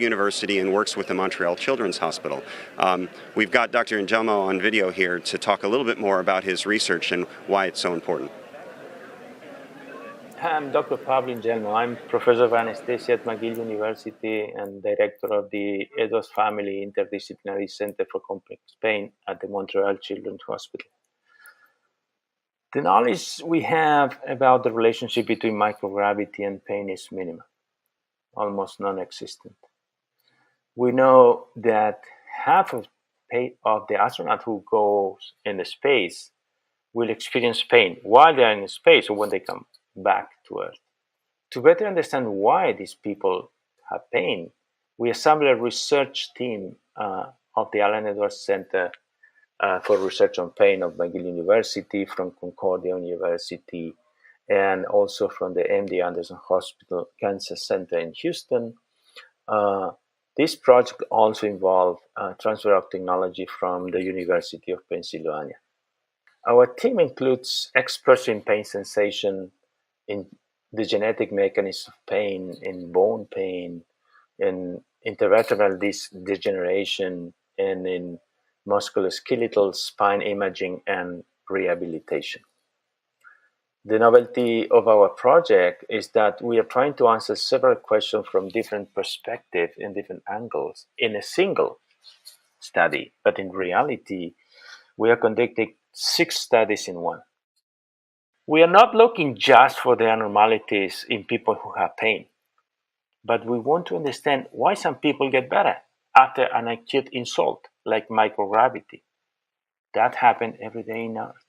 university and works with the Montreal Children's Hospital. We've got Dr. Angelmo on video here to talk a little bit more about his research and why it's so important. I'm Dr. Pablo Angelmo. I'm professor of anesthesia at McGill University and director of the Edwards Family Interdisciplinary Center for Complex Pain at the Montreal Children's Hospital. The knowledge we have about the relationship between microgravity and pain is minimal, almost non-existent. We know that half of the astronauts who goes into space will experience pain while they're in space or when they come back to Earth. To better understand why these people have pain, we assembled a research team of the Allen Edwards Center for Research on Pain of McGill University, from Concordia University, and also from the MD Anderson Hospital Cancer Center in Houston. This project also involved transfer of technology from the University of Pennsylvania. Our team includes experts in pain sensation, in the genetic mechanism of pain, in bone pain, in intervertebral degeneration, and in musculoskeletal spine imaging and rehabilitation. The novelty of our project is that we are trying to answer several questions from different perspectives and different angles in a single study, but in reality, we are conducting 6 studies in one. We are not looking just for the abnormalities in people who have pain, but we want to understand why some people get better after an acute insult, like microgravity. That happens every day in Earth.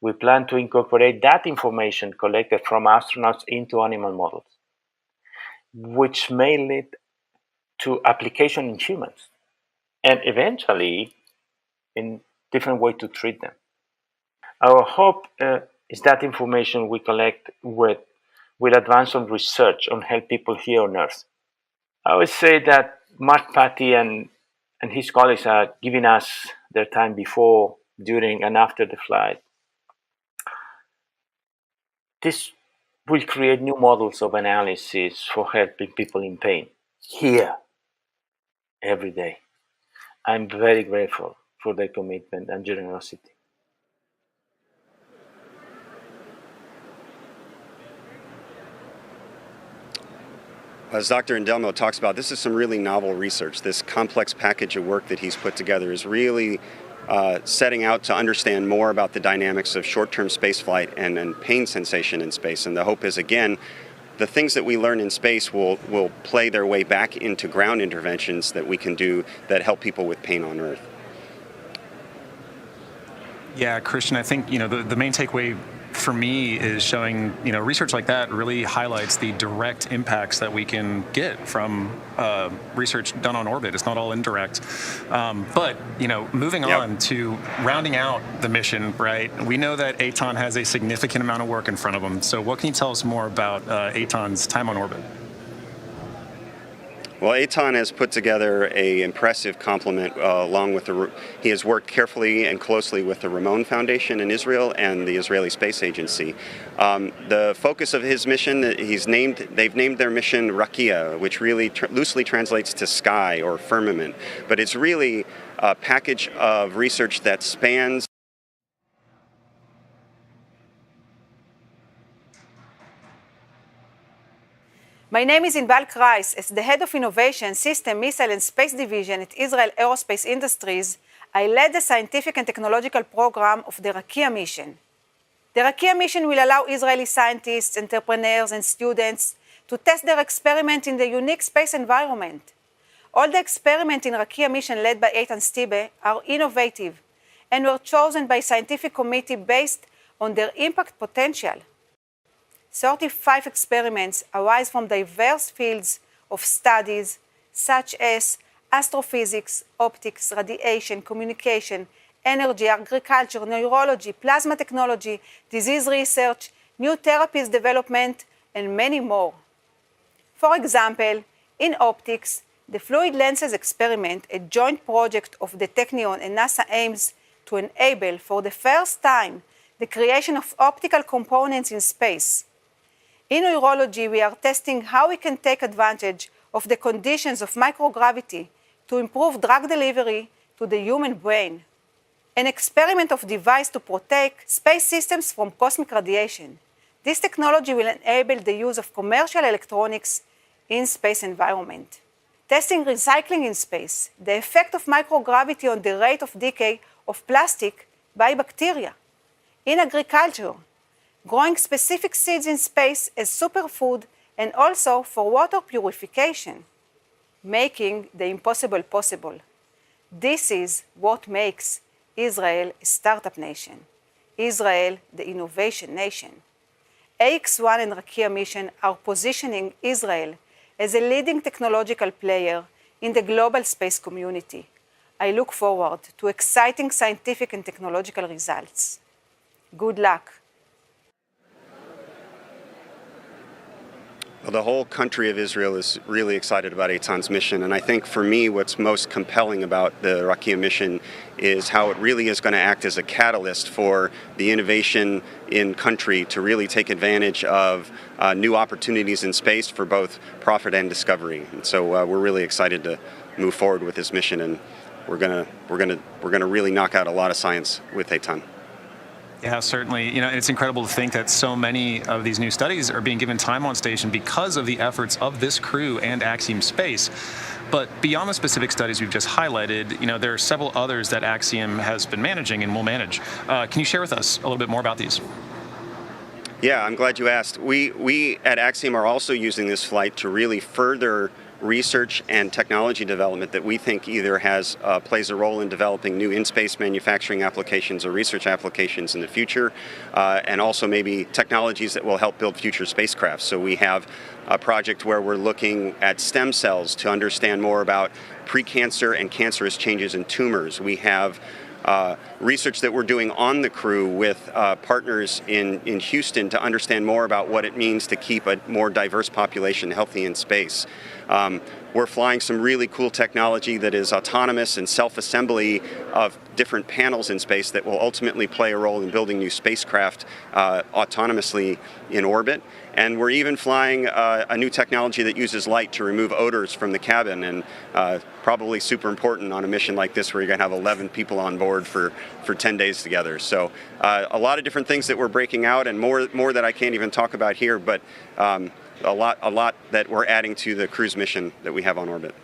We plan to incorporate that information collected from astronauts into animal models, which may lead to application in humans, and eventually in different ways to treat them. Our hope is that information we collect will advance on research on help people here on Earth. I would say that Mark Patty and his colleagues are giving us their time before, during, and after the flight. This will create new models of analysis for helping people in pain here every day. I'm very grateful for their commitment and generosity. As Dr. Angelmo talks about, this is some really novel research. This complex package of work that he's put together is really setting out to understand more about the dynamics of short-term spaceflight and pain sensation in space. And the hope is, again, the things that we learn in space will play their way back into ground interventions that we can do that help people with pain on Earth. Yeah, Christian, I think the main takeaway for me is showing research like that really highlights the direct impacts that we can get from research done on orbit. It's not all indirect, but moving on to rounding out the mission, right? We know that Eitan has a significant amount of work in front of him. So what can you tell us more about Eitan's time on orbit? Well, Eitan has put together an impressive complement along with he has worked carefully and closely with the Ramon Foundation in Israel and the Israeli Space Agency. The focus of his mission, they've named their mission Rakia, which really loosely translates to sky or firmament. But it's really a package of research that spans My name is Inbal Kreis. As the head of Innovation, System, Missile and Space Division at Israel Aerospace Industries, I led the scientific and technological program of the Rakia mission. The Rakia mission will allow Israeli scientists, entrepreneurs, and students to test their experiment in the unique space environment. All the experiments in Rakia mission led by Eitan Stibe are innovative and were chosen by a scientific committee based on their impact potential. 35 experiments arise from diverse fields of studies such as astrophysics, optics, radiation, communication, energy, agriculture, neurology, plasma technology, disease research, new therapies development, and many more. For example, in optics, the fluid lenses experiment, a joint project of the Technion and NASA, aims to enable for the first time the creation of optical components in space. In neurology, we are testing how we can take advantage of the conditions of microgravity to improve drug delivery to the human brain. An experiment of device to protect space systems from cosmic radiation. This technology will enable the use of commercial electronics in space environment. Testing recycling in space, the effect of microgravity on the rate of decay of plastic by bacteria. In agriculture, growing specific seeds in space as superfood and also for water purification, making the impossible possible. This is what makes Israel a startup nation, Israel the innovation nation. AX-1 and RTUK mission are positioning Israel as a leading technological player in the global space community. I look forward to exciting scientific and technological results. Good luck. Well, the whole country of Israel is really excited about Eitan's mission, and I think for me what's most compelling about the RTUK mission is how it really is going to act as a catalyst for the innovation in country to really take advantage of new opportunities in space for both profit and discovery. And so we're really excited to move forward with this mission, and we're gonna really knock out a lot of science with Eitan. Yeah, certainly. You know, it's incredible to think that so many of these new studies are being given time on station because of the efforts of this crew and Axiom Space. But beyond the specific studies we've just highlighted, you know, there are several others that Axiom has been managing and will manage. Can you share with us a little bit more about these? Yeah, I'm glad you asked. We at Axiom are also using this flight to really further research and technology development that we think either plays a role in developing new in-space manufacturing applications or research applications in the future, and also maybe technologies that will help build future spacecraft. So we have a project where we're looking at stem cells to understand more about precancer and cancerous changes in tumors. We have research that we're doing on the crew with partners in Houston to understand more about what it means to keep a more diverse population healthy in space. We're flying some really cool technology that is autonomous and self-assembly of different panels in space that will ultimately play a role in building new spacecraft autonomously in orbit. And we're even flying a new technology that uses light to remove odors from the cabin, and probably super important on a mission like this where you're going to have 11 people on board for 10 days together. So a lot of different things that we're breaking out, and more that I can't even talk about here, but a lot that we're adding to the crew's mission that we have on orbit.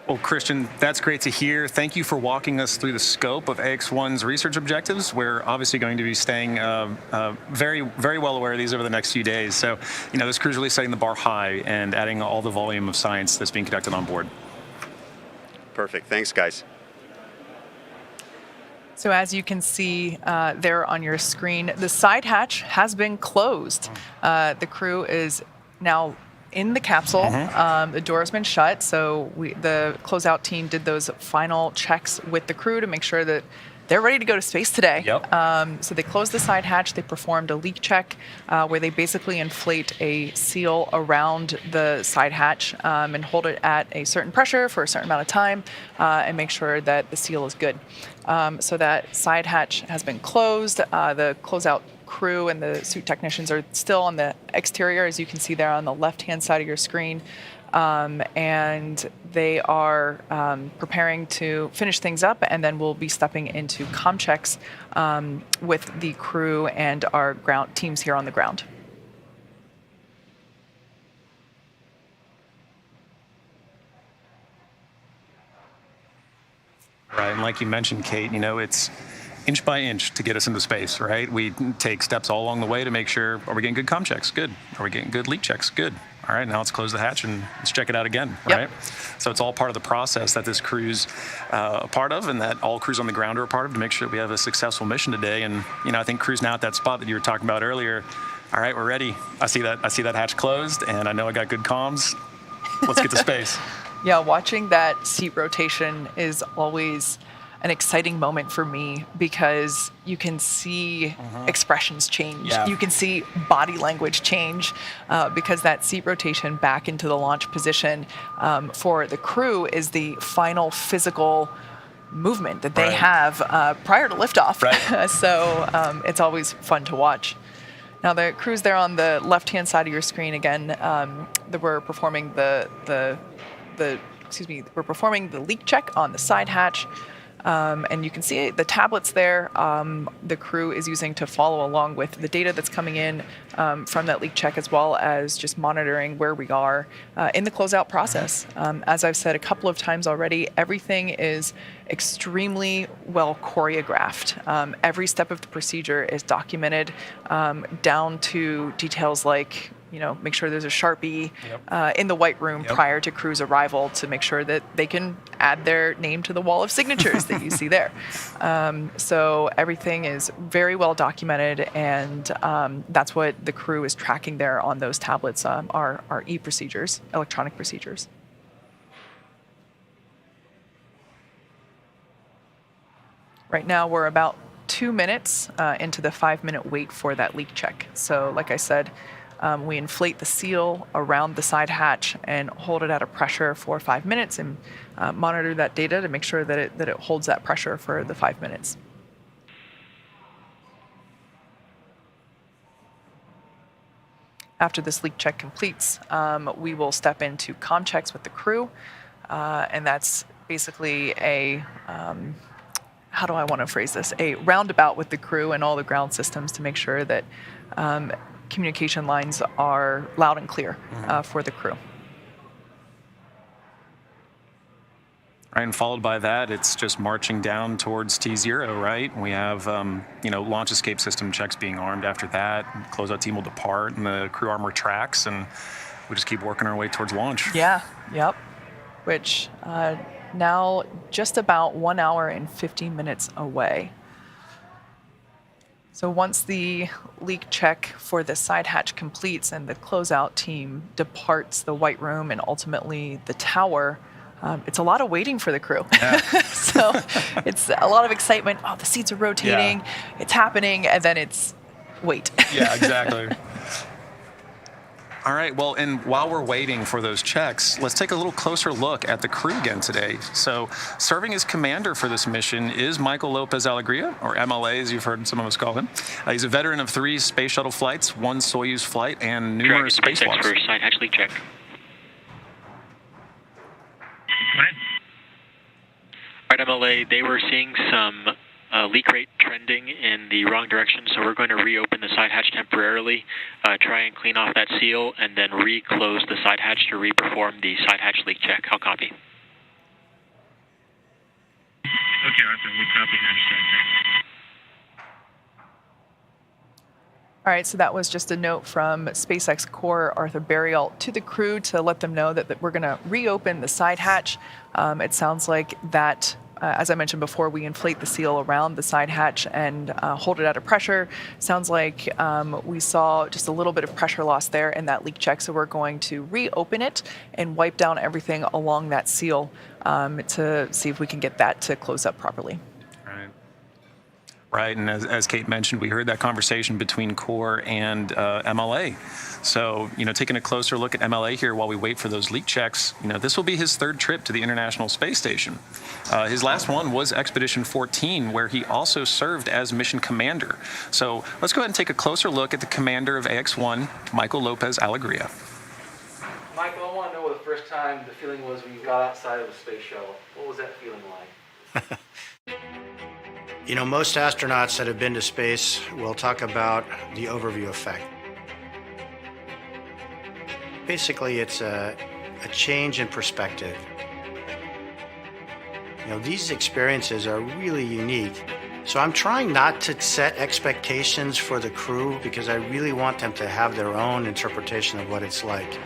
Well, Christian, that's great to hear. Thank you for walking us through the scope of AX-1's research objectives. We're obviously going to be staying very, very well aware of these over the next few days. So, you know, this crew's really setting the bar high and adding all the volume of science that's being conducted on board. Perfect. Thanks, guys. So as you can see there on your screen, the side hatch has been closed. The crew is now in the capsule. The door has been shut, so the closeout team did those final checks with the crew to make sure that they're ready to go to space today. Yep. So they closed the side hatch. They performed a leak check where they basically inflate a seal around the side hatch and hold it at a certain pressure for a certain amount of time and make sure that the seal is good. So that side hatch has been closed. The closeout crew and the suit technicians are still on the exterior, as you can see there on the left-hand side of your screen. And they are preparing to finish things up, and then we'll be stepping into comm checks with the crew and our ground teams here on the ground. Right, and like you mentioned, Kate, you know, it's inch by inch to get us into space, right? We take steps all along the way to make sure, are we getting good comm checks? Good. Are we getting good leak checks? Good. All right, now let's close the hatch and let's check it out again, right? Yep. So it's all part of the process that this crew's a part of, and that all crews on the ground are a part of, to make sure that we have a successful mission today. And, you know, I think crew's now at that spot that you were talking about earlier. All right, we're ready. I see that hatch closed, and I know I got good comms. Let's get to space. Yeah, watching that seat rotation is always an exciting moment for me because you can see expressions change. Yeah. You can see body language change because that seat rotation back into the launch position for the crew is the final physical movement that they have prior to liftoff. Right. So it's always fun to watch. Now the crew's there on the left-hand side of your screen again. we're performing we're performing the leak check on the side hatch. And you can see the tablets there the crew is using to follow along with the data that's coming in from that leak check, as well as just monitoring where we are in the closeout process. As I've said a couple of times already, everything is extremely well choreographed. Every step of the procedure is documented down to details like, make sure there's a Sharpie in the white room prior to crew's arrival to make sure that they can add their name to the wall of signatures that you see there. So everything is very well documented, and that's what the crew is tracking there on those tablets, our e-procedures, electronic procedures. Right now we're about 2 minutes into the 5-minute wait for that leak check. So like I said, we inflate the seal around the side hatch and hold it at a pressure for 5 minutes and monitor that data to make sure that it holds that pressure for the 5 minutes. After this leak check completes, we will step into comm checks with the crew, and that's basically a how do I want to phrase this? A roundabout with the crew and all the ground systems to make sure that communication lines are loud and clear for the crew. Right, and followed by that, it's just marching down towards T0, right? We have, launch escape system checks being armed after that. Closeout team will depart, and the crew armor tracks, and we just keep working our way towards launch. Yeah, yep. Which now just about 1 hour and 15 minutes away. So once the leak check for the side hatch completes and the closeout team departs the white room and ultimately the tower, it's a lot of waiting for the crew. Yeah. So it's a lot of excitement. Oh, the seats are rotating. Yeah. It's happening. And then it's wait. Yeah, exactly. All right, well, and while we're waiting for those checks, let's take a little closer look at the crew again today. So serving as commander for this mission is Michael Lopez Alegria, or MLA, as you've heard some of us call him. He's a veteran of 3 space shuttle flights, 1 Soyuz flight, and numerous spacewalks. For side hatch leak check. Go ahead. All right, MLA, they were seeing some leak rate trending in the wrong direction, so we're going to reopen the side hatch temporarily, try and clean off that seal, and then re-close the side hatch to re-perform the side hatch leak check. I'll copy. Okay, Arthur, we copy that. All right, so that was just a note from SpaceX Core Arthur Berrialt to the crew to let them know that we're going to reopen the side hatch. It sounds like that as I mentioned before, we inflate the seal around the side hatch and hold it at a pressure. Sounds like we saw just a little bit of pressure loss there in that leak check, so we're going to reopen it and wipe down everything along that seal to see if we can get that to close up properly. Right, and as Kate mentioned, we heard that conversation between Core and MLA. So, taking a closer look at MLA here while we wait for those leak checks, this will be his 3rd trip to the International Space Station. His last one was Expedition 14, where he also served as mission commander. So let's go ahead and take a closer look at the commander of AX-1, Michael Lopez Alegria. Michael, I want to know what the first time the feeling was when you got outside of the space shuttle. What was that feeling like? Most astronauts that have been to space will talk about the overview effect. Basically, it's a change in perspective. These experiences are really unique. So I'm trying not to set expectations for the crew because I really want them to have their own interpretation of what it's like.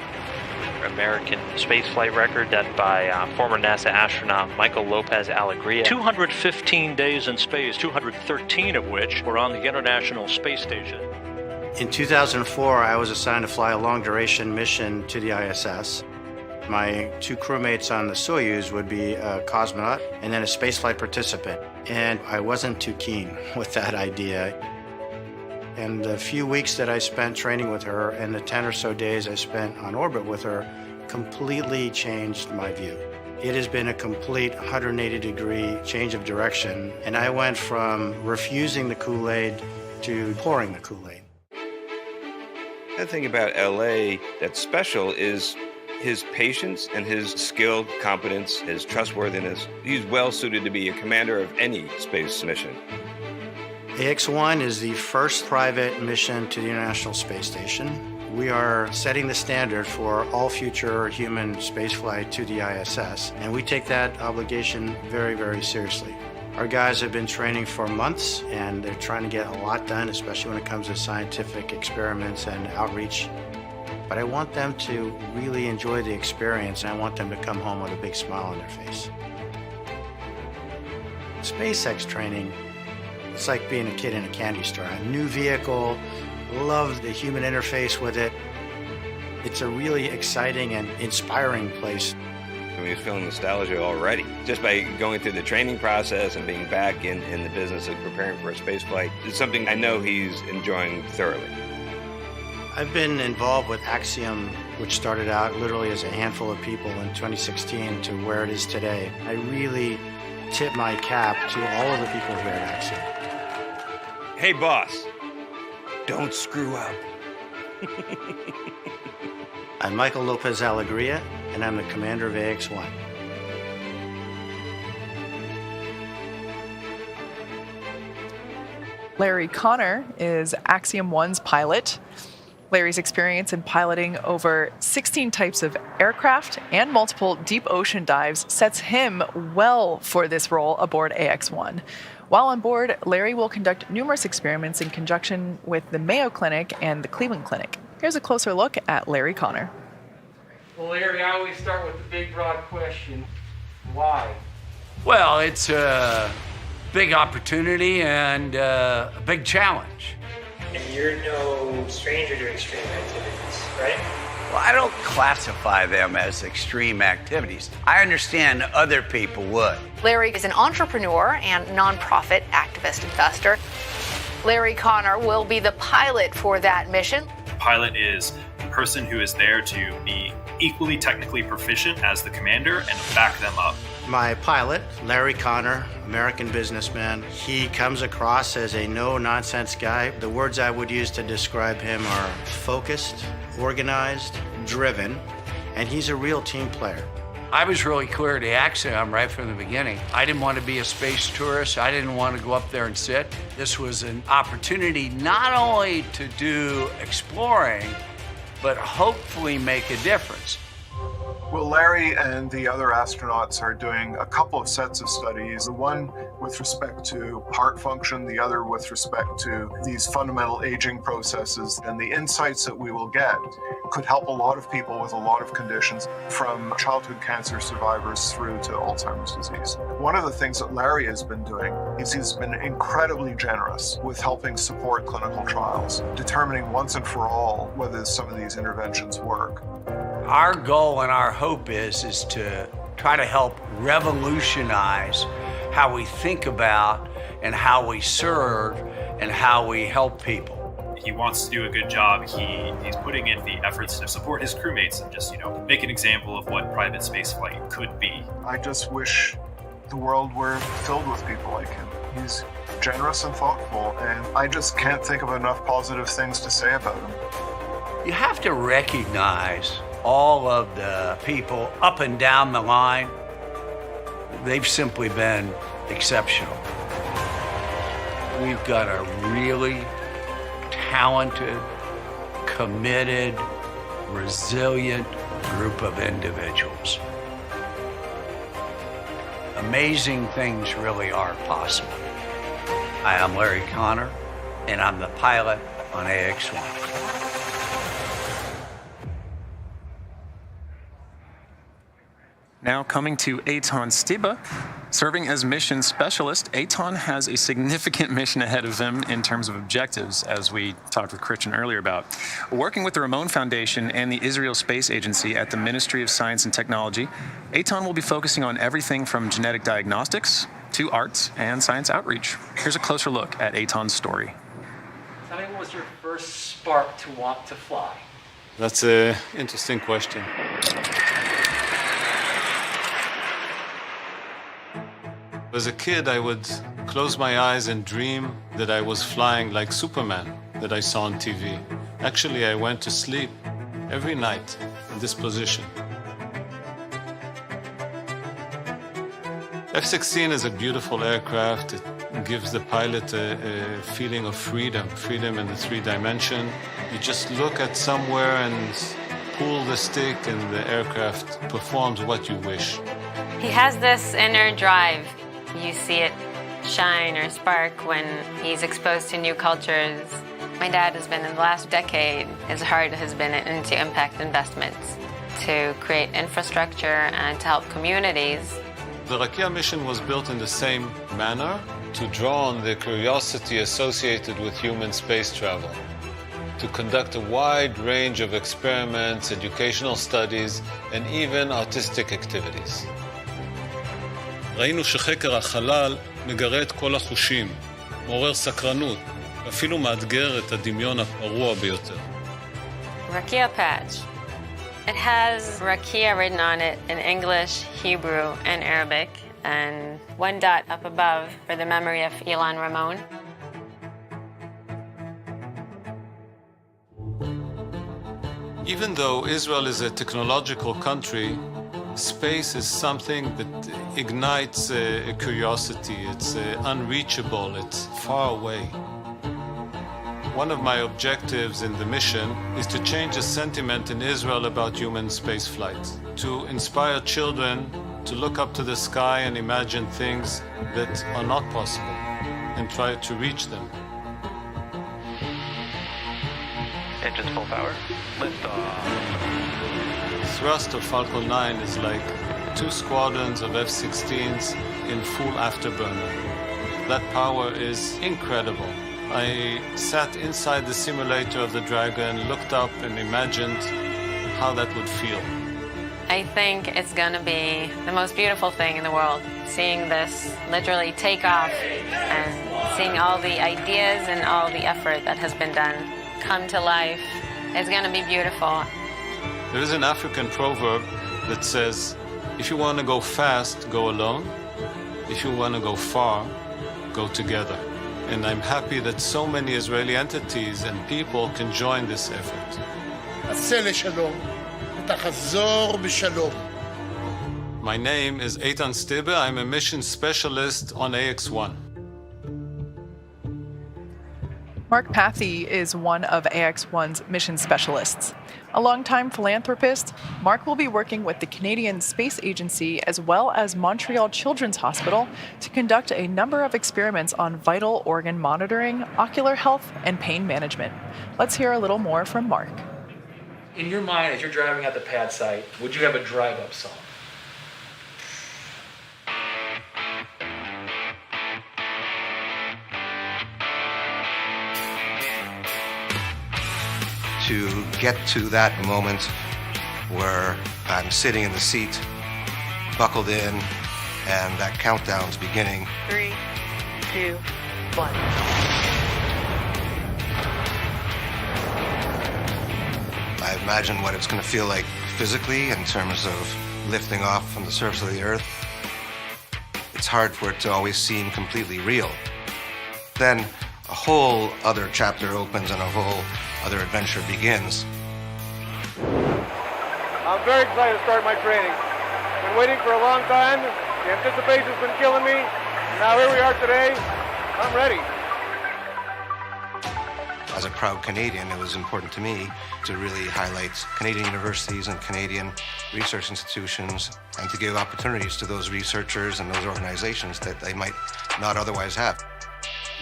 American spaceflight record set by former NASA astronaut Michael Lopez Alegria. 215 days in space, 213 of which were on the International Space Station. In 2004, I was assigned to fly a long-duration mission to the ISS. My 2 crewmates on the Soyuz would be a cosmonaut and then a spaceflight participant. And I wasn't too keen with that idea. And the few weeks that I spent training with her and the 10 or so days I spent on orbit with her completely changed my view. It has been a complete 180-degree change of direction, and I went from refusing the Kool-Aid to pouring the Kool-Aid. The thing about LA that's special is his patience and his skill, competence, his trustworthiness. He's well suited to be a commander of any space mission. AX-1 is the first private mission to the International Space Station. We are setting the standard for all future human spaceflight to the ISS, and we take that obligation very, very seriously. Our guys have been training for months, and they're trying to get a lot done, especially when it comes to scientific experiments and outreach. But I want them to really enjoy the experience, and I want them to come home with a big smile on their face. SpaceX training, it's like being a kid in a candy store. A new vehicle, love the human interface with it. It's a really exciting and inspiring place. I mean, he's feeling nostalgia already. Just by going through the training process and being back in the business of preparing for a space flight, it's something I know he's enjoying thoroughly. I've been involved with Axiom, which started out literally as a handful of people in 2016 to where it is today. I really tip my cap to all of the people here at Axiom. Hey, boss, don't screw up. I'm Michael Lopez Alegria, and I'm the commander of AX-1. Larry Connor is Axiom-1's pilot. Larry's experience in piloting over 16 types of aircraft and multiple deep ocean dives sets him well for this role aboard AX-1. While on board, Larry will conduct numerous experiments in conjunction with the Mayo Clinic and the Cleveland Clinic. Here's a closer look at Larry Connor. Well, Larry, I always start with the big, broad question. Why? Well, it's a big opportunity and a big challenge. And you're no stranger to extreme activities, right? Well, I don't classify them as extreme activities. I understand other people would. Larry is an entrepreneur and nonprofit activist investor. Larry Connor will be the pilot for that mission. The pilot is the person who is there to be equally technically proficient as the commander and back them up. My pilot, Larry Connor, American businessman, he comes across as a no-nonsense guy. The words I would use to describe him are focused, organized, driven, and he's a real team player. I was really clear to Axiom right from the beginning. I didn't want to be a space tourist. I didn't want to go up there and sit. This was an opportunity not only to do exploring, but hopefully make a difference. Well, Larry and the other astronauts are doing a couple of sets of studies, the one with respect to heart function, the other with respect to these fundamental aging processes. And the insights that we will get could help a lot of people with a lot of conditions, from childhood cancer survivors through to Alzheimer's disease. One of the things that Larry has been doing is he's been incredibly generous with helping support clinical trials, determining once and for all whether some of these interventions work. Our goal and our hope is to try to help revolutionize how we think about and how we serve and how we help people. He wants to do a good job. He's putting in the efforts to support his crewmates and just, make an example of what private spaceflight could be. I just wish the world were filled with people like him. He's generous and thoughtful, and I just can't think of enough positive things to say about him. You have to recognize all of the people up and down the line. They've simply been exceptional. We've got a really talented, committed, resilient group of individuals. Amazing things really are possible. I am Larry Connor, and I'm the pilot on AX-1. Now coming to Eitan Stiba. Serving as mission specialist, Eitan has a significant mission ahead of him in terms of objectives, as we talked with Christian earlier about. Working with the Ramon Foundation and the Israel Space Agency at the Ministry of Science and Technology, Eitan will be focusing on everything from genetic diagnostics to arts and science outreach. Here's a closer look at Eitan's story. Tell me, what was your first spark to want to fly? That's an interesting question. As a kid, I would close my eyes and dream that I was flying like Superman that I saw on TV. Actually, I went to sleep every night in this position. F-16 is a beautiful aircraft. It gives the pilot a feeling of freedom in the 3-dimension. You just look at somewhere and pull the stick and the aircraft performs what you wish. He has this inner drive. You see it shine or spark when he's exposed to new cultures. My dad has been, in the last decade, his heart has been into impact investments to create infrastructure and to help communities. The RTUK mission was built in the same manner to draw on the curiosity associated with human space travel, to conduct a wide range of experiments, educational studies, and even artistic activities. ראינו שחקר החלל מגרה את כל החושים, מעורר סקרנות, ואפילו מאתגר את הדמיון הפרוע ביותר. Rakia patch. It has Rakia written on it in English, Hebrew, and Arabic, and one dot up above for the memory of Ilan Ramon. Even though Israel is a technological country, space is something that ignites a curiosity. It's unreachable, it's far away. One of my objectives in the mission is to change the sentiment in Israel about human spaceflight, to inspire children to look up to the sky and imagine things that are not possible and try to reach them. Engines full power. Lift off. Thrust of Falcon 9 is like 2 squadrons of F-16s in full afterburner. That power is incredible. I sat inside the simulator of the Dragon, looked up and imagined how that would feel. I think it's going to be the most beautiful thing in the world, seeing this literally take off and seeing all the ideas and all the effort that has been done come to life. It's going to be beautiful. There is an African proverb that says, if you want to go fast, go alone. If you want to go far, go together. And I'm happy that so many Israeli entities and people can join this effort. My name is Eitan Stibe. I'm a mission specialist on AX-1. Mark Pathy is one of AX-1's mission specialists. A longtime philanthropist, Mark will be working with the Canadian Space Agency as well as Montreal Children's Hospital to conduct a number of experiments on vital organ monitoring, ocular health, and pain management. Let's hear a little more from Mark. In your mind, as you're driving at the pad site, would you have a drive-up song? To get to that moment where I'm sitting in the seat, buckled in, and that countdown's beginning. 3, 2, 1. I imagine what it's going to feel like physically in terms of lifting off from the surface of the Earth. It's hard for it to always seem completely real. Then a whole other chapter opens and a whole other adventure begins. I'm very excited to start my training. Been waiting for a long time. The anticipation's been killing me. Now here we are today. I'm ready. As a proud Canadian, it was important to me to really highlight Canadian universities and Canadian research institutions and to give opportunities to those researchers and those organizations that they might not otherwise have.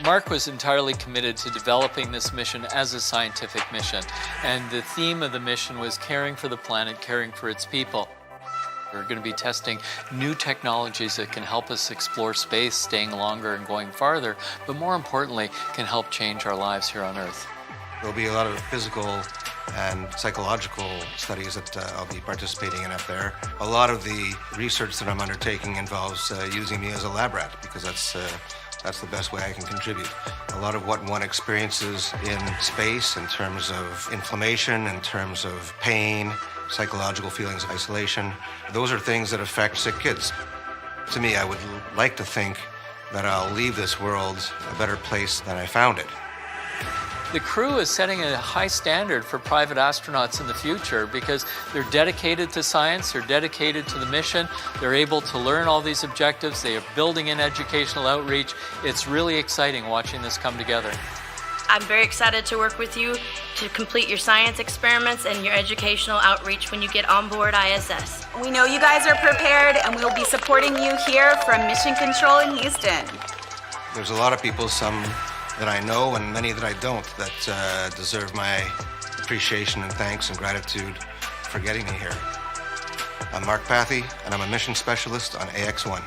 Mark was entirely committed to developing this mission as a scientific mission, and the theme of the mission was caring for the planet, caring for its people. We're going to be testing new technologies that can help us explore space, staying longer and going farther, but more importantly, can help change our lives here on Earth. There'll be a lot of physical and psychological studies that I'll be participating in up there. A lot of the research that I'm undertaking involves using me as a lab rat, because that's the best way I can contribute. A lot of what one experiences in space in terms of inflammation, in terms of pain, psychological feelings of isolation, those are things that affect sick kids. To me, I would like to think that I'll leave this world a better place than I found it. the crew is setting a high standard for private astronauts in the future because they're dedicated to science, they're dedicated to the mission, they're able to learn all these objectives, they are building in educational outreach. It's really exciting watching this come together. I'm very excited to work with you to complete your science experiments and your educational outreach when you get on board ISS. We know you guys are prepared, and we'll be supporting you here from Mission Control in Houston. There's a lot of people, some that I know and many that I don't, that deserve my appreciation and thanks and gratitude for getting me here. I'm Mark Pathy, and I'm a mission specialist on AX-1.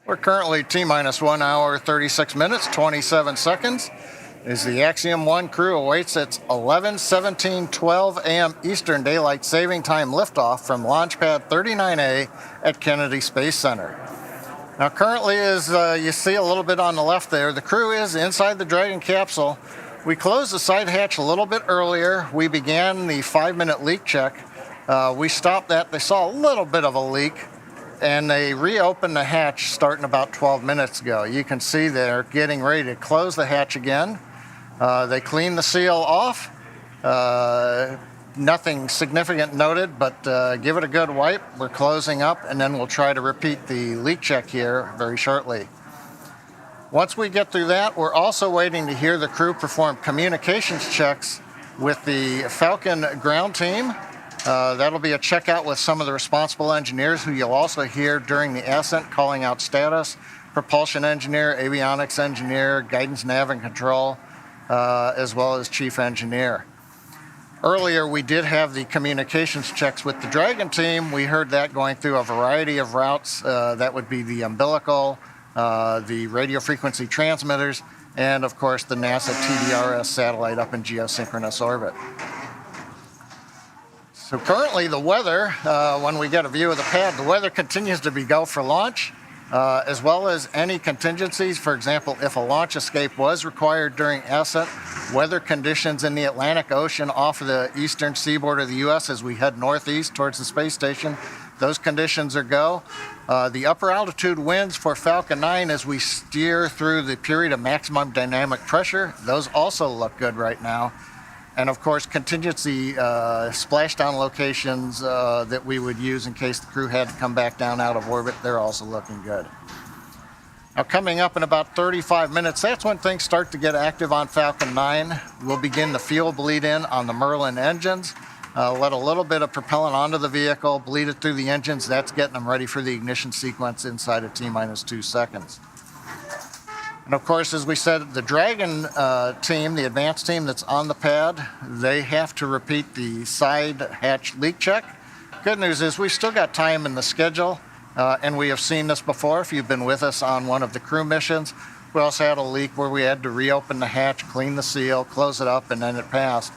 We're currently T-minus 1 hour, 36 minutes, 27 seconds, as the Axiom-1 crew awaits its 11:17:12 a.m. Eastern Daylight Saving Time liftoff from Launch Pad 39A at Kennedy Space Center. Now currently, as you see a little bit on the left there, the crew is inside the Dragon capsule. We closed the side hatch a little bit earlier. We began the 5-minute leak check. We stopped that. They saw a little bit of a leak, and they reopened the hatch starting about 12 minutes ago. You can see they're getting ready to close the hatch again. They cleaned the seal off. Nothing significant noted, but give it a good wipe. We're closing up, and then we'll try to repeat the leak check here very shortly. Once we get through that, we're also waiting to hear the crew perform communications checks with the Falcon ground team. That'll be a checkout with some of the responsible engineers who you'll also hear during the ascent calling out status, propulsion engineer, avionics engineer, guidance, nav, and control, as well as chief engineer. Earlier, we did have the communications checks with the Dragon team. We heard that going through a variety of routes. That would be the umbilical, the radio frequency transmitters, and of course the NASA TDRS satellite up in geosynchronous orbit. So currently the weather, when we get a view of the pad, the weather continues to be go for launch, as well as any contingencies. For example, if a launch escape was required during ascent, weather conditions in the Atlantic Ocean off of the eastern seaboard of the U.S. as we head northeast towards the space station, those conditions are go. The upper altitude winds for Falcon 9 as we steer through the period of maximum dynamic pressure, those also look good right now. And of course, contingency splashdown locations that we would use in case the crew had to come back down out of orbit, they're also looking good. Now coming up in about 35 minutes, that's when things start to get active on Falcon 9. We'll begin the fuel bleed in on the Merlin engines, let a little bit of propellant onto the vehicle, bleed it through the engines. That's getting them ready for the ignition sequence inside of T-minus 2 seconds. And of course, as we said, the Dragon team, the advanced team that's on the pad, they have to repeat the side hatch leak check. Good news is we've still got time in the schedule, and we have seen this before if you've been with us on one of the crew missions. We also had a leak where we had to reopen the hatch, clean the seal, close it up, and then it passed.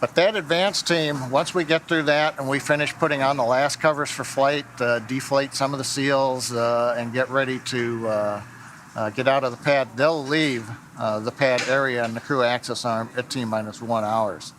But that advanced team, once we get through that and we finish putting on the last covers for flight, deflate some of the seals, and get ready to get out of the pad, they'll leave the pad area and the crew access arm at T-minus 1 hours.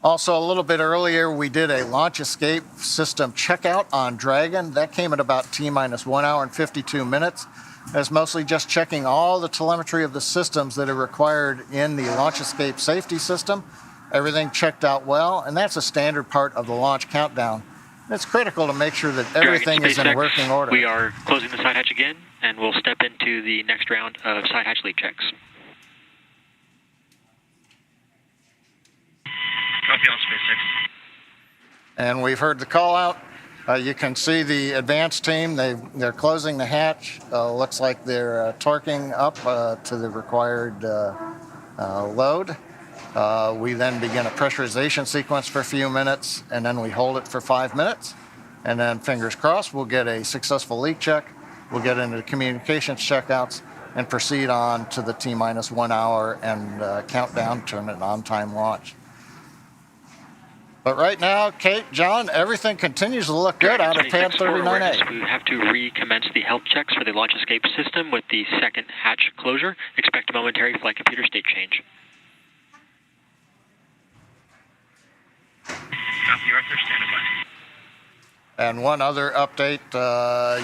Also, a little bit earlier, we did a launch escape system checkout on Dragon. That came at about T-minus 1 hour and 52 minutes. That's mostly just checking all the telemetry of the systems that are required in the launch escape safety system. Everything checked out well, and that's a standard part of the launch countdown. It's critical to make sure that everything is in working order. We are closing the side hatch again, and we'll step into the next round of side hatch leak checks. Copy on SpaceX. And we've heard the call out. You can see the advanced team. They're closing the hatch. Looks like they're torquing up to the required load. We then begin a pressurization sequence for a few minutes, and then we hold it for 5 minutes. And then, fingers crossed, we'll get a successful leak check. We'll get into the communications checkouts and proceed on to the T-minus 1 hour and countdown to an on-time launch. But right now, Kate, John, everything continues to look good out of pad 39A. We have to recommence the health checks for the launch escape system with the second hatch closure. Expect a momentary flight computer state change. Copy, Arthur, standing by. And one other update,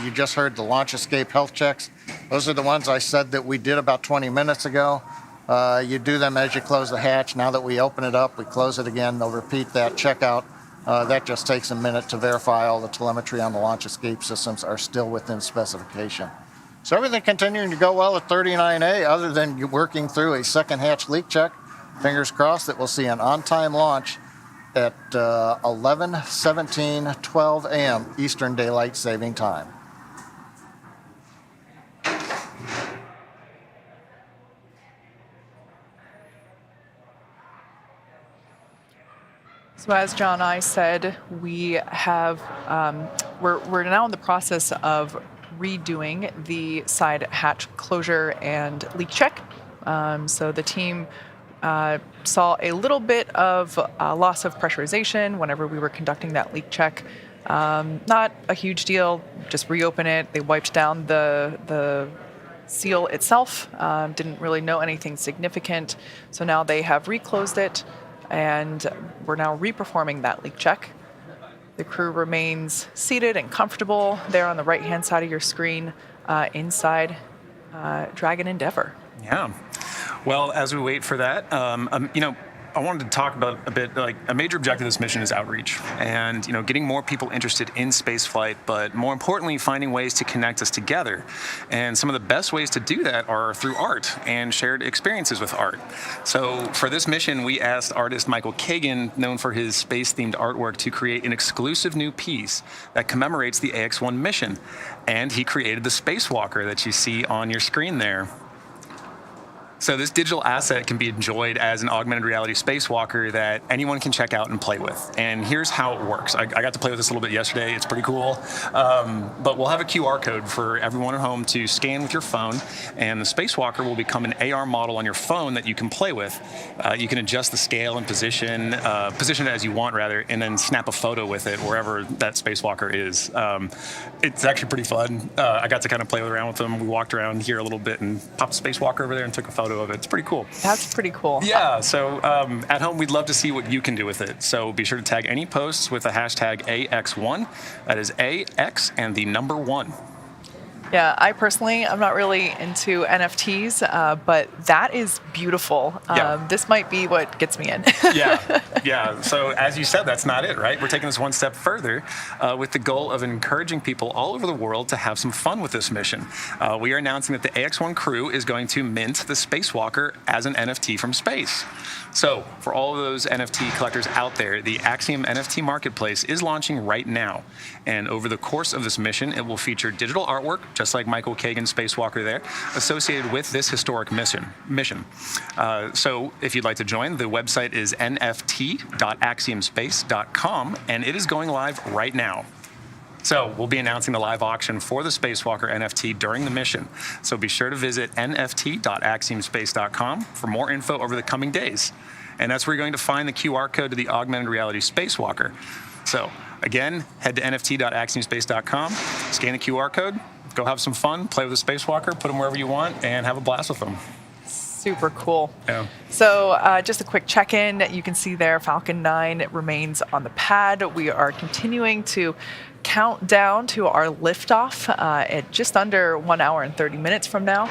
you just heard the launch escape health checks. Those are the ones I said that we did about 20 minutes ago. You do them as you close the hatch. Now that we open it up, we close it again. They'll repeat that checkout. That just takes a minute to verify all the telemetry on the launch escape systems are still within specification. So everything continuing to go well at 39A, other than working through a second hatch leak check. Fingers crossed that we'll see an on-time launch at 11:17:12 a.m. Eastern Daylight Saving Time. So as John and I said, we have we're now in the process of redoing the side hatch closure and leak check. So the team saw a little bit of loss of pressurization whenever we were conducting that leak check. Not a huge deal, just reopen it. They wiped down the seal itself, didn't really know anything significant. So now they have reclosed it, and we're now reperforming that leak check. The crew remains seated and comfortable there on the right-hand side of your screen inside Dragon Endeavour. Yeah. Well, as we wait for that, I wanted to talk about a bit, like a major objective of this mission is outreach and, getting more people interested in spaceflight, but more importantly, finding ways to connect us together. And some of the best ways to do that are through art and shared experiences with art. So for this mission, we asked artist Michael Kagan, known for his space-themed artwork, to create an exclusive new piece that commemorates the AX-1 mission. And he created the spacewalker that you see on your screen there. So this digital asset can be enjoyed as an augmented reality spacewalker that anyone can check out and play with. And here's how it works. I got to play with this a little bit yesterday. It's pretty cool. But we'll have a QR code for everyone at home to scan with your phone, and the spacewalker will become an AR model on your phone that you can play with. You can adjust the scale and position it as you want, rather, and then snap a photo with it wherever that spacewalker is. It's actually pretty fun. I got to kind of play around with them. We walked around here a little bit and popped the spacewalker over there and took a photo of it. It's pretty cool. That's pretty cool. Yeah, so at home, we'd love to see what you can do with it. So be sure to tag any posts with the hashtag AX1. That is AX and the number 1. Yeah, I personally, I'm not really into NFTs, but that is beautiful. This might be what gets me in. Yeah. So as you said, that's not it, right? We're taking this one step further with the goal of encouraging people all over the world to have some fun with this mission. We are announcing that the AX-1 crew is going to mint the spacewalker as an NFT from space. So for all of those NFT collectors out there, the Axiom NFT Marketplace is launching right now. And over the course of this mission, it will feature digital artwork, just like Michael Kagan's spacewalker there, associated with this historic mission. So if you'd like to join, the website is nft.axiomspace.com, and it is going live right now. So we'll be announcing the live auction for the Spacewalker NFT during the mission. So be sure to visit nft.axiomspace.com for more info over the coming days. And that's where you're going to find the QR code to the augmented reality Spacewalker. So again, head to nft.axiomspace.com, scan the QR code, go have some fun, play with the Spacewalker, put them wherever you want, and have a blast with them. Super cool. Yeah. So just a quick check-in. You can see there Falcon 9 remains on the pad. We are continuing to count down to our liftoff at just under 1 hour and 30 minutes from now.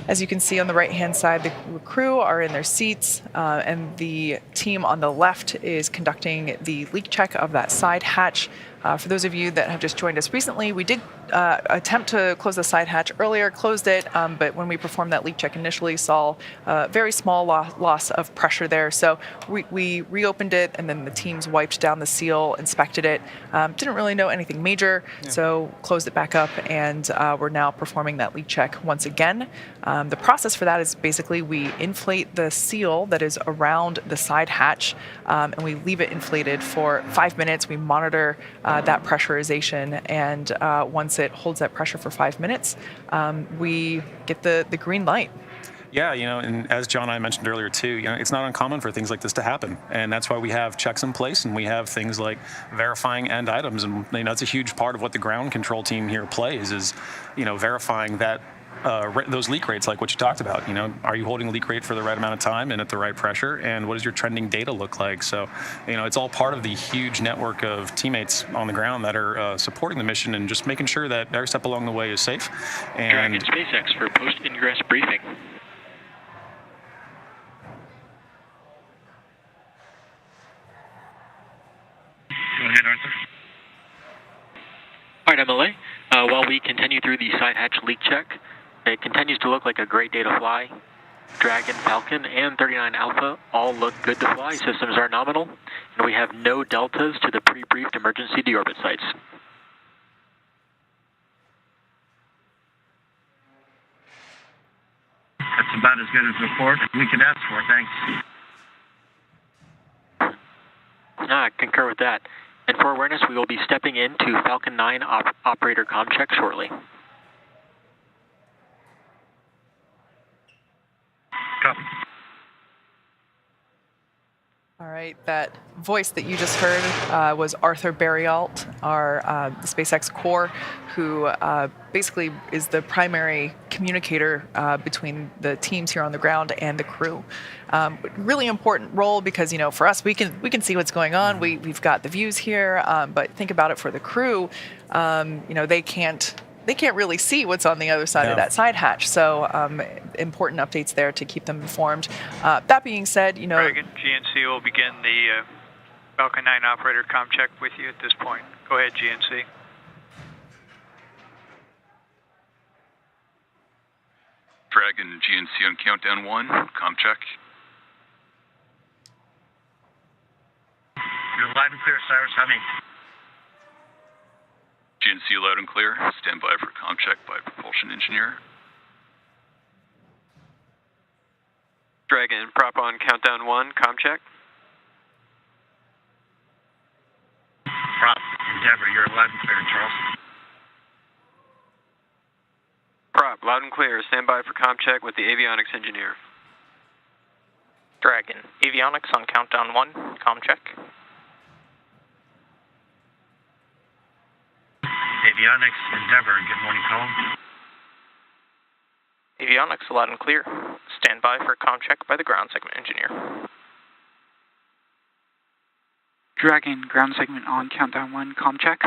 As you can see on the right-hand side, the crew are in their seats, and the team on the left is conducting the leak check of that side hatch. For those of you that have just joined us recently, we did attempt to close the side hatch earlier, closed it, but when we performed that leak check initially, saw a very small loss of pressure there. So we reopened it, and then the teams wiped down the seal, inspected it. Didn't really know anything major, so closed it back up, and we're now performing that leak check once again. The process for that is basically we inflate the seal that is around the side hatch, and we leave it inflated for 5 minutes. We monitor that pressurization, and once it holds that pressure for 5 minutes, we get the green light. Yeah, and as John and I mentioned earlier too, it's not uncommon for things like this to happen, and that's why we have checks in place, and we have things like verifying end items, and that's a huge part of what the ground control team here plays is, verifying that those leak rates, like what you talked about. Are you holding leak rate for the right amount of time and at the right pressure? And what does your trending data look like? So, it's all part of the huge network of teammates on the ground that are supporting the mission and just making sure that every step along the way is safe. And Dragon SpaceX for post-ingress briefing. Go ahead, Arthur. All right, MLA. While we continue through the side hatch leak check, it continues to look like a great day to fly. Dragon, Falcon, and 39 Alpha all look good to fly. Systems are nominal, and we have no deltas to the pre-briefed emergency deorbit sites. That's about as good as a report we could ask for, thanks. I concur with that. And for awareness, we will be stepping into Falcon 9 operator comm check shortly. Copy. All right, that voice that you just heard was Arthur Berrialt, our SpaceX core, who basically is the primary communicator between the teams here on the ground and the crew. Really important role because, for us, we can see what's going on. We've got the views here, but think about it for the crew. They can't really see what's on the other side of that side hatch. So important updates there to keep them informed. That being said, Dragon, GNC will begin the Falcon 9 operator comm check with you at this point. Go ahead, GNC. Dragon, GNC on countdown 1, comm check. You're live and clear, Cyrus. How many? GNC loud and clear. Stand by for comm check by propulsion engineer. Dragon, prop on countdown 1, comm check. Prop, Endeavor, you're loud and clear, Charles. Prop, loud and clear. Stand by for comm check with the avionics engineer. Dragon, avionics on countdown 1, comm check. Avionics, Endeavor, good morning, call. Avionics loud and clear. Stand by for comm check by the ground segment engineer. Dragon, ground segment on countdown 1, comm check.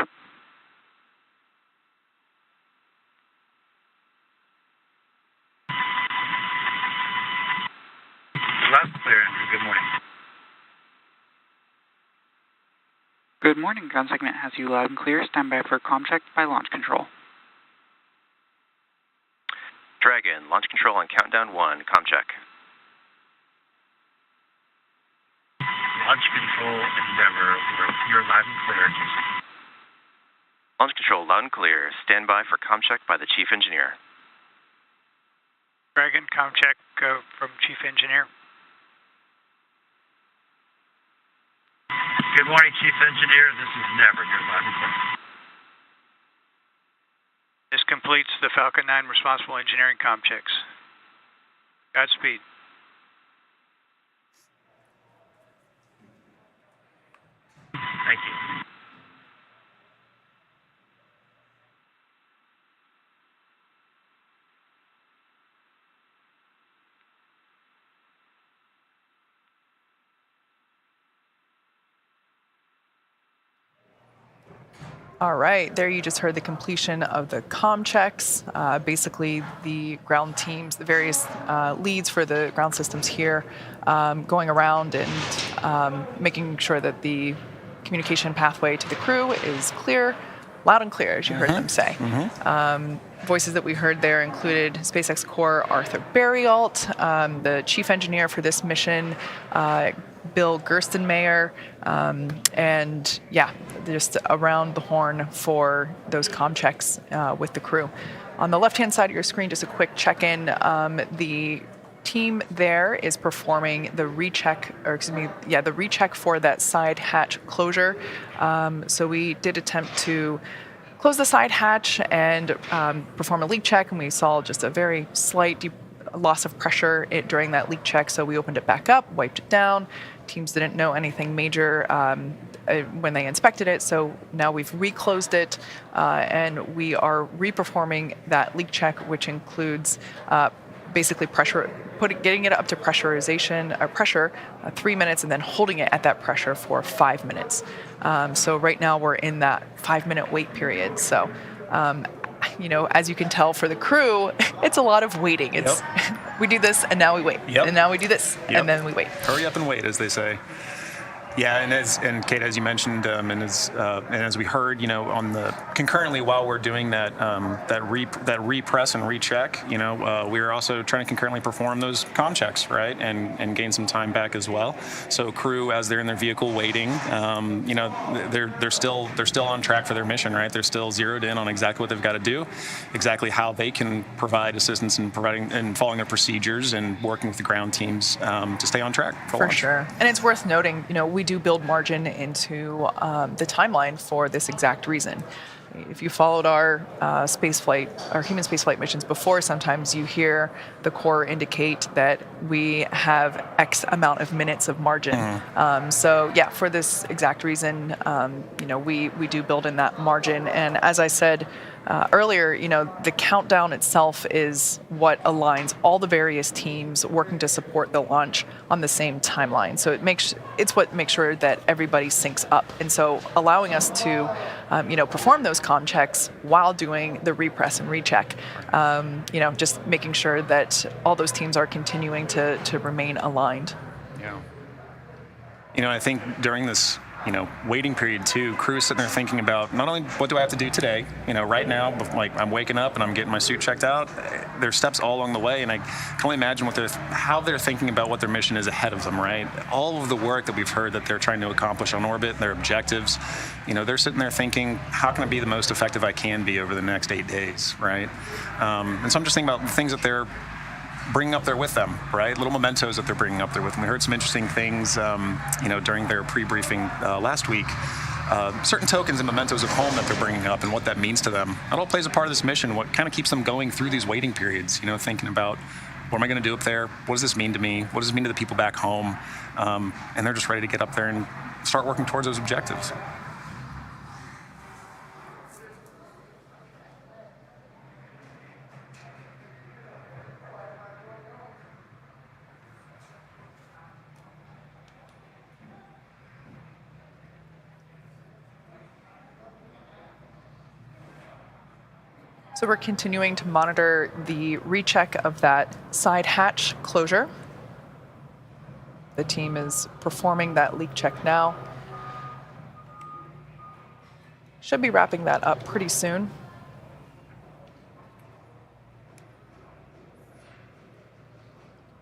Loud and clear, Andrew, good morning. Good morning, ground segment has you loud and clear. Stand by for comm check by launch control. Dragon, launch control on countdown 1, comm check. Launch control, Endeavor, you're loud and clear. Launch control, loud and clear. Stand by for comm check by the chief engineer. Dragon, comm check from chief engineer. Good morning, Chief Engineer. This is Endeavor. You're loud and clear. This completes the Falcon 9 responsible engineering comm checks. Godspeed. Thank you. All right, there you just heard the completion of the comm checks. Basically, the ground teams, the various leads for the ground systems here, going around and making sure that the communication pathway to the crew is clear, loud and clear, as you heard them say. Voices that we heard there included SpaceX core Arthur Berrialt, the chief engineer for this mission, Bill Gerstenmayer, and yeah, just around the horn for those comm checks with the crew. On the left-hand side of your screen, just a quick check-in. The team there is performing the recheck, the recheck for that side hatch closure. So we did attempt to close the side hatch and perform a leak check, and we saw just a very slight loss of pressure during that leak check, so we opened it back up, wiped it down. Teams didn't know anything major when they inspected it, so now we've reclosed it, and we are reperforming that leak check, which includes basically getting it up to pressurization or pressure 3 minutes, and then holding it at that pressure for 5 minutes. So right now we're in that 5-minute wait period. So, as you can tell for the crew, it's a lot of waiting. It's we do this and now we wait, and now we do this and then we wait. Hurry up and wait, as they say. Yeah, and Kate, as you mentioned, and as we heard, on the concurrently while we're doing that repress and recheck, we're also trying to concurrently perform those comm checks, right, and gain some time back as well. So crew, as they're in their vehicle waiting, they're still on track for their mission, right? They're still zeroed in on exactly what they've got to do, exactly how they can provide assistance in providing and following their procedures and working with the ground teams to stay on track for launch. Sure. And it's worth noting, we do build margin into the timeline for this exact reason. If you followed our human spaceflight missions before, sometimes you hear the Corps indicate that we have X amount of minutes of margin. So yeah, for this exact reason, we do build in that margin. And as I said earlier, the countdown itself is what aligns all the various teams working to support the launch on the same timeline. So it's what makes sure that everybody syncs up. And so allowing us to, perform those comm checks while doing the repress and recheck, just making sure that all those teams are continuing to remain aligned. Yeah. I think during this waiting period too, crews sitting there thinking about not only what do I have to do today, right now, like I'm waking up and I'm getting my suit checked out. There's steps all along the way, and I can only imagine how they're thinking about what their mission is ahead of them, right? All of the work that we've heard that they're trying to accomplish on orbit, their objectives, they're sitting there thinking, how can I be the most effective I can be over the next 8 days, right? And so I'm just thinking about the things that they're bringing up there with them, right? Little mementos that they're bringing up there with them. We heard some interesting things, during their pre-briefing last week. Certain tokens and mementos of home that they're bringing up and what that means to them. That all plays a part of this mission. What kind of keeps them going through these waiting periods? Thinking about what am I going to do up there? What does this mean to me? What does this mean to the people back home? And they're just ready to get up there and start working towards those objectives. So we're continuing to monitor the recheck of that side hatch closure. The team is performing that leak check now. Should be wrapping that up pretty soon.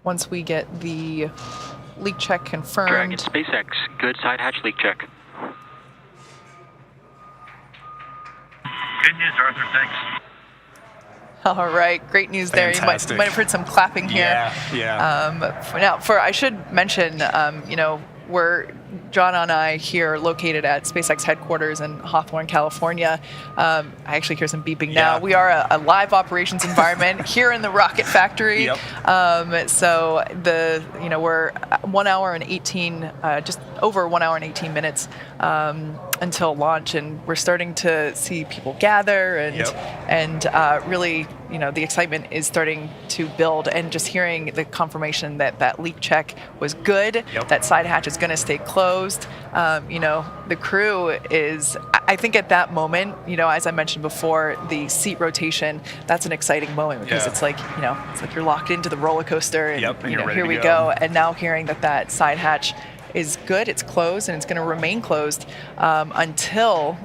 Once we get the leak check confirmed. Dragon SpaceX, good side hatch leak check. Good news, Arthur. Thanks. All right, great news there. You might have heard some clapping here. Yeah. I should mention, John and I here located at SpaceX headquarters in Hawthorne, California. I actually hear some beeping now. We are a live operations environment here in the rocket factory. So we're 1 hour and 18, just over 1 hour and 18 minutes until launch, and we're starting to see people gather and really, the excitement is starting to build, and just hearing the confirmation that that leak check was good, that side hatch is going to stay closed. The crew is, I think at that moment, as I mentioned before, the seat rotation, that's an exciting moment because it's like, it's like you're locked into the roller coaster and, here we go. And now hearing that side hatch is good, it's closed, and it's going to remain closed until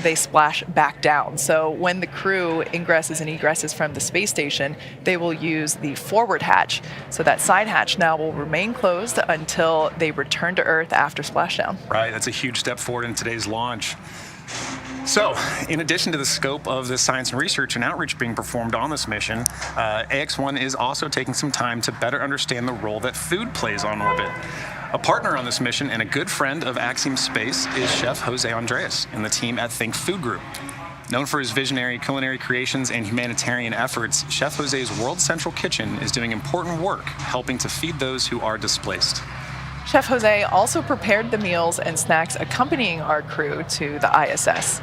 they splash back down. So when the crew ingresses and egresses from the space station, they will use the forward hatch. So that side hatch now will remain closed until they return to Earth after splashdown. Right, that's a huge step forward in today's launch. So, in addition to the scope of the science and research and outreach being performed on this mission, AX-1 is also taking some time to better understand the role that food plays on orbit. A partner on this mission and a good friend of Axiom Space is Chef Jose Andres and the team at Think Food Group. Known for his visionary culinary creations and humanitarian efforts, Chef Jose's World Central Kitchen is doing important work, helping to feed those who are displaced. Chef Jose also prepared the meals and snacks accompanying our crew to the ISS.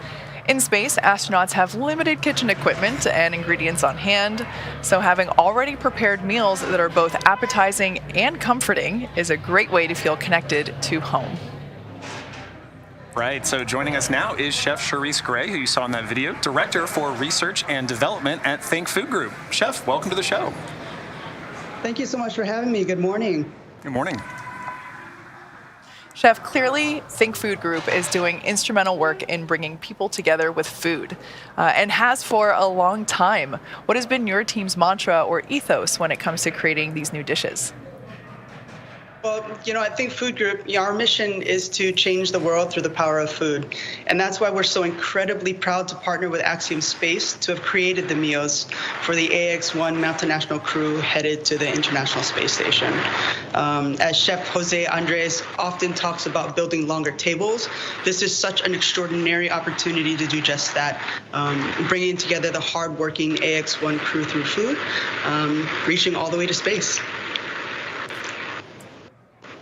In space, astronauts have limited kitchen equipment and ingredients on hand, so having already prepared meals that are both appetizing and comforting is a great way to feel connected to home. Right, so joining us now is Chef Charisse Gray, who you saw in that video, Director for Research and Development at Think Food Group. Chef, welcome to the show. Thank you so much for having me. Good morning. Good morning. Chef, clearly Think Food Group is doing instrumental work in bringing people together with food, and has for a long time. What has been your team's mantra or ethos when it comes to creating these new dishes? Well, at Think Food Group, our mission is to change the world through the power of food. And that's why we're so incredibly proud to partner with Axiom Space to have created the meals for the AX-1 Mountain National crew headed to the International Space Station. As Chef Jose Andres often talks about building longer tables, this is such an extraordinary opportunity to do just that, bringing together the hardworking AX-1 crew through food, reaching all the way to space.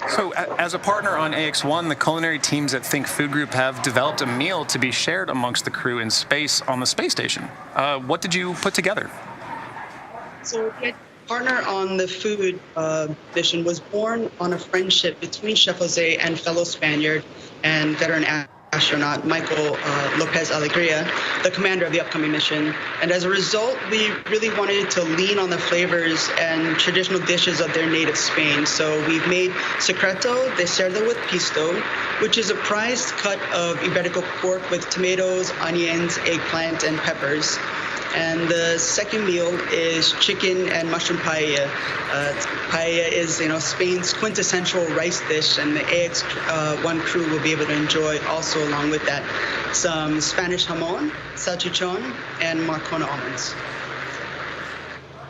So, as a partner on AX-1, the culinary teams at Think Food Group have developed a meal to be shared amongst the crew in space on the space station. What did you put together? So, the partner on the food mission was born on a friendship between Chef Jose and fellow Spaniard and veteran astronaut Michael Lopez Alegria, the commander of the upcoming mission. And as a result, we really wanted to lean on the flavors and traditional dishes of their native Spain. So we've made secreto de cerdo with pisto, which is a prized cut of Iberico pork with tomatoes, onions, eggplant, and peppers. And the second meal is chicken and mushroom paella. Paella is, Spain's quintessential rice dish, and the AX-1 crew will be able to enjoy also along with that some Spanish jamon, salchichon, and Marcona almonds.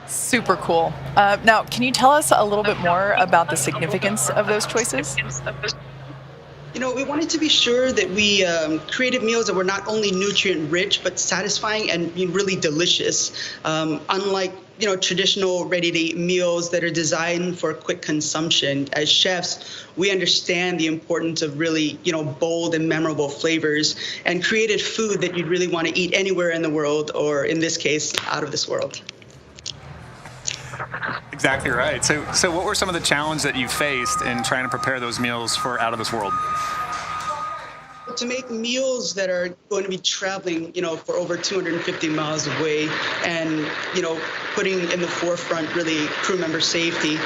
Super cool. Now, can you tell us a little bit more about the significance of those choices? We wanted to be sure that we created meals that were not only nutrient-rich, but satisfying and really delicious. Unlike, traditional ready-to-eat meals that are designed for quick consumption. As chefs, we understand the importance of really, bold and memorable flavors and created food that you'd really want to eat anywhere in the world, or in this case, out of this world. Exactly right. So what were some of the challenges that you faced in trying to prepare those meals for out of this world? To make meals that are going to be traveling, for over 250 miles away, and, putting in the forefront really crew member safety,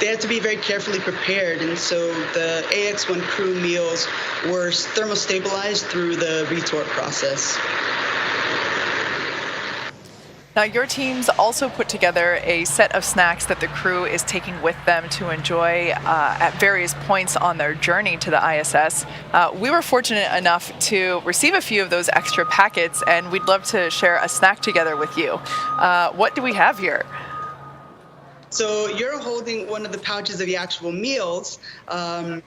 they had to be very carefully prepared. And so the AX-1 crew meals were thermostabilized through the retort process. Now, your teams also put together a set of snacks that the crew is taking with them to enjoy at various points on their journey to the ISS. We were fortunate enough to receive a few of those extra packets, and we'd love to share a snack together with you. What do we have here? So you're holding one of the pouches of the actual meals. Let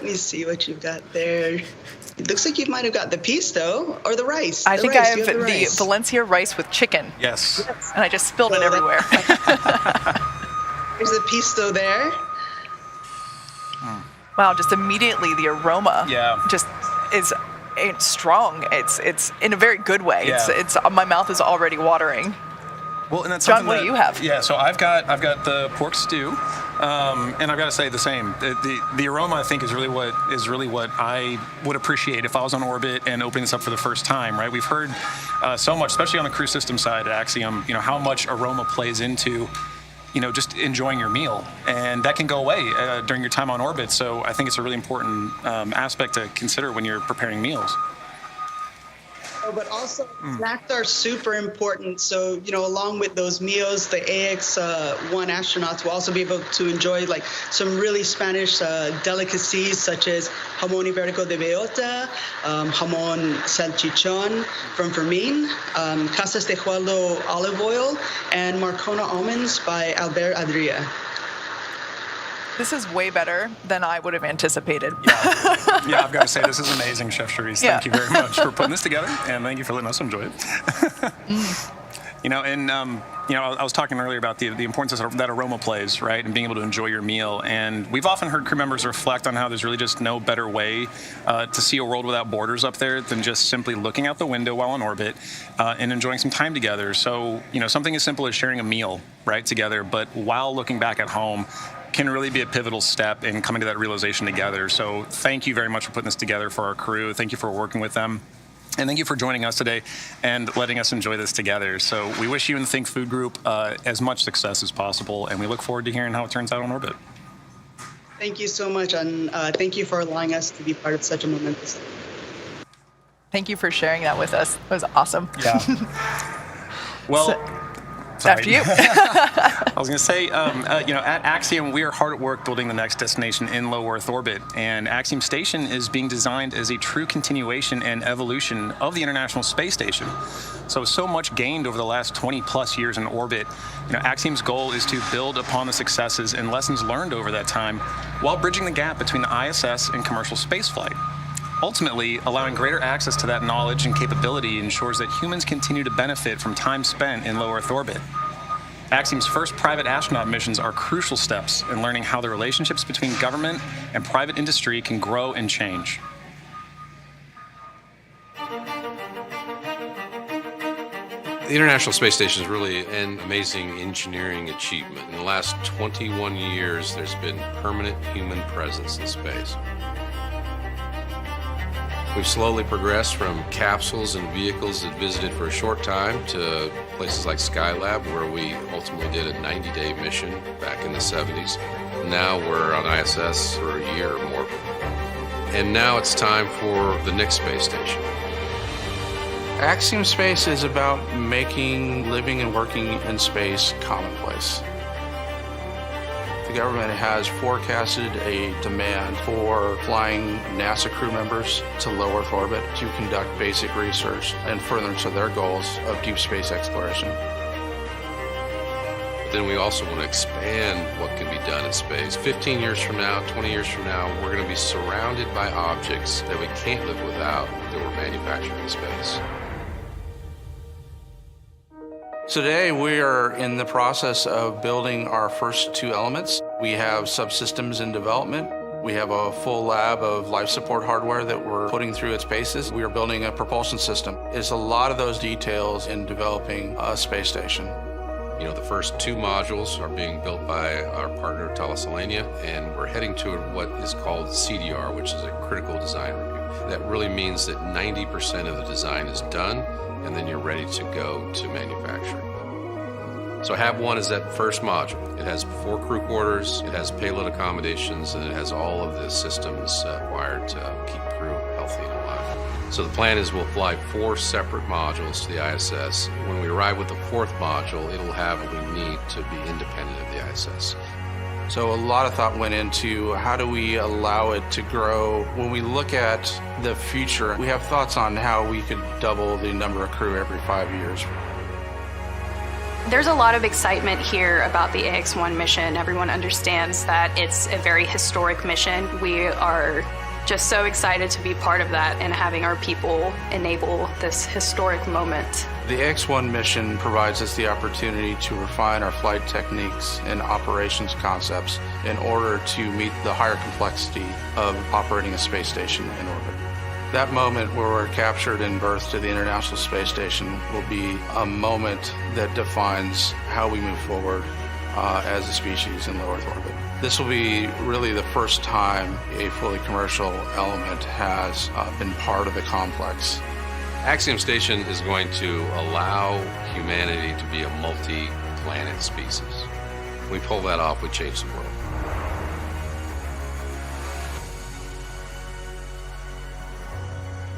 me see what you've got there. It looks like you might have got the pisto or the rice. I think I have the Valencia rice with chicken. Yes. And I just spilled it everywhere. There's the pisto there. Wow, just immediately the aroma just is strong. It's in a very good way. Yeah. It's my mouth is already watering. Well, and that's John, what do you have? Yeah, so I've got the pork stew, and I've got to say the same. The aroma, I think, is really what I would appreciate if I was on orbit and opening this up for the first time. Right? We've heard so much, especially on the crew system side at Axiom, how much aroma plays into, just enjoying your meal, and that can go away during your time on orbit. So I think it's a really important aspect to consider when you're preparing meals. But also, snacks are super important. So, along with those meals, the AX-1 astronauts will also be able to enjoy some really Spanish delicacies such as jamón ibérico de bellota, jamón salchichón from Fermin, Casas de Juelo olive oil, and Marcona almonds by Albert Adria. This is way better than I would have anticipated. Yeah, I've got to say, this is amazing, Chef Charisse. Thank you very much for putting this together, and thank you for letting us enjoy it. I was talking earlier about the importance that aroma plays, right, and being able to enjoy your meal. And we've often heard crew members reflect on how there's really just no better way to see a world without borders up there than just simply looking out the window while in orbit and enjoying some time together. So, something as simple as sharing a meal, right, together, but while looking back at home, can really be a pivotal step in coming to that realization together. So thank you very much for putting this together for our crew. Thank you for working with them. And thank you for joining us today and letting us enjoy this together. So we wish you and the Think Food Group as much success as possible, and we look forward to hearing how it turns out on orbit. Thank you so much, and thank you for allowing us to be part of such a momentous event. Thank you for sharing that with us. It was awesome. Yeah. Well, after you. I was going to say, at Axiom, we are hard at work building the next destination in low Earth orbit. And Axiom Station is being designed as a true continuation and evolution of the International Space Station. So much gained over the last 20-plus years in orbit. Axiom's goal is to build upon the successes and lessons learned over that time while bridging the gap between the ISS and commercial spaceflight. Ultimately, allowing greater access to that knowledge and capability ensures that humans continue to benefit from time spent in low Earth orbit. Axiom's first private astronaut missions are crucial steps in learning how the relationships between government and private industry can grow and change. The International Space Station is really an amazing engineering achievement. In the last 21 years, there's been permanent human presence in space. We've slowly progressed from capsules and vehicles that visited for a short time to places like Skylab, where we ultimately did a 90-day mission back in the 70s. Now we're on ISS for a year or more. And now it's time for the next space station. Axiom Space is about making living and working in space commonplace. The government has forecasted a demand for flying NASA crew members to low Earth orbit to conduct basic research and furtherance of their goals of deep space exploration. But then we also want to expand what can be done in space. 15 years from now, 20 years from now, we're going to be surrounded by objects that we can't live without that were manufactured in space. Today, we are in the process of building our first two elements. We have subsystems in development. We have a full lab of life support hardware that we're putting through its paces. We are building a propulsion system. It's a lot of those details in developing a space station. The first two modules are being built by our partner, Thales Alenia, and we're heading to what is called CDR, which is a critical design review. That really means that 90% of the design is done, and then you're ready to go to manufacturing. So HAB1 is that first module. It has 4 crew quarters, it has payload accommodations, and it has all of the systems required to keep crew healthy and alive. So the plan is we'll fly 4 separate modules to the ISS. When we arrive with the 4th module, it'll have what we need to be independent of the ISS. So a lot of thought went into how do we allow it to grow. When we look at the future, we have thoughts on how we could double the number of crew every 5 years. There's a lot of excitement here about the AX-1 mission. Everyone understands that it's a very historic mission. We are just so excited to be part of that and having our people enable this historic moment. The AX-1 mission provides us the opportunity to refine our flight techniques and operations concepts in order to meet the higher complexity of operating a space station in orbit. That moment where we're captured and birthed to the International Space Station will be a moment that defines how we move forward as a species in low Earth orbit. This will be really the first time a fully commercial element has been part of the complex. Axiom Station is going to allow humanity to be a multi-planet species. If we pull that off, we change the world.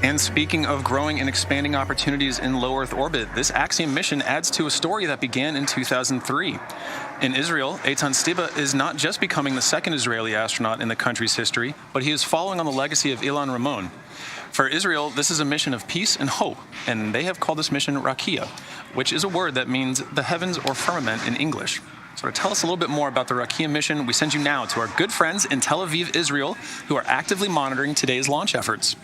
And speaking of growing and expanding opportunities in low Earth orbit, this Axiom mission adds to a story that began in 2003. In Israel, Eitan Stiba is not just becoming the second Israeli astronaut in the country's history, but he is following on the legacy of Ilan Ramon. For Israel, this is a mission of peace and hope, and they have called this mission Rakia, which is a word that means the heavens or firmament in English. So to tell us a little bit more about the Rakia mission, we send you now to our good friends in Tel Aviv, Israel, who are actively monitoring today's launch efforts.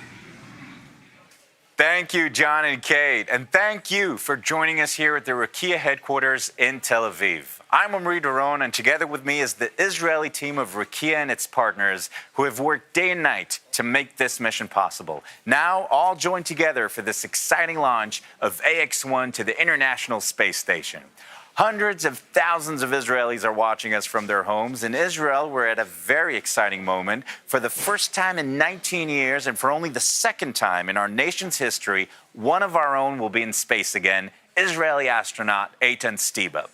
Thank you, John and Kate, and thank you for joining us here at the Rakia headquarters in Tel Aviv. I'm Omri Doron, and together with me is the Israeli team of Rakia and its partners who have worked day and night to make this mission possible. Now, all joined together for this exciting launch of AX-1 to the International Space Station. Hundreds of thousands of Israelis are watching us from their homes. In Israel, we're at a very exciting moment. For the first time in 19 years, and for only the second time in our nation's history, one of our own will be in space again, Israeli astronaut Eitan Stiba.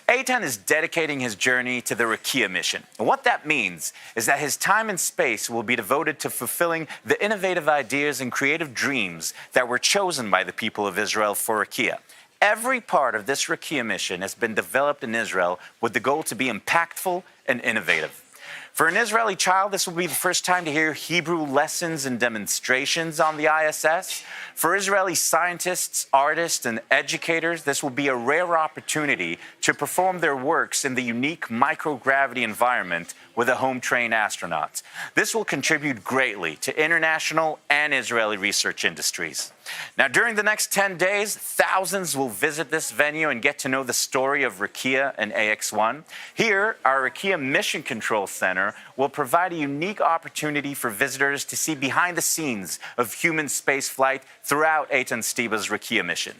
Eitan is dedicating his journey to the Rakia mission. And what that means is that his time in space will be devoted to fulfilling the innovative ideas and creative dreams that were chosen by the people of Israel for Rakia. Every part of this Rakia mission has been developed in Israel with the goal to be impactful and innovative. For an Israeli child, this will be the first time to hear Hebrew lessons and demonstrations on the ISS. For Israeli scientists, artists, and educators, this will be a rare opportunity to perform their works in the unique microgravity environment with a home-trained astronaut. This will contribute greatly to international and Israeli research industries. Now, during the next 10 days, thousands will visit this venue and get to know the story of Rakia and AX-1. Here, our Rakia Mission Control Center will provide a unique opportunity for visitors to see behind the scenes of human spaceflight throughout Eitan Stiba's Rakia mission.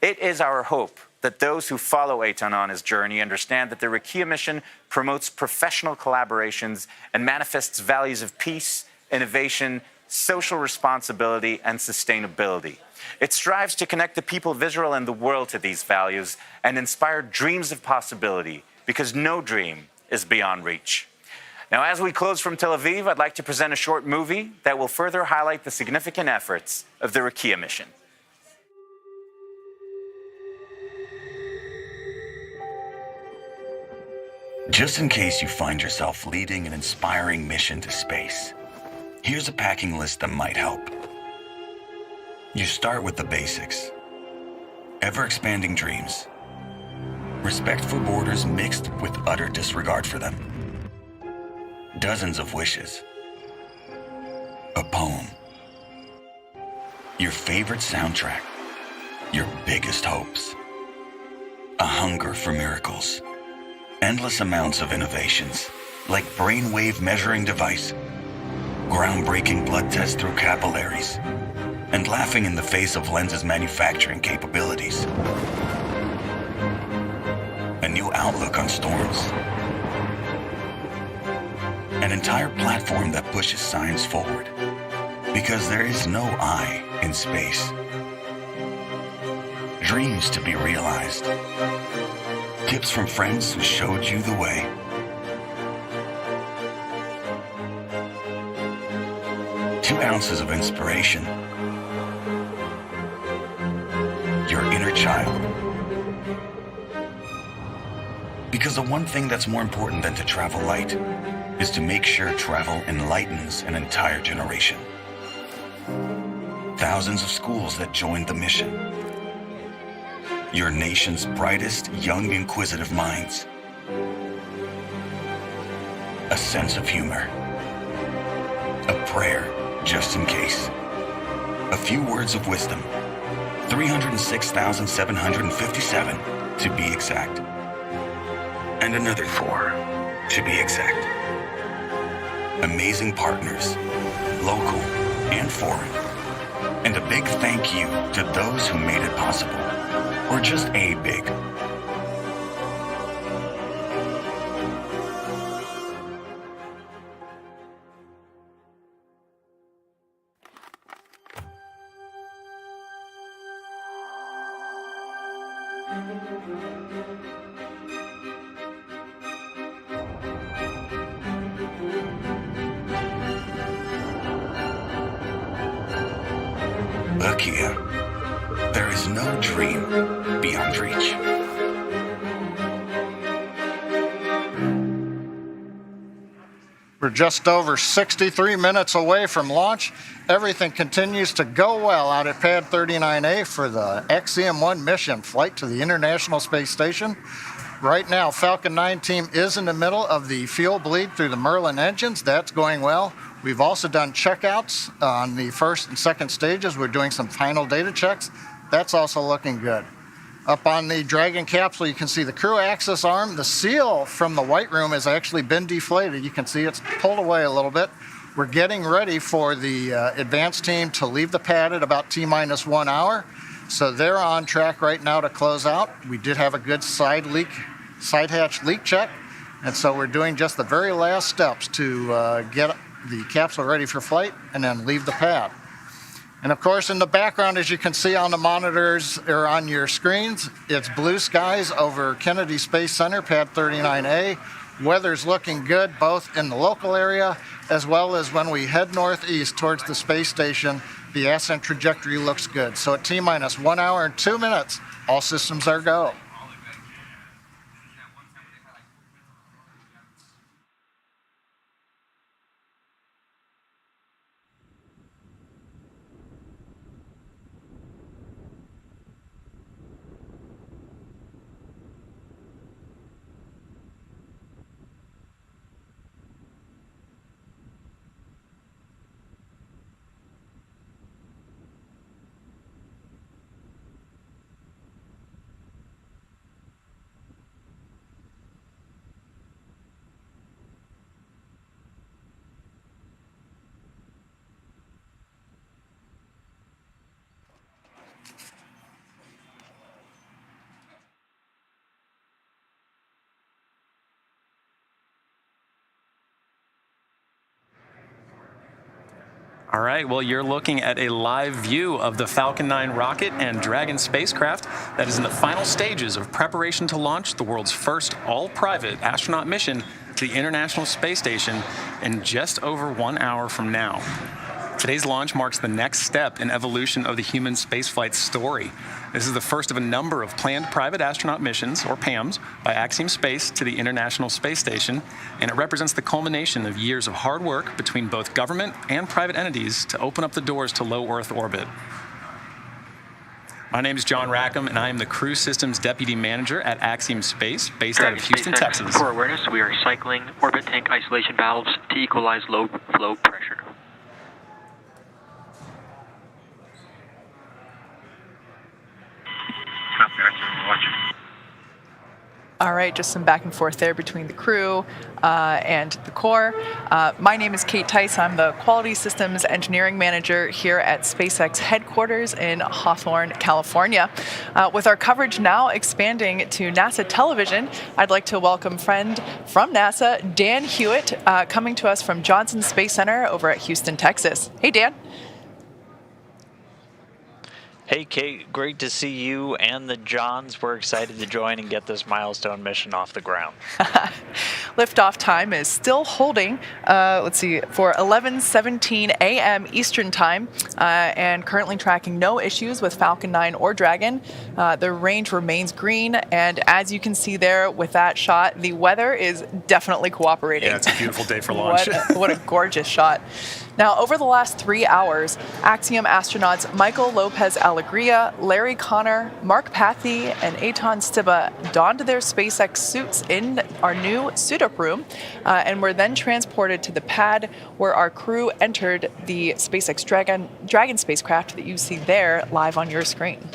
It is our hope that those who follow Eitan on his journey understand that the Rakia mission promotes professional collaborations and manifests values of peace, innovation, social responsibility, and sustainability. It strives to connect the people of Israel and the world to these values and inspire dreams of possibility, because no dream is beyond reach. Now, as we close from Tel Aviv, I'd like to present a short movie that will further highlight the significant efforts of the Rakia mission. Just in case you find yourself leading an inspiring mission to space, here's a packing list that might help. You start with the basics. Ever-expanding dreams. Respect for borders mixed with utter disregard for them. Dozens of wishes. A poem. Your favorite soundtrack. Your biggest hopes. A hunger for miracles. Endless amounts of innovations, like brainwave measuring device, groundbreaking blood tests through capillaries, and laughing in the face of lenses manufacturing capabilities. A new outlook on storms. An entire platform that pushes science forward, because there is no I in space. Dreams to be realized. Tips from friends who showed you the way. Two ounces of inspiration. Your inner child. Because the one thing that's more important than to travel light is to make sure travel enlightens an entire generation. Thousands of schools that joined the mission. Your nation's brightest young inquisitive minds. A sense of humor. A prayer just in case. A few words of wisdom. 306,757 to be exact. And another 4 to be exact. Amazing partners, local and foreign. And a big thank you to those who made it possible. Or just a big. Rakia. There is no dream beyond reach. We're just over 63 minutes away from launch. Everything continues to go well out at Pad 39A for the Axiom-1 mission flight to the International Space Station. Right now, Falcon 9 team is in the middle of the fuel bleed through the Merlin engines. That's going well. We've also done checkouts on the first and second stages. We're doing some final data checks. That's also looking good. Up on the Dragon capsule, you can see the crew access arm. The seal from the white room has actually been deflated. You can see it's pulled away a little bit. We're getting ready for the advanced team to leave the pad at about T-minus 1 hour. So they're on track right now to close out. We did have a good side hatch leak check. And so we're doing just the very last steps to get the capsule ready for flight and then leave the pad. And of course, in the background, as you can see on the monitors or on your screens, it's blue skies over Kennedy Space Center, pad 39A. Weather's looking good both in the local area as well as when we head northeast towards the space station. The ascent trajectory looks good. So at T-minus 1 hour and 2 minutes, all systems are go. All right, well, you're looking at a live view of the Falcon 9 rocket and Dragon spacecraft that is in the final stages of preparation to launch the world's first all-private astronaut mission to the International Space Station in just over 1 hour from now. Today's launch marks the next step in evolution of the human spaceflight story. This is the first of a number of planned private astronaut missions, or PAMs, by Axiom Space to the International Space Station, and it represents the culmination of years of hard work between both government and private entities to open up the doors to low Earth orbit. My name is John Rackham, and I am the Crew Systems Deputy Manager at Axiom Space, based out of Houston, Texas. For awareness, we are cycling orbit tank isolation valves to equalize low flow pressure. All right, just some back and forth there between the crew and the core. My name is Kate Tice. I'm the Quality Systems Engineering Manager here at SpaceX headquarters in Hawthorne, California. With our coverage now expanding to NASA television, I'd like to welcome friend from NASA, Dan Hewitt, coming to us from Johnson Space Center over at Houston, Texas. Hey, Dan. Hey, Kate, great to see you and the Johns. We're excited to join and get this milestone mission off the ground. Liftoff time is still holding, let's see, for 11:17 a.m. Eastern Time, and currently tracking no issues with Falcon 9 or Dragon. The range remains green, and as you can see there with that shot, the weather is definitely cooperating. Yeah, it's a beautiful day for launch. What a gorgeous shot. Now, over the last 3 hours, Axiom astronauts Michael Lopez Alegria, Larry Connor, Mark Pathy, and Eitan Stiba donned their SpaceX suits in our new suit-up room, and were then transported to the pad where our crew entered the SpaceX Dragon spacecraft that you see there live on your screen.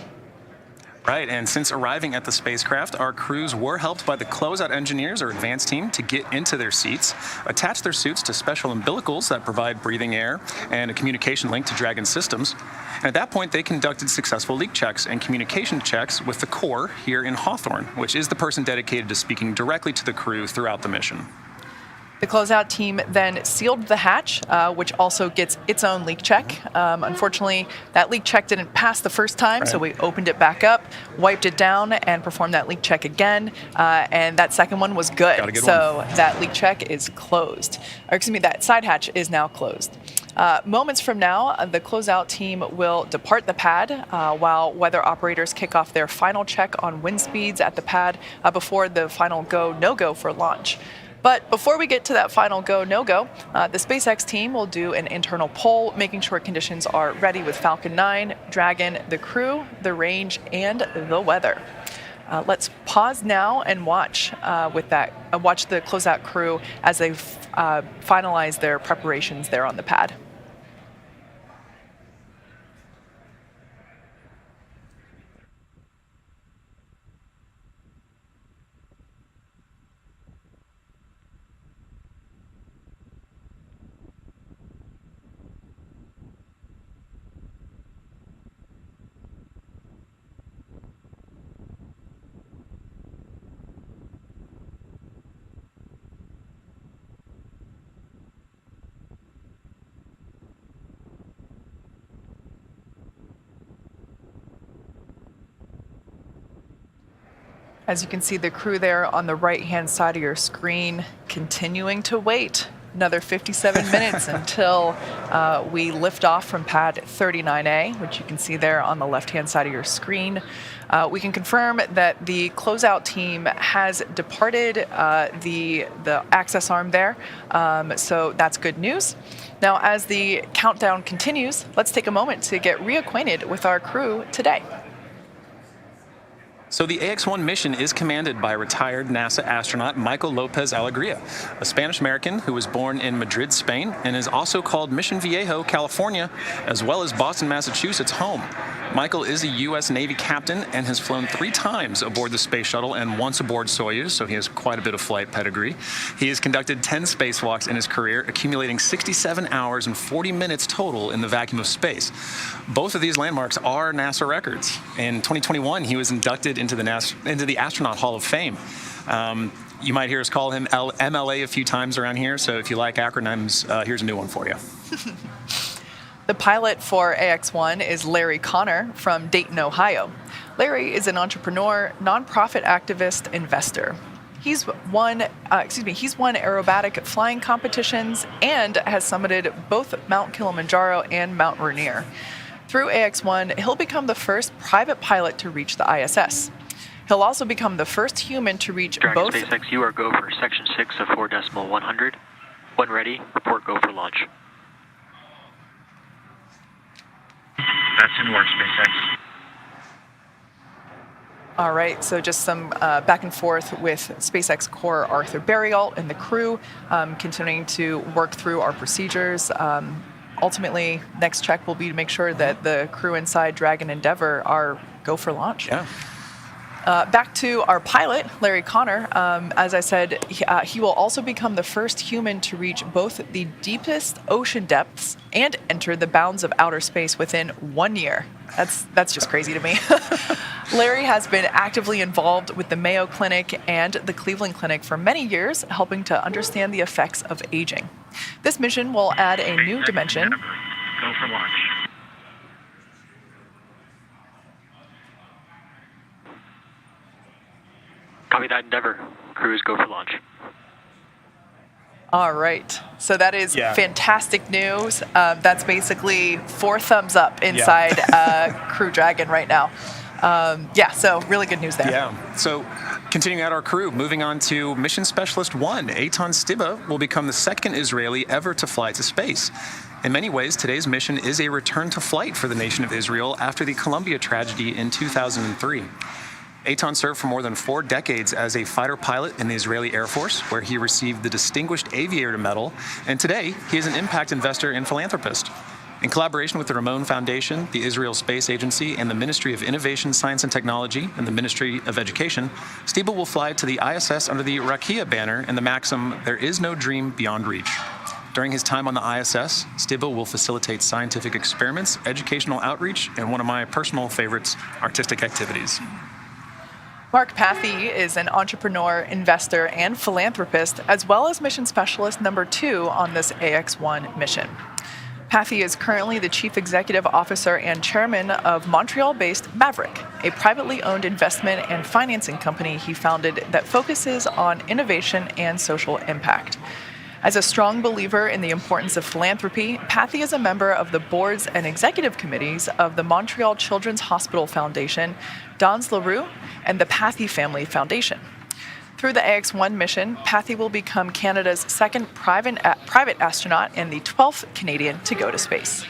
Right, and since arriving at the spacecraft, our crews were helped by the closeout engineers or advanced team to get into their seats, attach their suits to special umbilicals that provide breathing air and a communication link to Dragon systems. And at that point, they conducted successful leak checks and communication checks with the core here in Hawthorne, which is the person dedicated to speaking directly to the crew throughout the mission. The closeout team then sealed the hatch, which also gets its own leak check. Unfortunately, that leak check didn't pass the first time, so we opened it back up, wiped it down, and performed that leak check again. And that second one was good. So that leak check is closed. Or excuse me, that side hatch is now closed. Moments from now, the closeout team will depart the pad while weather operators kick off their final check on wind speeds at the pad before the final go, no-go for launch. But before we get to that final go, no-go, the SpaceX team will do an internal poll, making sure conditions are ready with Falcon 9, Dragon, the crew, the range, and the weather. Let's pause now and watch watch the closeout crew as they finalize their preparations there on the pad. As you can see, the crew there on the right-hand side of your screen continuing to wait another 57 minutes until we lift off from pad 39A, which you can see there on the left-hand side of your screen. We can confirm that the closeout team has departed the access arm there, so that's good news. Now, as the countdown continues, let's take a moment to get reacquainted with our crew today. So the AX-1 mission is commanded by retired NASA astronaut Michael Lopez Alegria, a Spanish-American who was born in Madrid, Spain, and is also called Mission Viejo, California, as well as Boston, Massachusetts home. Michael is a U.S. Navy captain and has flown 3 times aboard the space shuttle and once aboard Soyuz, so he has quite a bit of flight pedigree. He has conducted 10 spacewalks in his career, accumulating 67 hours and 40 minutes total in the vacuum of space. Both of these landmarks are NASA records. In 2021, he was inducted into the Astronaut Hall of Fame. You might hear us call him MLA a few times around here, so if you like acronyms, here's a new one for you. The pilot for AX-1 is Larry Connor from Dayton, Ohio. Larry is an entrepreneur, nonprofit activist, investor. He's won aerobatic flying competitions and has summited both Mount Kilimanjaro and Mount Rainier. Through AX-1, he'll become the first private pilot to reach the ISS. He'll also become the first human to reach both... SpaceX, you are go for section 6 of 4.100. When ready, report go for launch. That's in work, SpaceX. All right, so just some back and forth with SpaceX core Arthur Burial and the crew, continuing to work through our procedures. Ultimately, next check will be to make sure that the crew inside Dragon Endeavour are go for launch. Yeah. Back to our pilot, Larry Connor. As I said, he will also become the first human to reach both the deepest ocean depths and enter the bounds of outer space within 1 year. That's just crazy to me. Larry has been actively involved with the Mayo Clinic and the Cleveland Clinic for many years, helping to understand the effects of aging. This mission will add a new dimension. Go for launch. Copy that, Endeavour. Crews go for launch. All right. So that is fantastic news. That's basically 4 thumbs up inside Crew Dragon right now. So really good news there. Yeah. So continuing out our crew, moving on to Mission Specialist 1, Eitan Stiba will become the second Israeli ever to fly to space. In many ways, today's mission is a return to flight for the nation of Israel after the Columbia tragedy in 2003. Eitan served for more than 4 decades as a fighter pilot in the Israeli Air Force, where he received the Distinguished Aviator Medal, and today he is an impact investor and philanthropist. In collaboration with the Ramon Foundation, the Israel Space Agency, and the Ministry of Innovation, Science and Technology, and the Ministry of Education, Stiba will fly to the ISS under the Rakia banner and the maxim, "There is no dream beyond reach." During his time on the ISS, Stiba will facilitate scientific experiments, educational outreach, and one of my personal favorites, artistic activities. Mark Pathy is an entrepreneur, investor, and philanthropist, as well as mission specialist number 2 on this AX-1 mission. Pathy is currently the chief executive officer and chairman of Montreal-based Maverick, a privately owned investment and financing company he founded that focuses on innovation and social impact. As a strong believer in the importance of philanthropy, Pathy is a member of the boards and executive committees of the Montreal Children's Hospital Foundation, Dans LaRue, and the Pathy Family Foundation. Through the AX-1 mission, Pathy will become Canada's second private astronaut and the 12th Canadian to go to space.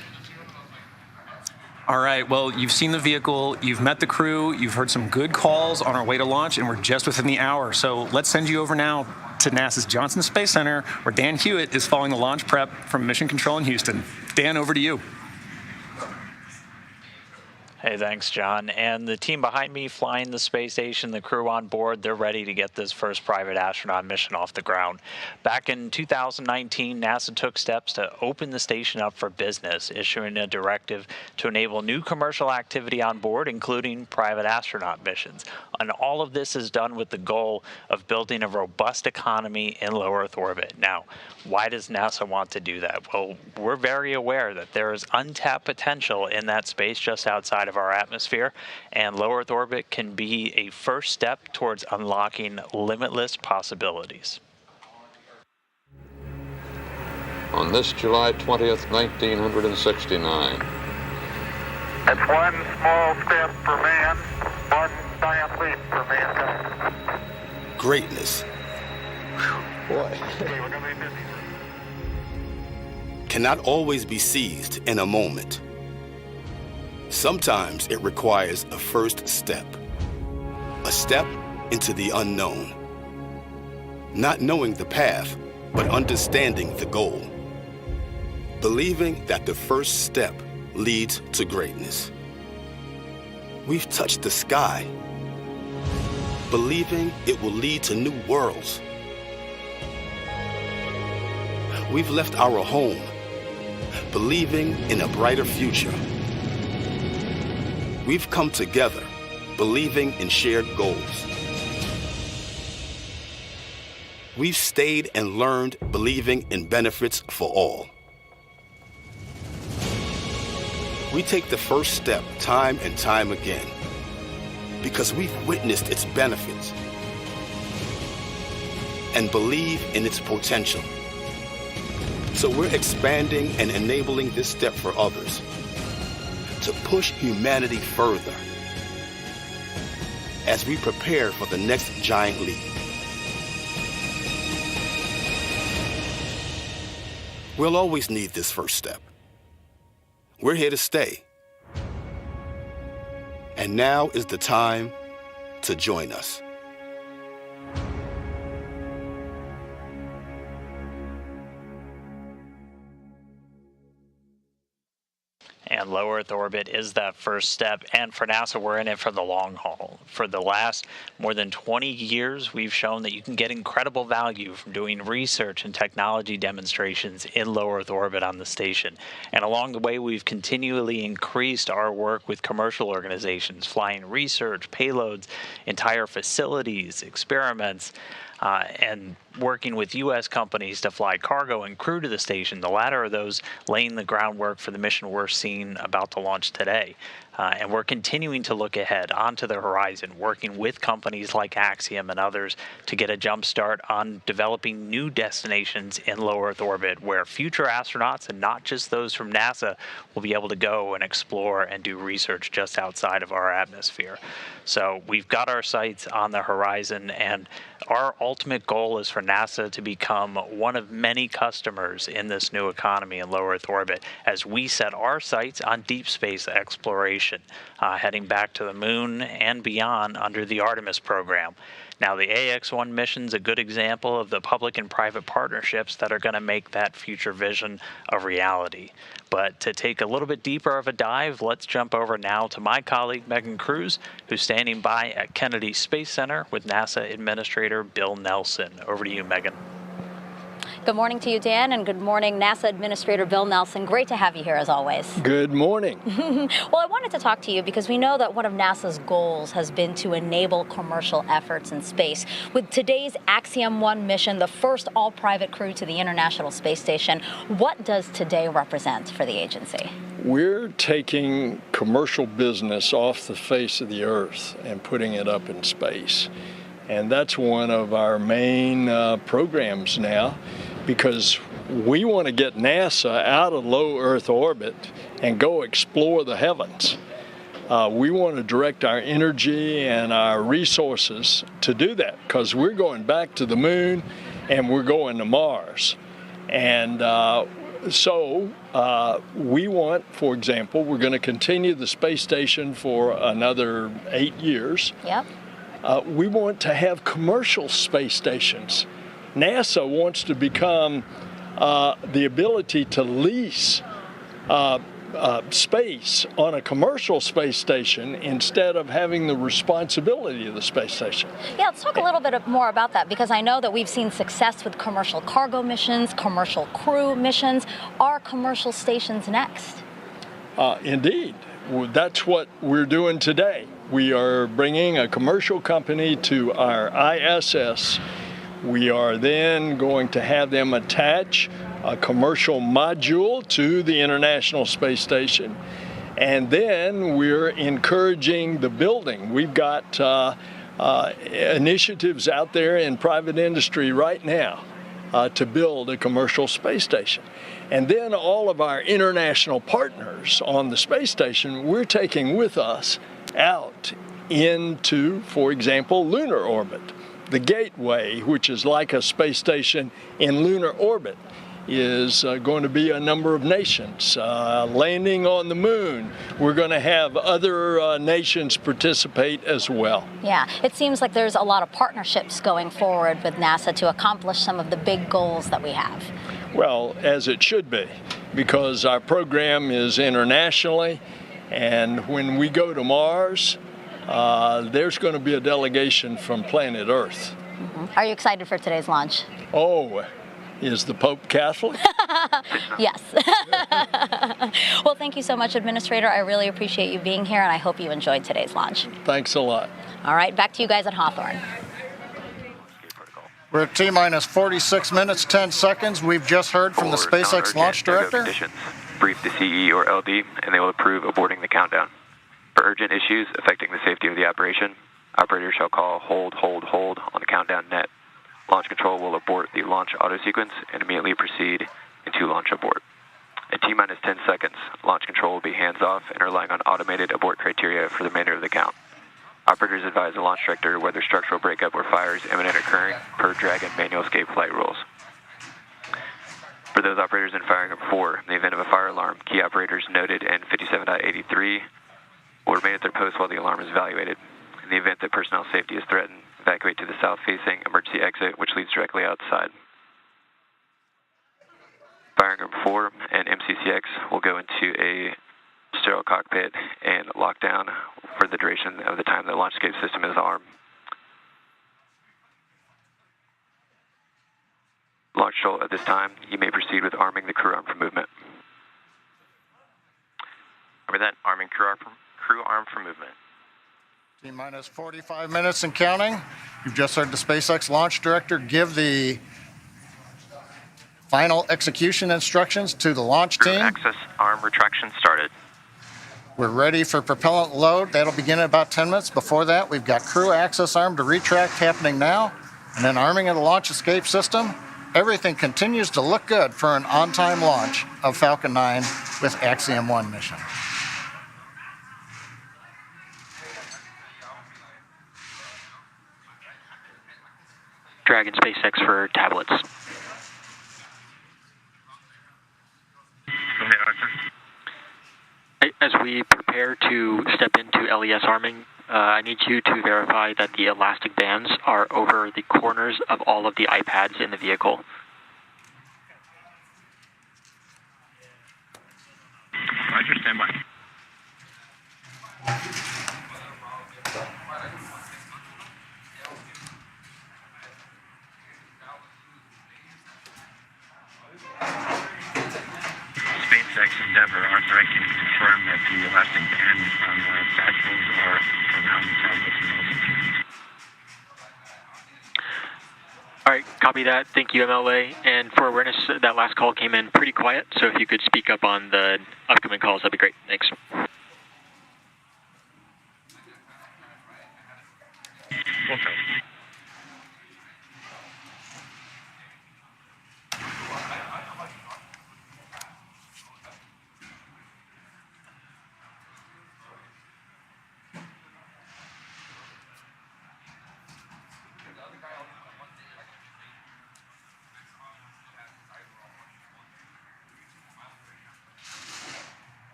All right, well, you've seen the vehicle, you've met the crew, you've heard some good calls on our way to launch, and we're just within the hour. So let's send you over now to NASA's Johnson Space Center, where Dan Hewitt is following the launch prep from Mission Control in Houston. Dan, over to you. Hey, thanks, John. And the team behind me flying the space station, the crew on board, they're ready to get this first private astronaut mission off the ground. Back in 2019, NASA took steps to open the station up for business, issuing a directive to enable new commercial activity on board, including private astronaut missions. And all of this is done with the goal of building a robust economy in low Earth orbit. Now, why does NASA want to do that? Well, we're very aware that there is untapped potential in that space just outside of our atmosphere, and low Earth orbit can be a first step towards unlocking limitless possibilities. On this July 20th, 1969. It's one small step for man, one giant leap for mankind. Greatness. Boy. Cannot always be seized in a moment. Sometimes it requires a first step, a step into the unknown. Not knowing the path, but understanding the goal. Believing that the first step leads to greatness. We've touched the sky, believing it will lead to new worlds. We've left our home, believing in a brighter future. We've come together, believing in shared goals. We've stayed and learned, believing in benefits for all. We take the first step time and time again because we've witnessed its benefits and believe in its potential. So we're expanding and enabling this step for others to push humanity further as we prepare for the next giant leap. We'll always need this first step. We're here to stay. And now is the time to join us. And low Earth orbit is that first step. And for NASA, we're in it for the long haul. For the last more than 20 years, we've shown that you can get incredible value from doing research and technology demonstrations in low Earth orbit on the station. And along the way, we've continually increased our work with commercial organizations, flying research, payloads, entire facilities, experiments, and working with U.S. companies to fly cargo and crew to the station, the latter of those laying the groundwork for the mission we're seeing about to launch today. And we're continuing to look ahead onto the horizon, working with companies like Axiom and others to get a jump start on developing new destinations in low Earth orbit where future astronauts, and not just those from NASA, will be able to go and explore and do research just outside of our atmosphere. So we've got our sights on the horizon, and our ultimate goal is for NASA to become one of many customers in this new economy in low Earth orbit as we set our sights on deep space exploration, heading back to the moon and beyond under the Artemis program. Now, the AX-1 mission's a good example of the public and private partnerships that are going to make that future vision a reality. But to take a little bit deeper of a dive, let's jump over now to my colleague, Megan Cruz, who's standing by at Kennedy Space Center with NASA Administrator Bill Nelson. Over to you, Megan. Good morning to you, Dan, and good morning, NASA Administrator Bill Nelson. Great to have you here, as always. Good morning. Well, I wanted to talk to you because we know that one of NASA's goals has been to enable commercial efforts in space. With today's Axiom-1 mission, the first all-private crew to the International Space Station, what does today represent for the agency? We're taking commercial business off the face of the Earth and putting it up in space. And that's one of our main programs now, because we want to get NASA out of low Earth orbit and go explore the heavens. We want to direct our energy and our resources to do that, because we're going back to the moon and we're going to Mars. And so we want, for example, we're going to continue the space station for another 8 years. Yep. We want to have commercial space stations. NASA wants to become the ability to lease space on a commercial space station instead of having the responsibility of the space station. Yeah, let's talk a little bit more about that, because I know that we've seen success with commercial cargo missions, commercial crew missions. Are commercial stations next? Indeed. That's what we're doing today. We are bringing a commercial company to our ISS. We are then going to have them attach a commercial module to the International Space Station. And then we're encouraging the building. We've got initiatives out there in private industry right now to build a commercial space station. And then all of our international partners on the space station, we're taking with us out into, for example, lunar orbit. The Gateway, which is like a space station in lunar orbit, is going to be a number of nations. Landing on the moon, we're going to have other nations participate as well. Yeah, it seems like there's a lot of partnerships going forward with NASA to accomplish some of the big goals that we have. Well, as it should be, because our program is internationally, and when we go to Mars, there's going to be a delegation from planet Earth. Mm-hmm. Are you excited for today's launch? Oh, is the Pope Catholic? Yes. Well, thank you so much, Administrator. I really appreciate you being here, and I hope you enjoyed today's launch. Thanks a lot. All right, back to you guys at Hawthorne. We're at T-minus 46 minutes, 10 seconds. We've just heard from the SpaceX launch director. Brief the CE or LD, and they will approve aborting the countdown. For urgent issues affecting the safety of the operation, operators shall call hold on the countdown net. Launch control will abort the launch auto sequence and immediately proceed into launch abort. At T-minus 10 seconds, launch control will be hands-off and relying on automated abort criteria for the remainder of the count. Operators advise the launch director whether structural breakup or fire is imminent occurring per Dragon manual escape flight rules. For those operators in firing group 4, in the event of a fire alarm, key operators noted in 57.83 will remain at their post while the alarm is evaluated. In the event that personnel safety is threatened, evacuate to the south-facing emergency exit, which leads directly outside. Firing group 4 and MCCX will go into a sterile cockpit and lock down for the duration of the time the launch escape system is armed. Launch control at this time, you may proceed with arming the crew arm for movement. Over that, arming crew arm for movement. T-minus 45 minutes and counting. You've just heard the SpaceX launch director give the final execution instructions to the launch team. Access arm retraction started. We're ready for propellant load. That'll begin in about 10 minutes. Before that, we've got crew access arm to retract happening now, and then arming of the launch escape system. Everything continues to look good for an on-time launch of Falcon 9 with Axiom-1 mission. Dragon SpaceX for tablets. Go ahead, Arthur. As we prepare to step into LES arming, I need you to verify that the elastic bands are over the corners of all of the iPads in the vehicle. Roger, stand by. SpaceX Endeavor, Arthur, I can confirm that the elastic bands on the satchels are around the tablets and also. All right, copy that. Thank you, MLA. And for awareness, that last call came in pretty quiet, so if you could speak up on the upcoming calls, that'd be great. Thanks. Okay.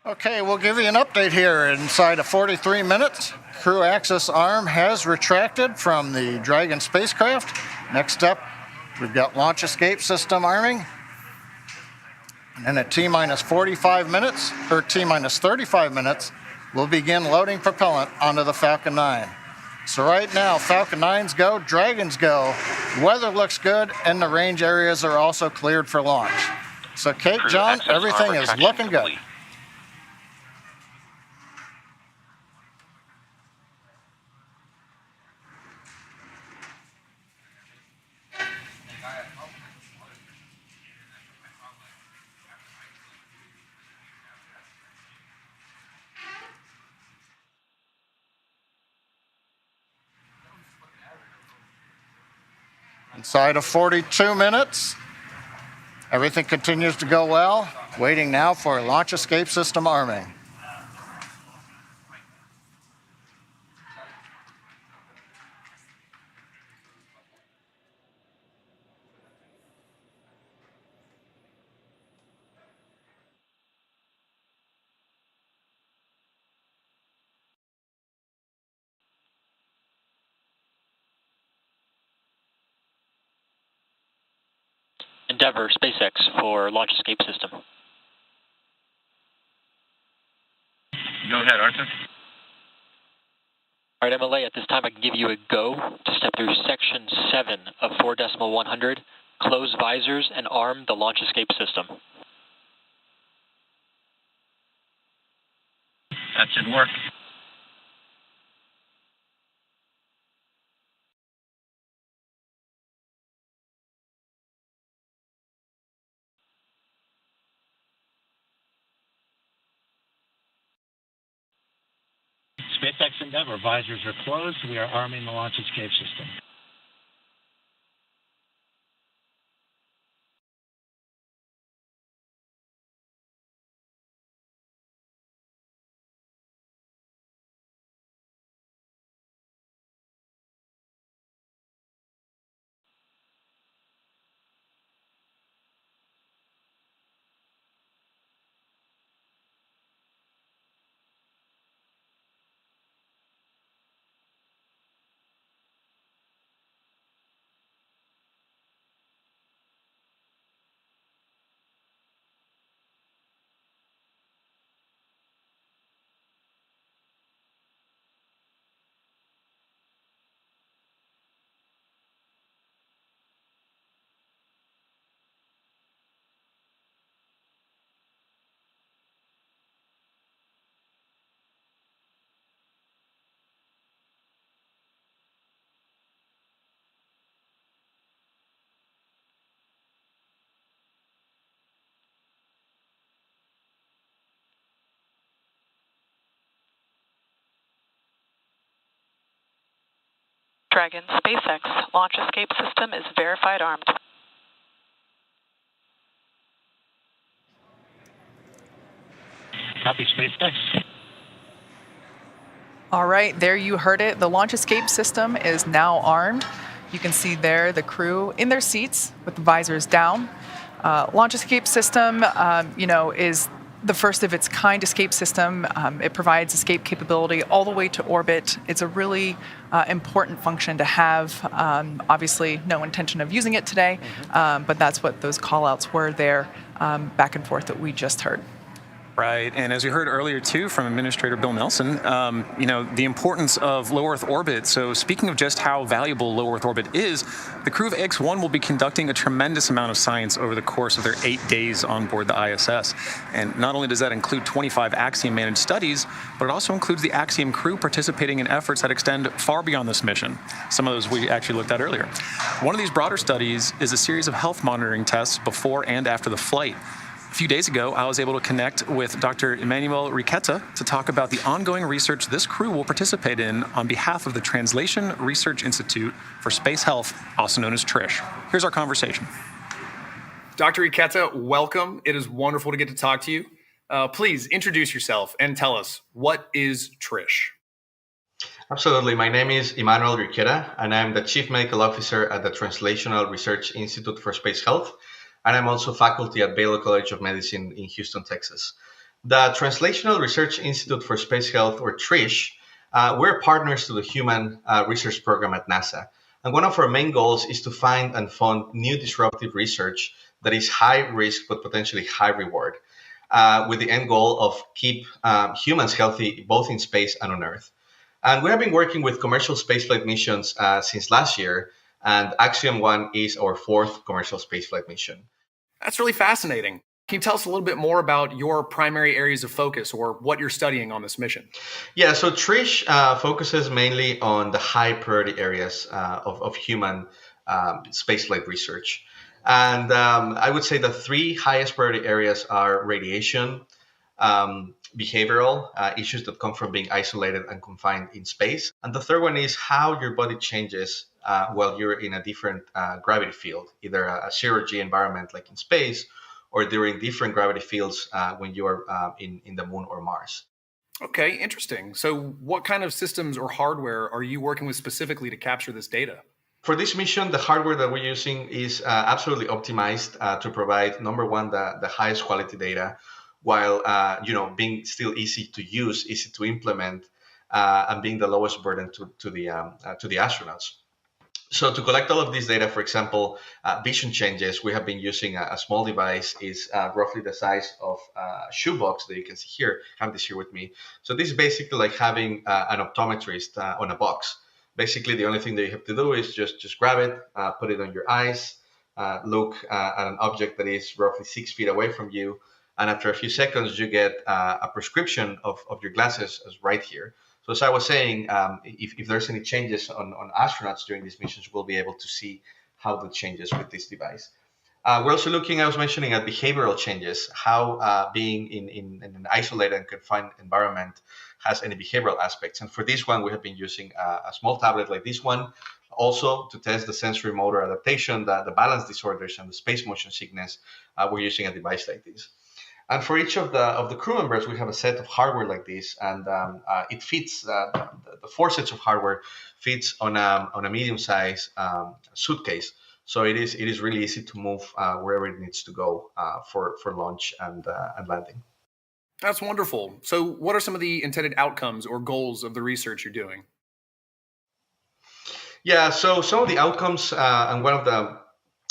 Okay, we'll give you an update here. Inside of 43 minutes, crew access arm has retracted from the Dragon spacecraft. Next up, we've got launch escape system arming. And at T-minus 45 minutes, or T-minus 35 minutes, we'll begin loading propellant onto the Falcon 9. So right now, Falcon 9s go, Dragons go. Weather looks good, and the range areas are also cleared for launch. So Kate, John, everything is looking good. Inside of 42 minutes, everything continues to go well. Waiting now for launch escape system arming. Endeavour, SpaceX for launch escape system. Go ahead, Arthur. All right, MLA, at this time I can give you a go to step through section 7 of 4.100, close visors and arm the launch escape system. That should work. SpaceX Endeavour, visors are closed. We are arming the launch escape system. Dragon, SpaceX, launch escape system is verified armed. Copy, SpaceX. All right, there you heard it. The launch escape system is now armed. You can see there the crew in their seats with the visors down. Launch escape system, is the first of its kind escape system. It provides escape capability all the way to orbit. It's a really important function to have. Obviously, no intention of using it today, but that's what those call-outs were there back and forth that we just heard. Right, and as we heard earlier too from Administrator Bill Nelson, the importance of low Earth orbit. So speaking of just how valuable low Earth orbit is, the crew of AX-1 will be conducting a tremendous amount of science over the course of their 8 days on board the ISS. And not only does that include 25 Axiom managed studies, but it also includes the Axiom crew participating in efforts that extend far beyond this mission. Some of those we actually looked at earlier. One of these broader studies is a series of health monitoring tests before and after the flight. A few days ago, I was able to connect with Dr. Emmanuel Riquetta to talk about the ongoing research this crew will participate in on behalf of the Translation Research Institute for Space Health, also known as TRISH. Here's our conversation. Dr. Riquetta, welcome. It is wonderful to get to talk to you. Please introduce yourself and tell us, what is TRISH? Absolutely. My name is Emmanuel Riquetta, and I'm the Chief Medical Officer at the Translational Research Institute for Space Health. And I'm also faculty at Baylor College of Medicine in Houston, Texas. The Translational Research Institute for Space Health, or TRISH, we're partners to the Human Research Program at NASA. And one of our main goals is to find and fund new disruptive research that is high risk but potentially high reward, with the end goal of keep humans healthy both in space and on Earth. And we have been working with commercial spaceflight missions since last year, and Axiom-1 is our 4th commercial spaceflight mission. That's really fascinating. Can you tell us a little bit more about your primary areas of focus or what you're studying on this mission? Yeah, so TRISH focuses mainly on the high priority areas of human spaceflight research. And I would say the 3 highest priority areas are radiation, behavioral issues that come from being isolated and confined in space. And the third one is how your body changes while you're in a different gravity field, either a zero-G environment like in space, or during different gravity fields when you are in the moon or Mars. Okay, interesting. So what kind of systems or hardware are you working with specifically to capture this data? For this mission, the hardware that we're using is absolutely optimized to provide, number one, the highest quality data, while being still easy to use, easy to implement, and being the lowest burden to the astronauts. So to collect all of this data, for example, vision changes, we have been using a small device, is roughly the size of a shoebox that you can see here. I have this here with me. So this is basically like having an optometrist on a box. Basically, the only thing that you have to do is just grab it, put it on your eyes, look at an object that is roughly 6 feet away from you, and after a few seconds, you get a prescription of your glasses as right here. So as I was saying, if there's any changes on astronauts during these missions, we'll be able to see how that changes with this device. We're also looking, I was mentioning, at behavioral changes, how being in an isolated and confined environment has any behavioral aspects. And for this one, we have been using a small tablet like this one, also to test the sensory motor adaptation, the balance disorders, and the space motion sickness. We're using a device like this. And for each of the crew members, we have a set of hardware like this, and it fits. The 4 sets of hardware fits on a medium-sized suitcase. So it is really easy to move wherever it needs to go for launch and landing. That's wonderful. So what are some of the intended outcomes or goals of the research you're doing? Yeah, so some of the outcomes and one of the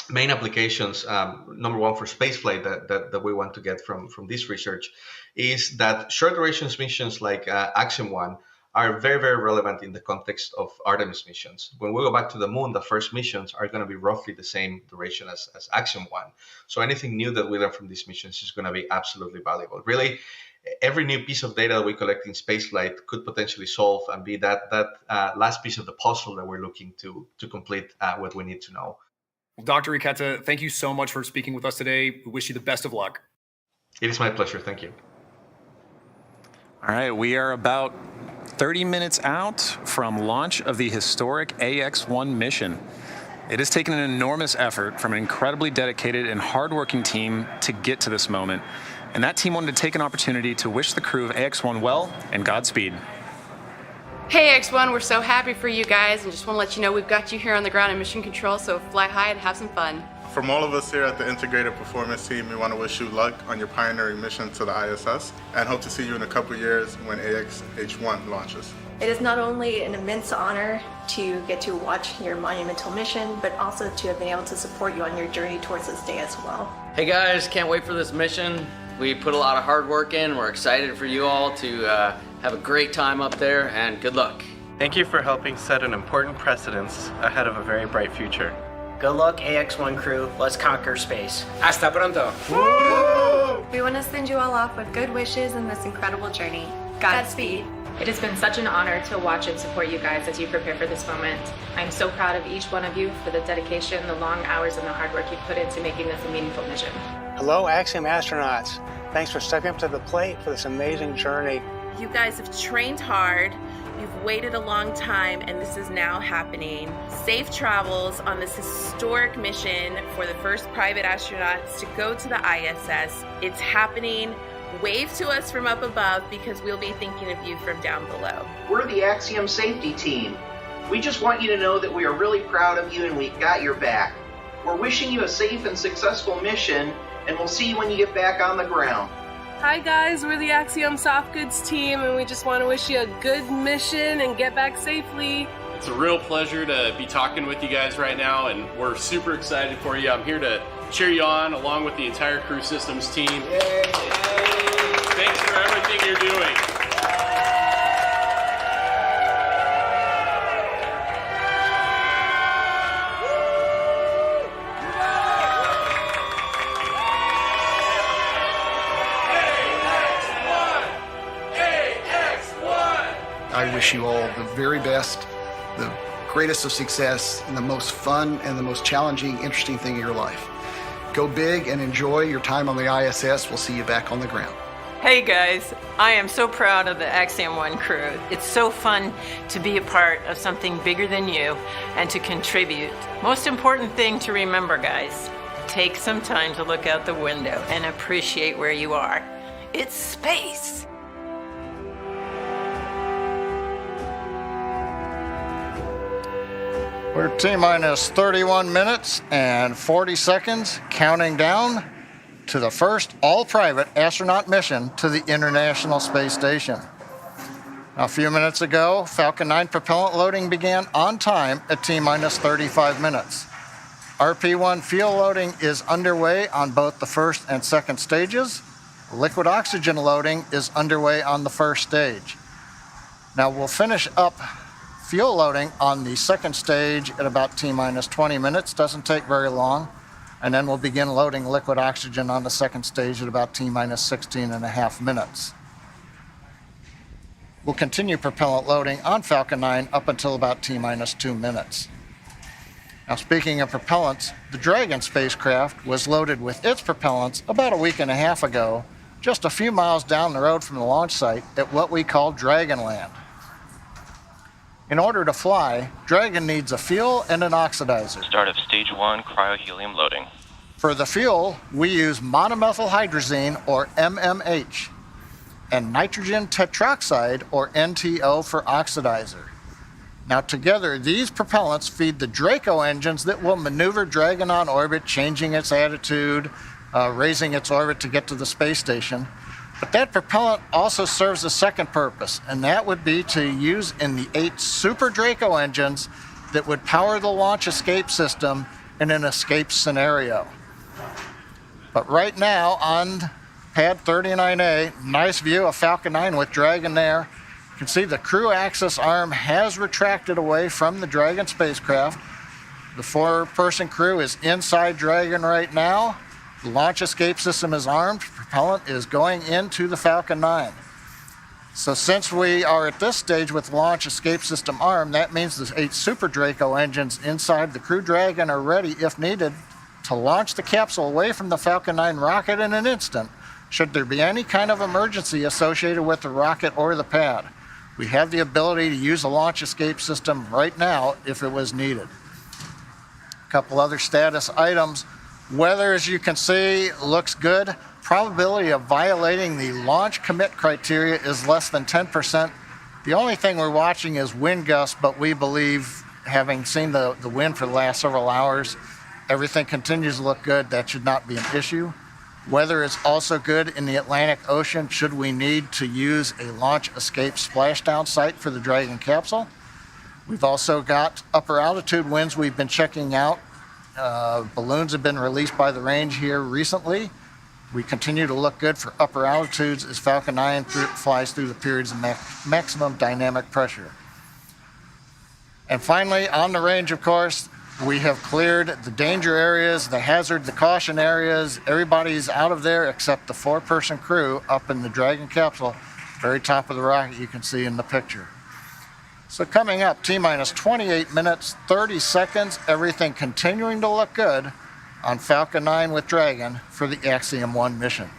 main applications, number one for spaceflight that we want to get from this research is that short duration missions like Axiom-1 are very, very relevant in the context of Artemis missions. When we go back to the moon, the first missions are going to be roughly the same duration as Axiom-1. So anything new that we learn from these missions is going to be absolutely valuable. Really, every new piece of data that we collect in spaceflight could potentially solve and be that last piece of the puzzle that we're looking to complete what we need to know. Well, Dr. Iketa, thank you so much for speaking with us today. We wish you the best of luck. It is my pleasure. Thank you. All right, we are about 30 minutes out from launch of the historic AX-1 mission. It has taken an enormous effort from an incredibly dedicated and hardworking team to get to this moment. And that team wanted to take an opportunity to wish the crew of AX-1 well and Godspeed. Hey AX-1, we're so happy for you guys and just want to let you know we've got you here on the ground in mission control, so fly high and have some fun. From all of us here at the Integrated Performance Team, we want to wish you luck on your pioneering mission to the ISS and hope to see you in a couple years when AX-H1 launches. It is not only an immense honor to get to watch your monumental mission, but also to have been able to support you on your journey towards this day as well. Hey guys, can't wait for this mission. We put a lot of hard work in. We're excited for you all to have a great time up there, and good luck. Thank you for helping set an important precedence ahead of a very bright future. Good luck, AX-1 crew. Let's conquer space. Hasta pronto. Woo! We want to send you all off with good wishes in this incredible journey. Godspeed. It has been such an honor to watch and support you guys as you prepare for this moment. I'm so proud of each one of you for the dedication, the long hours, and the hard work you put into making this a meaningful mission. Hello, Axiom astronauts. Thanks for stepping up to the plate for this amazing journey. You guys have trained hard. You've waited a long time, and this is now happening. Safe travels on this historic mission for the first private astronauts to go to the ISS. It's happening. Wave to us from up above because we'll be thinking of you from down below. We're the Axiom safety team. We just want you to know that we are really proud of you and we've got your back. We're wishing you a safe and successful mission, and we'll see you when you get back on the ground. Hi guys, we're the Axiom Soft Goods team, and we just want to wish you a good mission and get back safely. It's a real pleasure to be talking with you guys right now, and we're super excited for you. I'm here to cheer you on along with the entire Crew Systems team. Yay. Thanks for everything you're doing. I wish you all the very best, the greatest of success, and the most fun and the most challenging, interesting thing in your life. Go big and enjoy your time on the ISS. We'll see you back on the ground. Hey guys, I am so proud of the Axiom-1 crew. It's so fun to be a part of something bigger than you and to contribute. Most important thing to remember, guys, take some time to look out the window and appreciate where you are. It's space. We're T-minus 31 minutes and 40 seconds, counting down to the first all-private astronaut mission to the International Space Station. A few minutes ago, Falcon 9 propellant loading began on time at T-minus 35 minutes. RP-1 fuel loading is underway on both the first and second stages. Liquid oxygen loading is underway on the first stage. Now we'll finish up fuel loading on the second stage at about T-minus 20 minutes. Doesn't take very long. And then we'll begin loading liquid oxygen on the second stage at about T-minus 16 and a half minutes. We'll continue propellant loading on Falcon 9 up until about T-minus 2 minutes. Now, speaking of propellants, the Dragon spacecraft was loaded with its propellants about a week and a half ago, just a few miles down the road from the launch site at what we call Dragonland. In order to fly, Dragon needs a fuel and an oxidizer. Start of stage 1 cryohelium loading. For the fuel, we use monomethylhydrazine, or MMH, and nitrogen tetroxide, or NTO, for oxidizer. Now together, these propellants feed the Draco engines that will maneuver Dragon on orbit, changing its attitude, raising its orbit to get to the space station. But that propellant also serves a second purpose, and that would be to use in the 8 Super Draco engines that would power the launch escape system in an escape scenario. But right now on pad 39A, nice view of Falcon 9 with Dragon there. You can see the crew access arm has retracted away from the Dragon spacecraft. The 4-person crew is inside Dragon right now. The launch escape system is armed. Propellant is going into the Falcon 9. So since we are at this stage with the launch escape system armed, that means the 8 Super Draco engines inside the Crew Dragon are ready, if needed, to launch the capsule away from the Falcon 9 rocket in an instant, should there be any kind of emergency associated with the rocket or the pad. We have the ability to use a launch escape system right now if it was needed. A couple other status items. Weather, as you can see, looks good. Probability of violating the launch commit criteria is less than 10%. The only thing we're watching is wind gusts, but we believe, having seen the wind for the last several hours, everything continues to look good. That should not be an issue. Weather is also good in the Atlantic Ocean should we need to use a launch escape splashdown site for the Dragon capsule. We've also got upper altitude winds we've been checking out. Balloons have been released by the range here recently. We continue to look good for upper altitudes as Falcon 9 flies through the periods of maximum dynamic pressure. And finally, on the range, of course, we have cleared the danger areas, the hazard, the caution areas. Everybody's out of there except the 4-person crew up in the Dragon capsule, very top of the rocket you can see in the picture. So coming up, T-minus 28 minutes, 30 seconds, everything continuing to look good on Falcon 9 with Dragon for the Axiom-1 mission.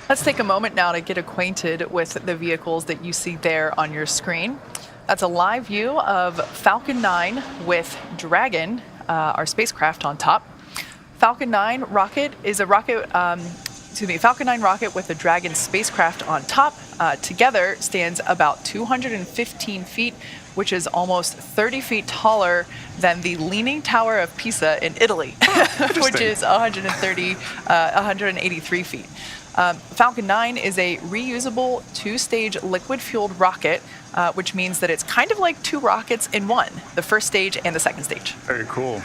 Let's take a moment now to get acquainted with the vehicles that you see there on your screen. That's a live view of Falcon 9 with Dragon, our spacecraft on top. Falcon 9 rocket is a rocket, Falcon 9 rocket with the Dragon spacecraft on top. Together stands about 215 feet which is almost 30 feet taller than the Leaning Tower of Pisa in Italy, which is 183 feet. Falcon 9 is a reusable two-stage liquid-fueled rocket, which means that it's kind of like two rockets in one, the first stage and the second stage. Very cool.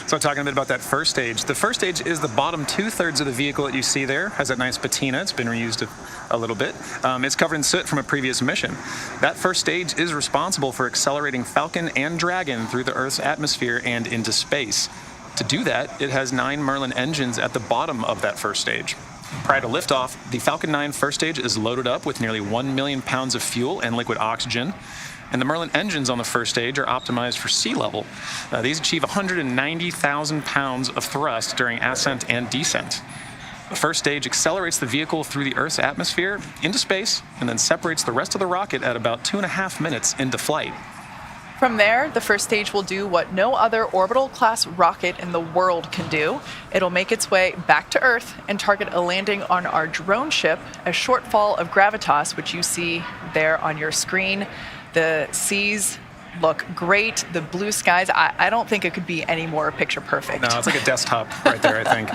So talking a bit about that first stage. The first stage is the bottom two-thirds of the vehicle that you see there. Has that nice patina. It's been reused a little bit. It's covered in soot from a previous mission. That first stage is responsible for accelerating Falcon and Dragon through the Earth's atmosphere and into space. To do that, it has 9 Merlin engines at the bottom of that first stage. Prior to liftoff, the Falcon 9 first stage is loaded up with nearly 1 million pounds of fuel and liquid oxygen. And the Merlin engines on the first stage are optimized for sea level. These achieve 190,000 pounds of thrust during ascent and descent. The first stage accelerates the vehicle through the Earth's atmosphere into space and then separates the rest of the rocket at about 2.5 minutes into flight. From there, the first stage will do what no other orbital-class rocket in the world can do. It'll make its way back to Earth and target a landing on our drone ship, a shortfall of gravitas, which you see there on your screen. The seas look great. The blue skies, I don't think it could be any more picture perfect. No, it's like a desktop right there, I think.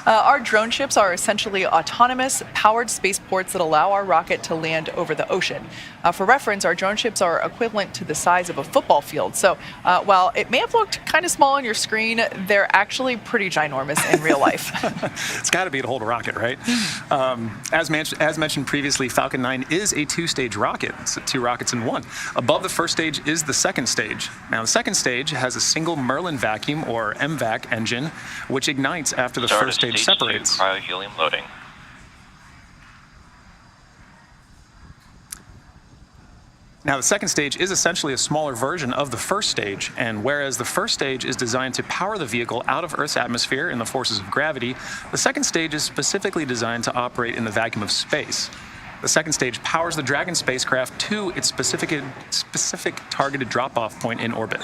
Our drone ships are essentially autonomous, powered spaceports that allow our rocket to land over the ocean. For reference, our drone ships are equivalent to the size of a football field. So while it may have looked kind of small on your screen, they're actually pretty ginormous in real life. It's got to be to hold a rocket, right? As mentioned previously, Falcon 9 is a two-stage rocket. It's 2 rockets in one. Above the first stage is the second stage. Now, the second stage has a single Merlin vacuum, or MVAC, engine, which ignites after the first stage separates. Cryo-helium loading. Now, the second stage is essentially a smaller version of the first stage, and whereas the first stage is designed to power the vehicle out of Earth's atmosphere and the forces of gravity, the second stage is specifically designed to operate in the vacuum of space. The second stage powers the Dragon spacecraft to its specific targeted drop-off point in orbit.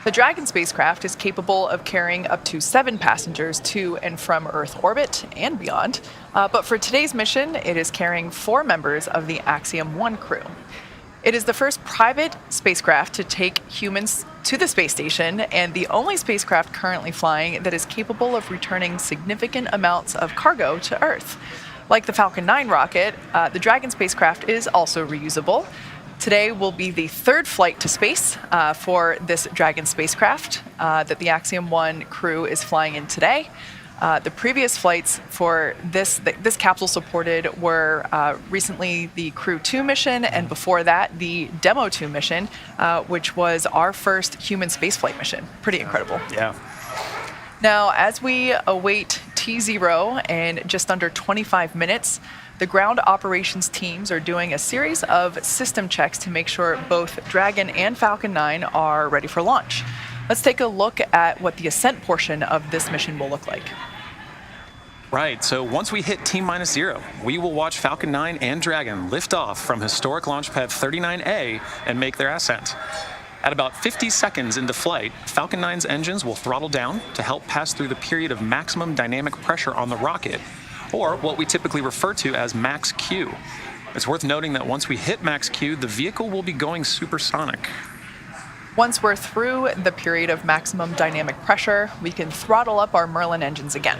The Dragon spacecraft is capable of carrying up to 7 passengers to and from Earth orbit and beyond. But for today's mission, it is carrying 4 members of the Axiom-1 crew. It is the first private spacecraft to take humans to the space station and the only spacecraft currently flying that is capable of returning significant amounts of cargo to Earth. Like the Falcon 9 rocket, the Dragon spacecraft is also reusable. Today will be the 3rd flight to space for this Dragon spacecraft that the Axiom-1 crew is flying in today. The previous flights for this capsule supported were recently the Crew 2 mission, and before that, the Demo 2 mission, which was our first human spaceflight mission. Pretty incredible. Yeah. Now, as we await T0 in just under 25 minutes, the ground operations teams are doing a series of system checks to make sure both Dragon and Falcon 9 are ready for launch. Let's take a look at what the ascent portion of this mission will look like. Right, so once we hit T-0, we will watch Falcon 9 and Dragon lift off from historic launch pad 39A and make their ascent. At about 50 seconds into flight, Falcon 9's engines will throttle down to help pass through the period of maximum dynamic pressure on the rocket, or what we typically refer to as max Q. It's worth noting that once we hit max Q, the vehicle will be going supersonic. Once we're through the period of maximum dynamic pressure, we can throttle up our Merlin engines again.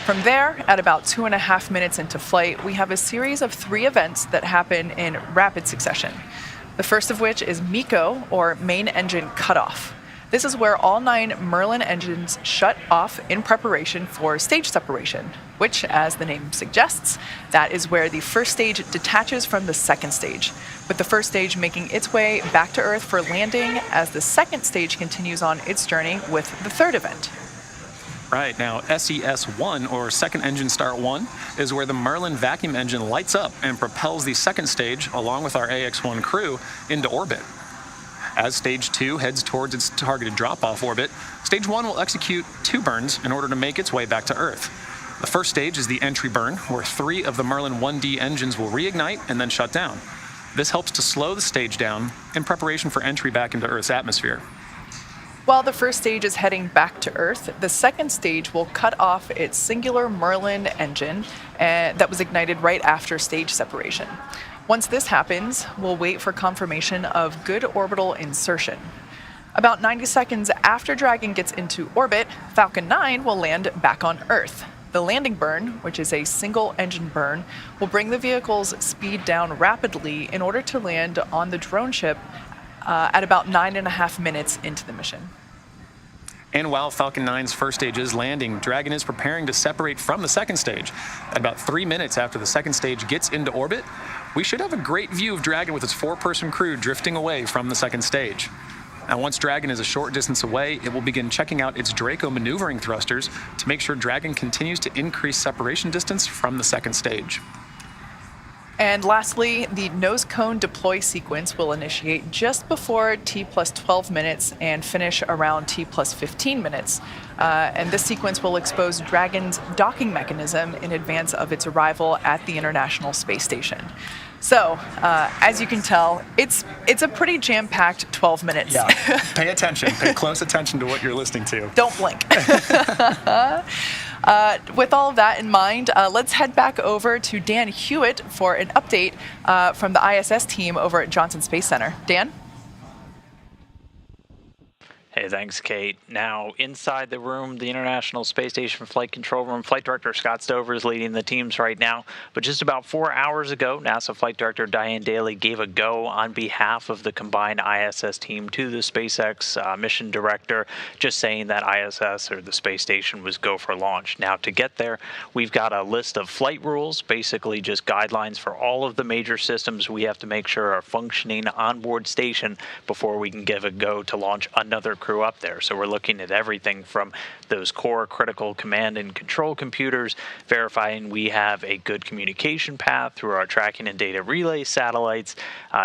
From there, at about 2.5 minutes into flight, we have a series of 3 events that happen in rapid succession. The first of which is MECO, or main engine cutoff. This is where all 9 Merlin engines shut off in preparation for stage separation, which, as the name suggests, that is where the first stage detaches from the second stage, with the first stage making its way back to Earth for landing as the second stage continues on its journey with the 3rd event. Right, now SES-1, or Second Engine Start 1, is where the Merlin vacuum engine lights up and propels the second stage, along with our AX-1 crew, into orbit. As Stage 2 heads towards its targeted drop-off orbit, Stage 1 will execute 2 burns in order to make its way back to Earth. The first stage is the entry burn, where 3 of the Merlin 1D engines will reignite and then shut down. This helps to slow the stage down in preparation for entry back into Earth's atmosphere. While the first stage is heading back to Earth, the second stage will cut off its singular Merlin engine that was ignited right after stage separation. Once this happens, we'll wait for confirmation of good orbital insertion. About 90 seconds after Dragon gets into orbit, Falcon 9 will land back on Earth. The landing burn, which is a single engine burn, will bring the vehicle's speed down rapidly in order to land on the drone ship at about 9.5 minutes into the mission. And while Falcon 9's first stage is landing, Dragon is preparing to separate from the second stage. At about 3 minutes after the second stage gets into orbit, we should have a great view of Dragon with its 4-person crew drifting away from the second stage. Now, once Dragon is a short distance away, it will begin checking out its Draco maneuvering thrusters to make sure Dragon continues to increase separation distance from the second stage. And lastly, the nose cone deploy sequence will initiate just before T plus 12 minutes and finish around T plus 15 minutes. And this sequence will expose Dragon's docking mechanism in advance of its arrival at the International Space Station. So, as you can tell, it's a pretty jam-packed 12 minutes. Yeah, pay attention. Pay close attention to what you're listening to. Don't blink. With all of that in mind, let's head back over to Dan Hewitt for an update from the ISS team over at Johnson Space Center. Dan? Hey, thanks, Kate. Now, inside the room, the International Space Station Flight Control Room, Flight Director Scott Stover is leading the teams right now. But just about 4 hours ago, NASA Flight Director Diane Daly gave a go on behalf of the combined ISS team to the SpaceX mission director, just saying that ISS, or the space station, was go for launch. Now, to get there, we've got a list of flight rules, basically just guidelines for all of the major systems we have to make sure are functioning on board station before we can give a go to launch another crew up there. So we're looking at everything from those core critical command and control computers, verifying we have a good communication path through our tracking and data relay satellites,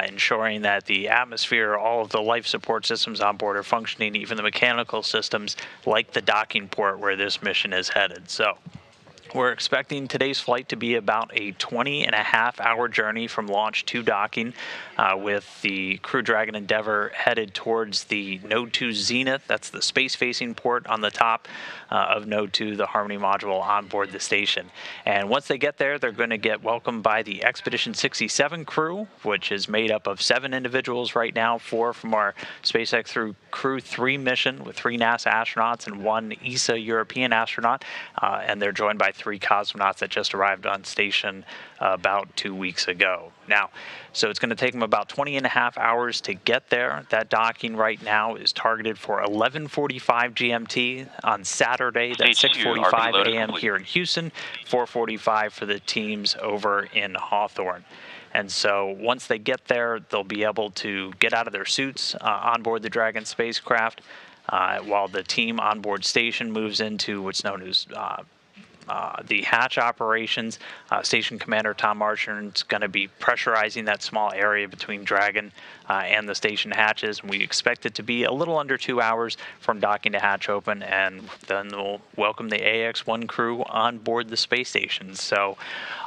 ensuring that the atmosphere, all of the life support systems on board are functioning, even the mechanical systems like the docking port where this mission is headed. So we're expecting today's flight to be about a 20.5-hour journey from launch to docking, with the Crew Dragon Endeavour headed towards the Node 2 Zenith. That's the space-facing port on the top of Node 2, the Harmony module on board the station. And once they get there, they're going to get welcomed by the Expedition 67 crew, which is made up of 7 individuals right now, 4 from our SpaceX Crew 3 mission with 3 NASA astronauts and 1 ESA European astronaut, and they're joined by 3 cosmonauts that just arrived on station about 2 weeks ago. Now, so it's going to take them about 20.5 hours to get there. That docking right now is targeted for 11:45 GMT on Saturday. That's 6:45 a.m. here in Houston, 4:45 for the teams over in Hawthorne. And so once they get there, they'll be able to get out of their suits on board the Dragon spacecraft, while the team on board station moves into what's known as the hatch operations. Station Commander Tom Marchand is going to be pressurizing that small area between Dragon and the station hatches, and we expect it to be a little under 2 hours from docking to hatch open, and then we'll welcome the AX-1 crew on board the space station. So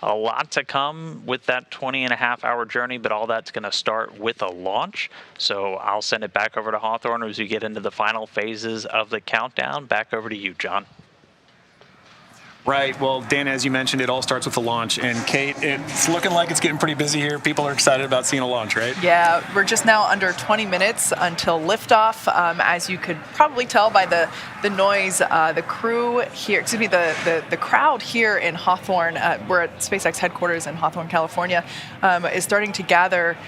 a lot to come with that 20.5-hour journey, but all that's going to start with a launch. So I'll send it back over to Hawthorne as we get into the final phases of the countdown. Back over to you, John. Right. Well, Dan, as you mentioned, it all starts with the launch. And Kate, it's looking like it's getting pretty busy here. People are excited about seeing a launch, right? Yeah, we're just now under 20 minutes until liftoff. As you could probably tell by the noise, the crew here, excuse me, the crowd here in Hawthorne, we're at SpaceX headquarters in Hawthorne, California, is starting to gather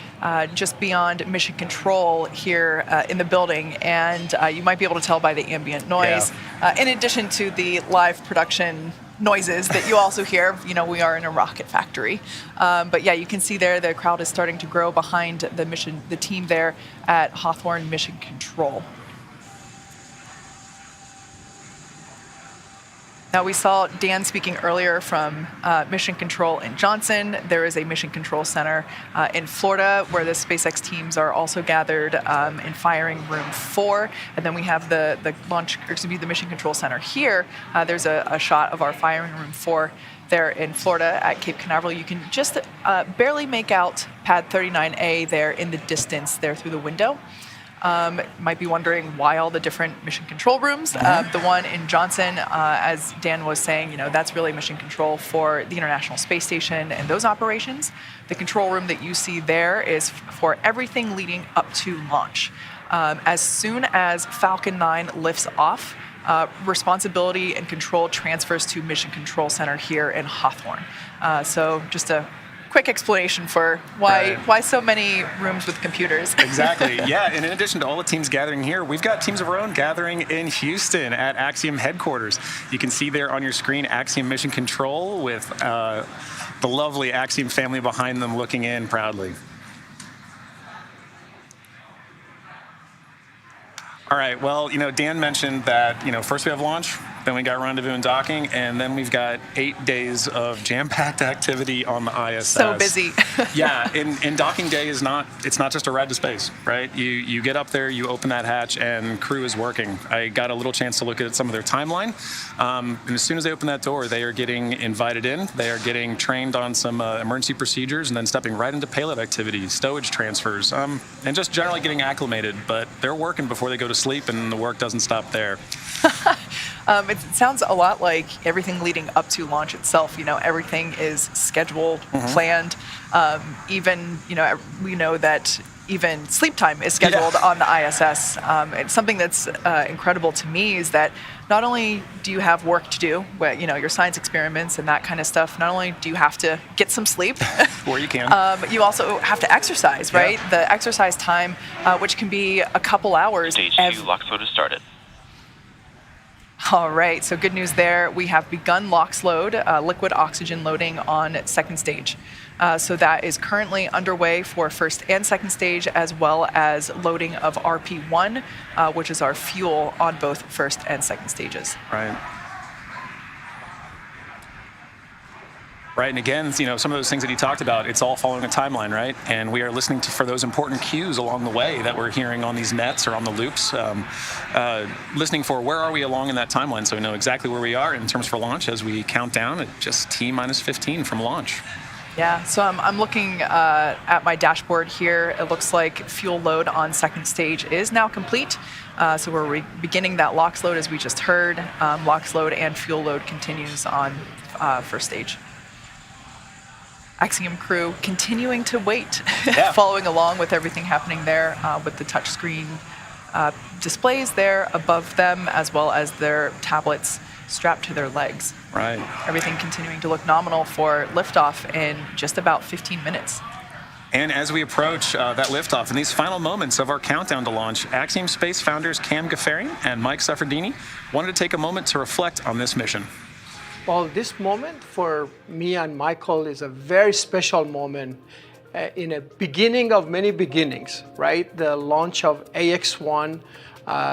just beyond mission control here in the building. And you might be able to tell by the ambient noise, in addition to the live production noises that you also hear. You know, we are in a rocket factory. But yeah, you can see there the crowd is starting to grow behind the team there at Hawthorne Mission Control. Now, we saw Dan speaking earlier from Mission Control in Johnson. There is a Mission Control Center in Florida where the SpaceX teams are also gathered in Firing Room 4. And then we have the Mission Control Center here. There's a shot of our Firing Room 4 there in Florida at Cape Canaveral. You can just barely make out Pad 39A there in the distance there through the window. Might be wondering why all the different mission control rooms. The one in Johnson, as Dan was saying, that's really mission control for the International Space Station and those operations. The control room that you see there is for everything leading up to launch. As soon as Falcon 9 lifts off, responsibility and control transfers to Mission Control Center here in Hawthorne. So just a quick explanation for why so many rooms with computers. Exactly. Yeah, and in addition to all the teams gathering here, we've got teams of our own gathering in Houston at Axiom headquarters. You can see there on your screen Axiom Mission Control with the lovely Axiom family behind them looking in proudly. All right, well, Dan mentioned that, first we have launch, then we got rendezvous and docking, and then we've got 8 days of jam-packed activity on the ISS. So busy. Yeah, and docking day it's not just a ride to space, right? You get up there, you open that hatch, and crew is working. I got a little chance to look at some of their timeline, and as soon as they open that door, they are getting invited in, they are getting trained on some emergency procedures, and then stepping right into payload activities, stowage transfers, and just generally getting acclimated, but they're working before they go to sleep, and the work doesn't stop there. It sounds a lot like everything leading up to launch itself. Everything is scheduled, planned. Even, we know that even sleep time is scheduled on the ISS. And something that's incredible to me is that not only do you have work to do, your science experiments and that kind of stuff, not only do you have to get some sleep, or you can, you also have to exercise, right? Yeah. The exercise time, which can be a couple hours. Stage 2 LOX load has started. All right, so good news there. We have begun LOX load, liquid oxygen loading on second stage. So that is currently underway for first and second stage, as well as loading of RP1, which is our fuel on both first and second stages. Right. Right, and again, some of those things that he talked about, it's all following a timeline, right? And we are listening for those important cues along the way that we're hearing on these nets or on the loops, listening for where are we along in that timeline so we know exactly where we are in terms for launch as we count down at just T-15 from launch. Yeah, so I'm looking at my dashboard here. It looks like fuel load on second stage is now complete. So we're beginning that LOX load as we just heard. LOX load and fuel load continues on first stage. Axiom crew continuing to wait, following along with everything happening there with the touchscreen displays there above them, as well as their tablets strapped to their legs. Right. Everything continuing to look nominal for liftoff in just about 15 minutes. And as we approach that liftoff, in these final moments of our countdown to launch, Axiom Space founders Cam Gaffarian and Mike Suffredini wanted to take a moment to reflect on this mission. Well, this moment for me and Michael is a very special moment in a beginning of many beginnings, right? The launch of AX-1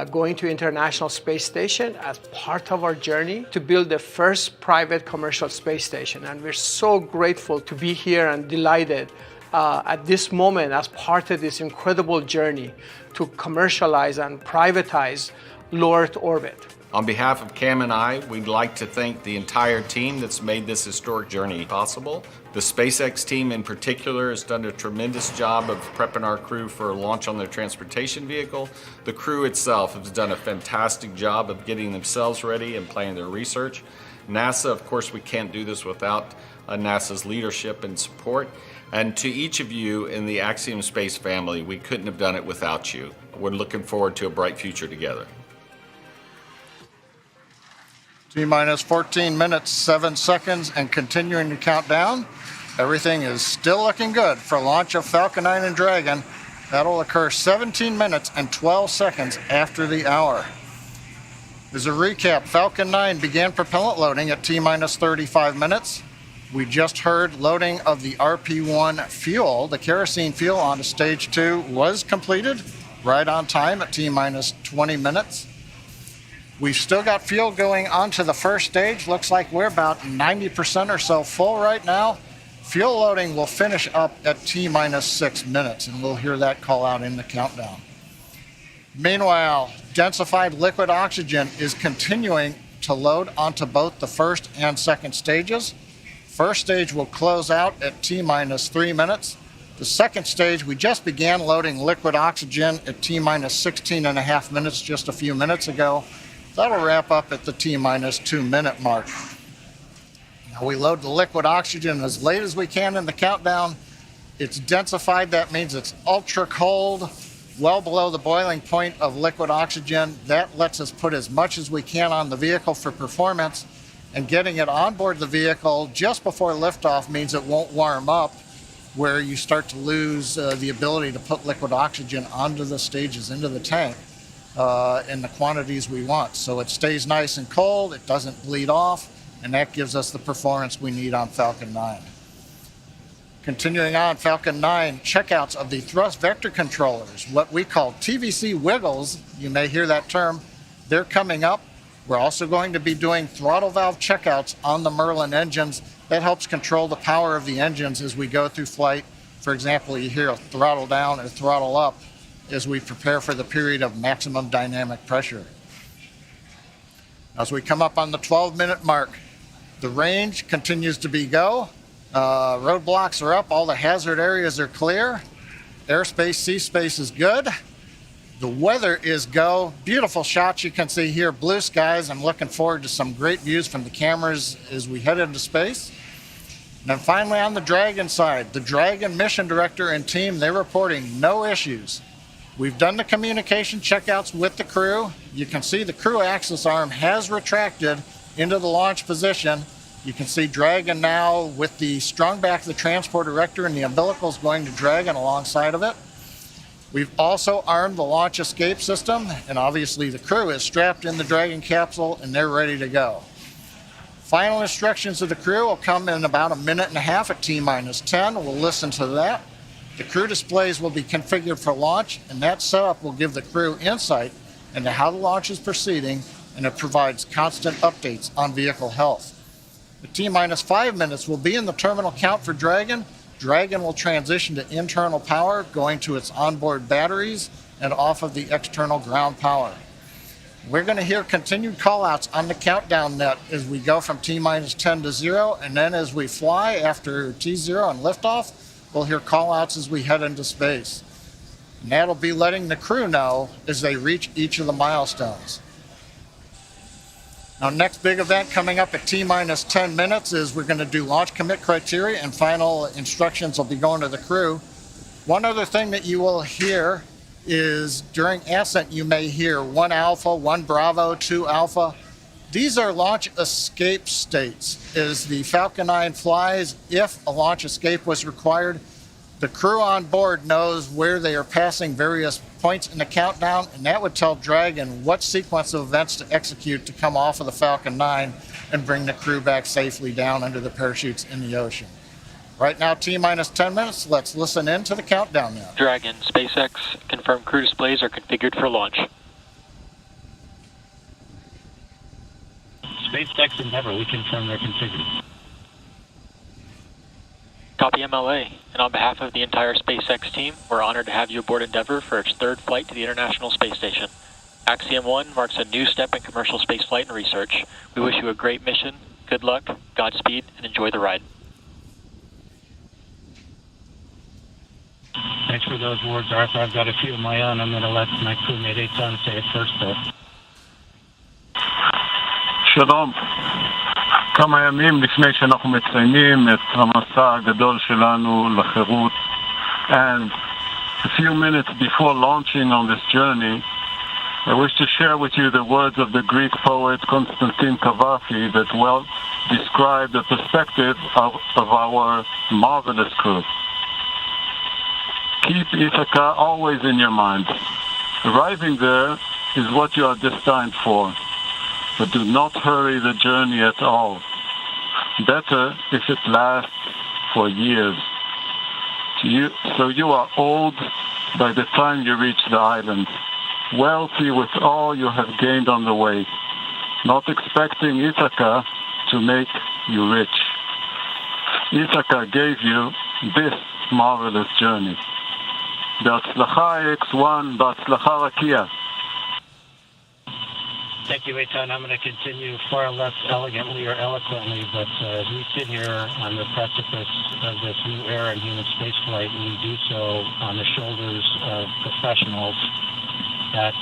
going to International Space Station as part of our journey to build the first private commercial space station. And we're so grateful to be here and delighted at this moment as part of this incredible journey to commercialize and privatize low Earth orbit. On behalf of Cam and I, we'd like to thank the entire team that's made this historic journey possible. The SpaceX team in particular has done a tremendous job of prepping our crew for a launch on their transportation vehicle. The crew itself has done a fantastic job of getting themselves ready and planning their research. NASA, of course, we can't do this without NASA's leadership and support. And to each of you in the Axiom Space family, we couldn't have done it without you. We're looking forward to a bright future together. T-minus 14 minutes, 7 seconds, and continuing to count down. Everything is still looking good for launch of Falcon 9 and Dragon. That'll occur 17 minutes and 12 seconds after the hour. As a recap, Falcon 9 began propellant loading at T-minus 35 minutes. We just heard loading of the RP1 fuel. The kerosene fuel onto stage 2 was completed right on time at T-minus 20 minutes. We've still got fuel going onto the first stage. Looks like we're about 90% or so full right now. Fuel loading will finish up at T-minus 6 minutes, and we'll hear that call out in the countdown. Meanwhile, densified liquid oxygen is continuing to load onto both the first and second stages. First stage will close out at T-minus 3 minutes. The second stage, we just began loading liquid oxygen at T-minus 16.5 minutes just a few minutes ago. That'll wrap up at the T-minus 2-minute mark. Now we load the liquid oxygen as late as we can in the countdown. It's densified, that means it's ultra cold, well below the boiling point of liquid oxygen. That lets us put as much as we can on the vehicle for performance, and getting it on board the vehicle just before liftoff means it won't warm up, where you start to lose the ability to put liquid oxygen onto the stages, into the tank, in the quantities we want. So it stays nice and cold, it doesn't bleed off, and that gives us the performance we need on Falcon 9. Continuing on, Falcon 9, checkouts of the thrust vector controllers, what we call TVC wiggles, you may hear that term, they're coming up. We're also going to be doing throttle valve checkouts on the Merlin engines. That helps control the power of the engines as we go through flight. For example, you hear a throttle down or throttle up as we prepare for the period of maximum dynamic pressure. As we come up on the 12-minute mark, the range continues to be go. Roadblocks are up, all the hazard areas are clear. Airspace, sea space is good. The weather is go. Beautiful shots you can see here, blue skies. I'm looking forward to some great views from the cameras as we head into space. And then finally on the Dragon side, the Dragon mission director and team, they're reporting no issues. We've done the communication checkouts with the crew. You can see the crew access arm has retracted into the launch position. You can see Dragon now with the strung back of the transport erector and the umbilicals going to Dragon alongside of it. We've also armed the launch escape system, and obviously the crew is strapped in the Dragon capsule and they're ready to go. Final instructions of the crew will come in about a minute and a half at T-minus 10. We'll listen to that. The crew displays will be configured for launch, and that setup will give the crew insight into how the launch is proceeding, and it provides constant updates on vehicle health. At T-minus 5 minutes, we'll be in the terminal count for Dragon. Dragon will transition to internal power, going to its onboard batteries and off of the external ground power. We're going to hear continued callouts on the countdown net as we go from T-minus 10 to 0, and then as we fly after T0 and liftoff, we'll hear callouts as we head into space. And that'll be letting the crew know as they reach each of the milestones. Now, next big event coming up at T-minus 10 minutes is we're going to do launch commit criteria, and final instructions will be going to the crew. One other thing that you will hear is during ascent, you may hear 1 Alpha, 1 Bravo, 2 Alpha. These are launch escape states. As the Falcon 9 flies, if a launch escape was required, the crew on board knows where they are passing various points in the countdown, and that would tell Dragon what sequence of events to execute to come off of the Falcon 9 and bring the crew back safely down under the parachutes in the ocean. Right now, T-minus 10 minutes. Let's listen in to the countdown now. Dragon, SpaceX, confirmed crew displays are configured for launch. SpaceX Endeavour, we confirm they're configured. Copy MLA, and on behalf of the entire SpaceX team, we're honored to have you aboard Endeavour for its 3rd flight to the International Space Station. Axiom-1 marks a new step in commercial spaceflight and research. We wish you a great mission, good luck, Godspeed, and enjoy the ride. Thanks for those words, Arthur. I've got a few of my own. I'm going to let my crewmate Eitan say it first, though. שלום. כמה ימים לפני שאנחנו מציינים את המסע הגדול שלנו לחירות, and a few minutes before launching on this journey, I wish to share with you the words of the Greek poet Constantine Cavafy that well describe the perspective of our marvelous crew. Keep Ithaca always in your mind. Arriving there is what you are destined for, but do not hurry the journey at all. Better if it lasts for years. So you are old by the time you reach the island, wealthy with all you have gained on the way, not expecting Ithaca to make you rich. Ithaca gave you this marvelous journey. בהצלחה X1, בהצלחה רקיע. Thank you, Eitan. I'm going to continue far less elegantly or eloquently, but as we sit here on the precipice of this new era in human spaceflight, we do so on the shoulders of professionals at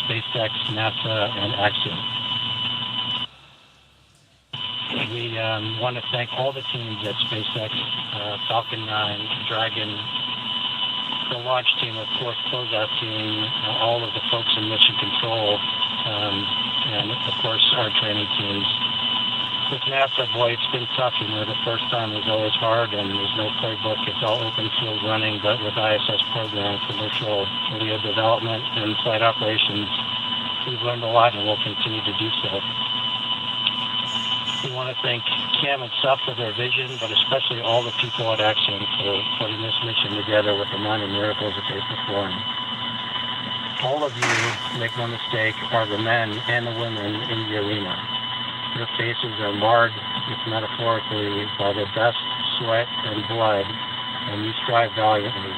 SpaceX, NASA, and Axiom. We want to thank all the teams at SpaceX, Falcon 9, Dragon, the launch team, of course, closeout team, all of the folks in mission control, and of course our training teams. With NASA, boy, it's been tough. The first time was always hard, and there's no playbook. It's all open field running, but with ISS program, commercial LEO development, and flight operations, we've learned a lot, and we'll continue to do so. We want to thank Cam and Seth for their vision, but especially all the people at Axiom for putting this mission together with the minor miracles that they performed. All of you, make no mistake, are the men and the women in the arena. Your faces are marred, if metaphorically, by the dust, sweat, and blood, and you strive valiantly.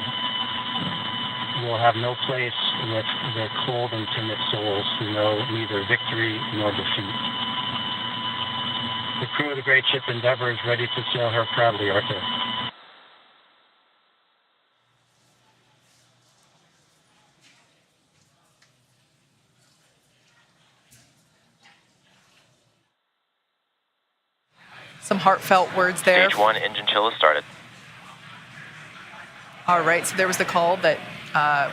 You will have no place with the cold and timid souls who know neither victory nor defeat. The crew of the great ship Endeavour is ready to sail her proudly, Arthur. Some heartfelt words there. Stage 1 engine chill has started. All right, so there was the call that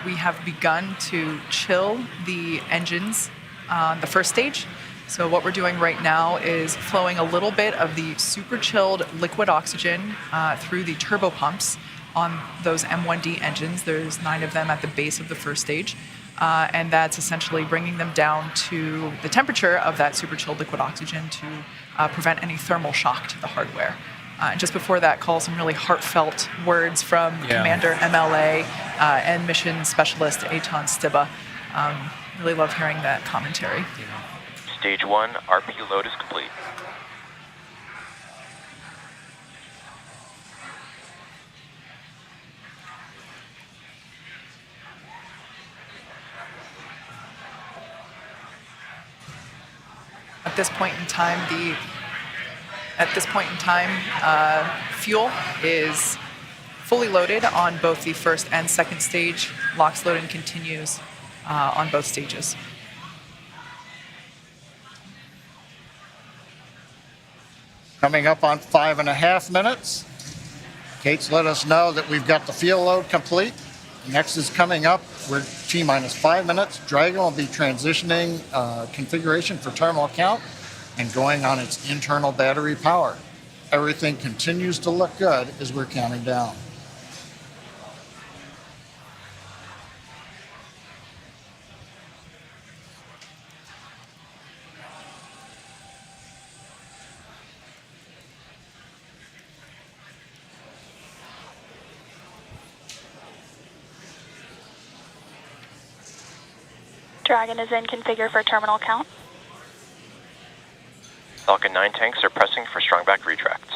we have begun to chill the engines on the first stage. So what we're doing right now is flowing a little bit of the super chilled liquid oxygen through the turbo pumps on those M1D engines. There's 9 of them at the base of the first stage. And that's essentially bringing them down to the temperature of that super chilled liquid oxygen to prevent any thermal shock to the hardware. And just before that call, some really heartfelt words from Commander MLA and Mission Specialist Eitan Stibba. Really love hearing that commentary. Stage 1 RP load is complete. At this point in time, fuel is fully loaded on both the first and second stage. LOX loading continues on both stages. Coming up on 5.5 minutes. Kate's let us know that we've got the fuel load complete. Next is coming up. We're T-minus 5 minutes. Dragon will be transitioning configuration for terminal count and going on its internal battery power. Everything continues to look good as we're counting down. Dragon is in configure for terminal count. Falcon 9 tanks are pressing for strong back retract.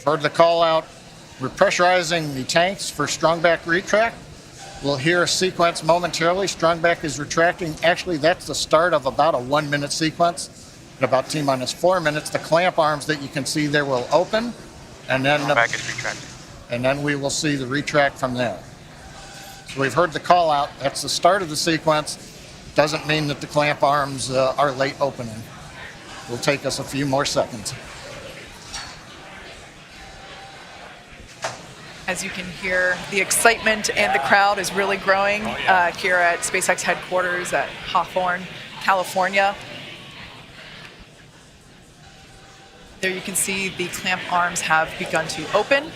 Heard the call out. We're pressurizing the tanks for strong back retract. We'll hear a sequence momentarily. Strong back is retracting. Actually, that's the start of about a 1-minute sequence. At about T-minus 4 minutes, the clamp arms that you can see there will open. And then, back is retracted. And then we will see the retract from there. So we've heard the call out. That's the start of the sequence. Doesn't mean that the clamp arms are late opening. It'll take us a few more seconds. As you can hear, the excitement and the crowd is really growing here at SpaceX headquarters at Hawthorne, California. There you can see the clamp arms have begun to open.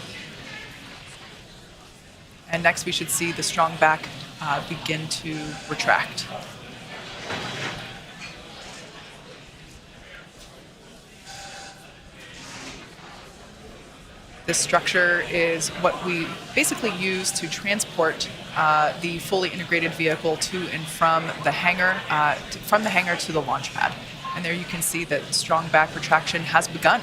And next we should see the strong back begin to retract. This structure is what we basically use to transport the fully integrated vehicle to and from the hangar to the launch pad. And there you can see that strong back retraction has begun.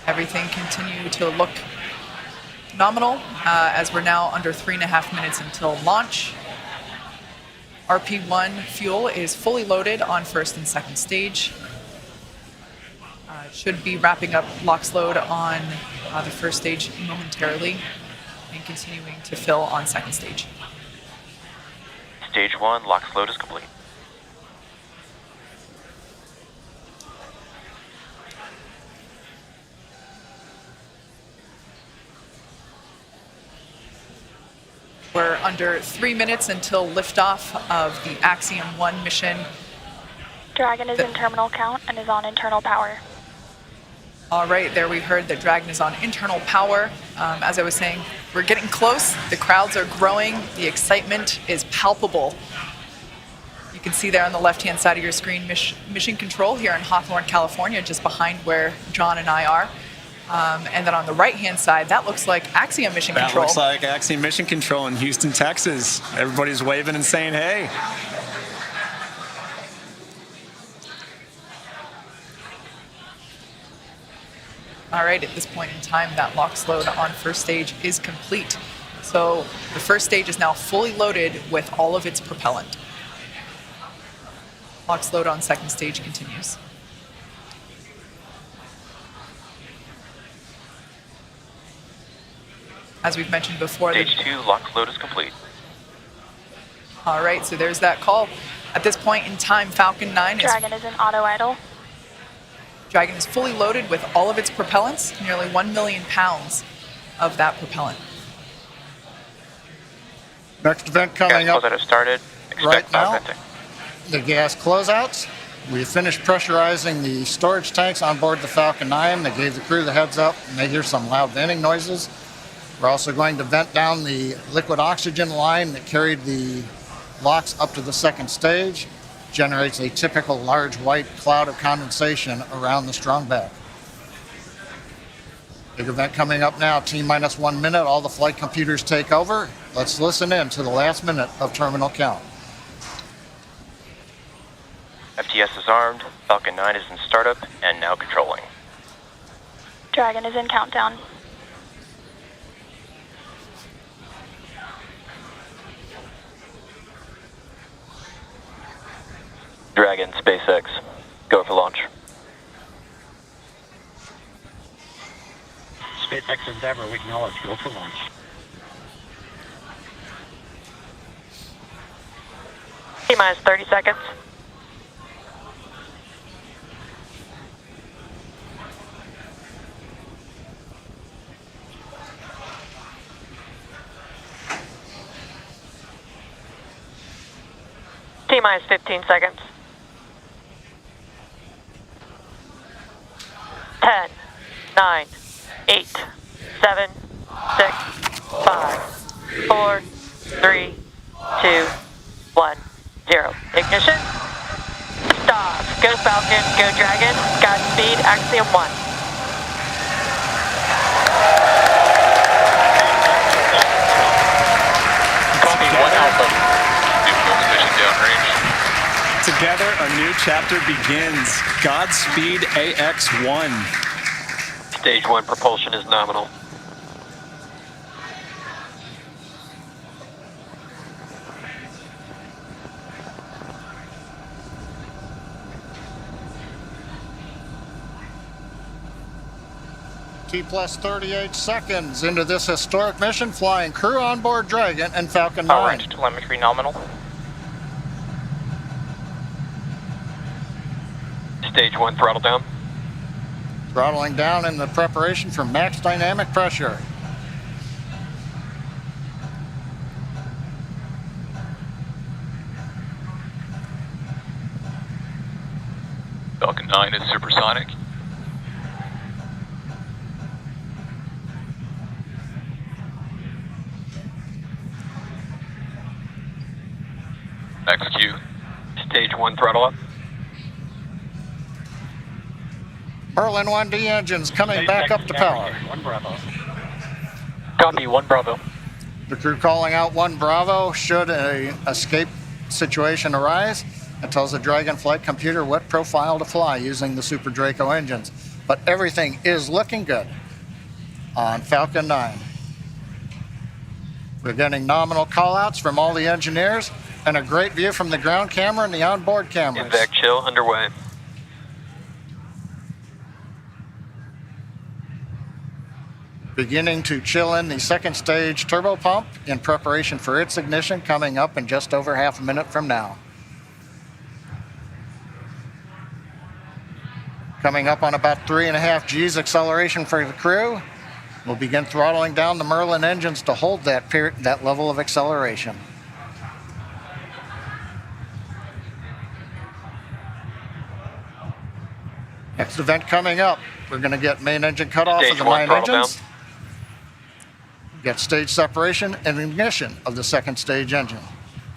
Everything continued to look nominal as we're now under 3.5 minutes until launch. RP1 fuel is fully loaded on first and second stage. Should be wrapping up LOX load on the first stage momentarily and continuing to fill on second stage. Stage 1, LOX load is complete. We're under 3 minutes until liftoff of the Axiom-1 mission. Dragon is in terminal count and is on internal power. All right, there we heard that Dragon is on internal power. As I was saying, we're getting close. The crowds are growing. The excitement is palpable. You can see there on the left-hand side of your screen, Mission Control here in Hawthorne, California, just behind where John and I are. And then on the right-hand side, that looks like Axiom Mission Control. That looks like Axiom Mission Control in Houston, Texas. Everybody's waving and saying, hey. All right, at this point in time, that LOX load on first stage is complete. So the first stage is now fully loaded with all of its propellant. LOX load on second stage continues. As we've mentioned before, Stage 2, LOX load is complete. All right, so there's that call. At this point in time, Falcon 9 Dragon is in auto idle. Dragon is fully loaded with all of its propellants, nearly 1 million pounds of that propellant. Next event coming gas up closeout has started. Expect right now, venting. the gas closeouts. We finished pressurizing the storage tanks on board the Falcon 9. They gave the crew the heads up, and they hear some loud venting noises. We're also going to vent down the liquid oxygen line that carried the LOX up to the second stage. Generates a typical large white cloud of condensation around the strong back. Big event coming up now, T-minus 1 minute, all the flight computers take over. Let's listen in to the last minute of terminal count. FTS is armed, Falcon 9 is in startup, and now controlling. Dragon is in countdown. Dragon, SpaceX, go for launch. SpaceX Endeavour, we acknowledge, go for launch. T-minus 30 seconds. T-minus 15 seconds. 10, 9, 8, 7, 6, 5, 4, 3, 2, 1, 0. Ignition. Stop. Go Falcon, go Dragon. Godspeed, Axiom-1. Copy 1 Alpha. Together, a new chapter begins. Godspeed, AX-1. Stage 1 propulsion is nominal. T-plus 38 seconds into this historic mission, flying crew on board Dragon and Falcon 9. Power range telemetry nominal. Stage 1 throttle down. Throttling down in the preparation for max dynamic pressure. Falcon 9 is supersonic. XQ. Stage 1 throttle up. Merlin 1D engines coming back up to power. 1 Bravo. Copy, 1 Bravo. The crew calling out 1 Bravo should a escape situation arise. It tells the Dragon flight computer what profile to fly using the Super Draco engines. but everything is looking good on Falcon 9. We're getting nominal callouts from all the engineers and a great view from the ground camera and the onboard cameras. Evac chill underway. Beginning to chill in the second stage turbo pump in preparation for its ignition, coming up in just over half a minute from now. Coming up on about 3.5 G's acceleration for the crew. We'll begin throttling down the Merlin engines to hold that level of acceleration. Next event coming up, we're going to get main engine cutoff of the 9 engines. Get stage separation and ignition of the second stage engine.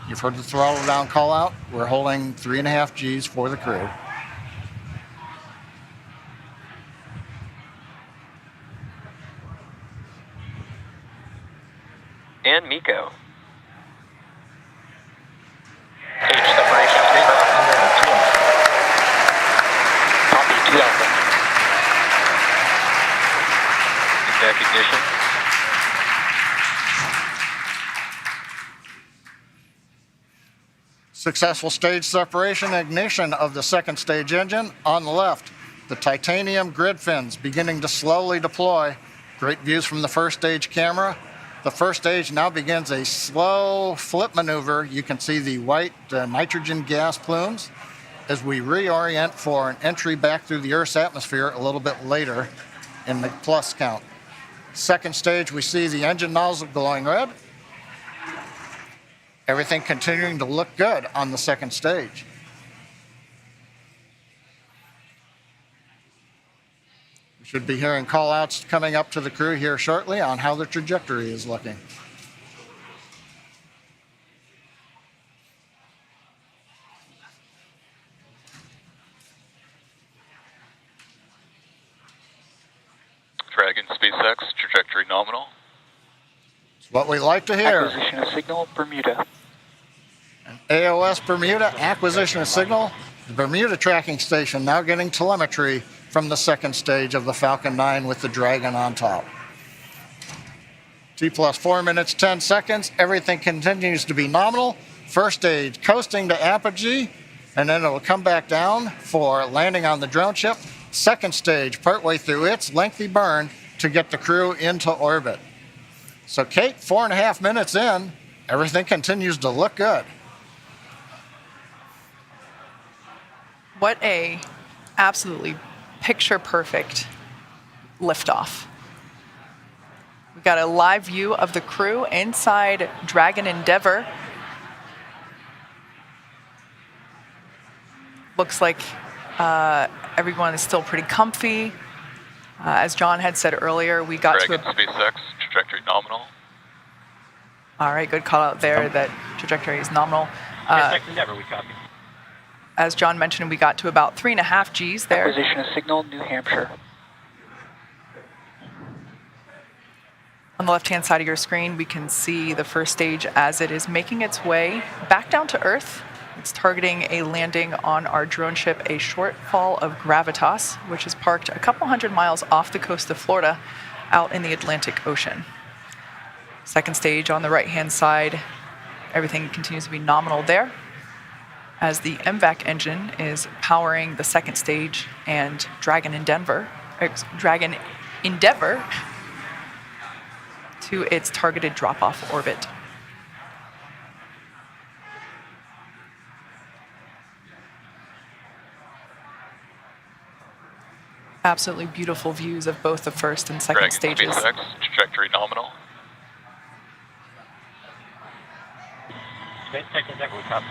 You've heard the throttle down call out. We're holding 3.5 G's for the crew. And Miko. Stage separation. Copy 2 Alpha. Evac ignition. Successful stage separation and ignition of the second stage engine. On the left, the titanium grid fins beginning to slowly deploy. Great views from the first stage camera. The first stage now begins a slow flip maneuver. You can see the white nitrogen gas plumes as we reorient for an entry back through the Earth's atmosphere a little bit later in the plus count. Second stage, we see the engine nozzle glowing red. Everything continuing to look good on the second stage. We should be hearing call-outs coming up to the crew here shortly on how the trajectory is looking. Dragon SpaceX, trajectory nominal. It's what we like to hear. Acquisition of signal, Bermuda. AOS Bermuda, acquisition of signal. The Bermuda tracking station now getting telemetry from the second stage of the Falcon 9 with the Dragon on top. T plus 4 minutes, 10 seconds. Everything continues to be nominal. First stage coasting to apogee, and then it'll come back down for landing on the drone ship. Second stage partway through its lengthy burn to get the crew into orbit. So Kate, 4.5 minutes in, everything continues to look good. What a absolutely picture-perfect liftoff. We got a live view of the crew inside Dragon Endeavour. Looks like everyone is still pretty comfy. As John had said earlier, we got Dragon to SpaceX, trajectory nominal. All right, good call out there that trajectory is nominal. SpaceX Endeavour, we copy. As John mentioned, we got to about 3.5 G's there. Acquisition of signal, New Hampshire. On the left-hand side of your screen, we can see the first stage as it is making its way back down to Earth. It's targeting a landing on our drone ship, a Shortfall of Gravitas, which is parked a couple hundred miles off the coast of Florida out in the Atlantic Ocean. Second stage on the right-hand side, everything continues to be nominal there, as the MVAC engine is powering the second stage and Dragon Endeavour to its targeted drop-off orbit. Absolutely beautiful views of both the first and second Dragon stages. SpaceX, trajectory nominal. SpaceX Endeavour, we copy.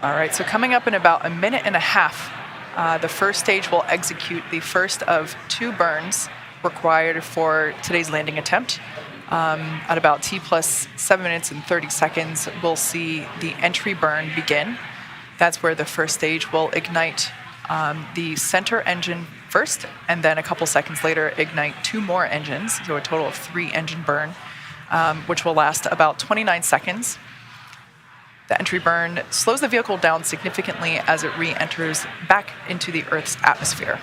All right, so coming up in about a minute and a half, the first stage will execute the first of 2 burns required for today's landing attempt. At about T plus 7 minutes and 30 seconds, we'll see the entry burn begin. That's where the first stage will ignite the center engine first, and then a couple seconds later, ignite 2 more engines, so a total of 3 engine burn, which will last about 29 seconds. The entry burn slows the vehicle down significantly as it re-enters back into the Earth's atmosphere.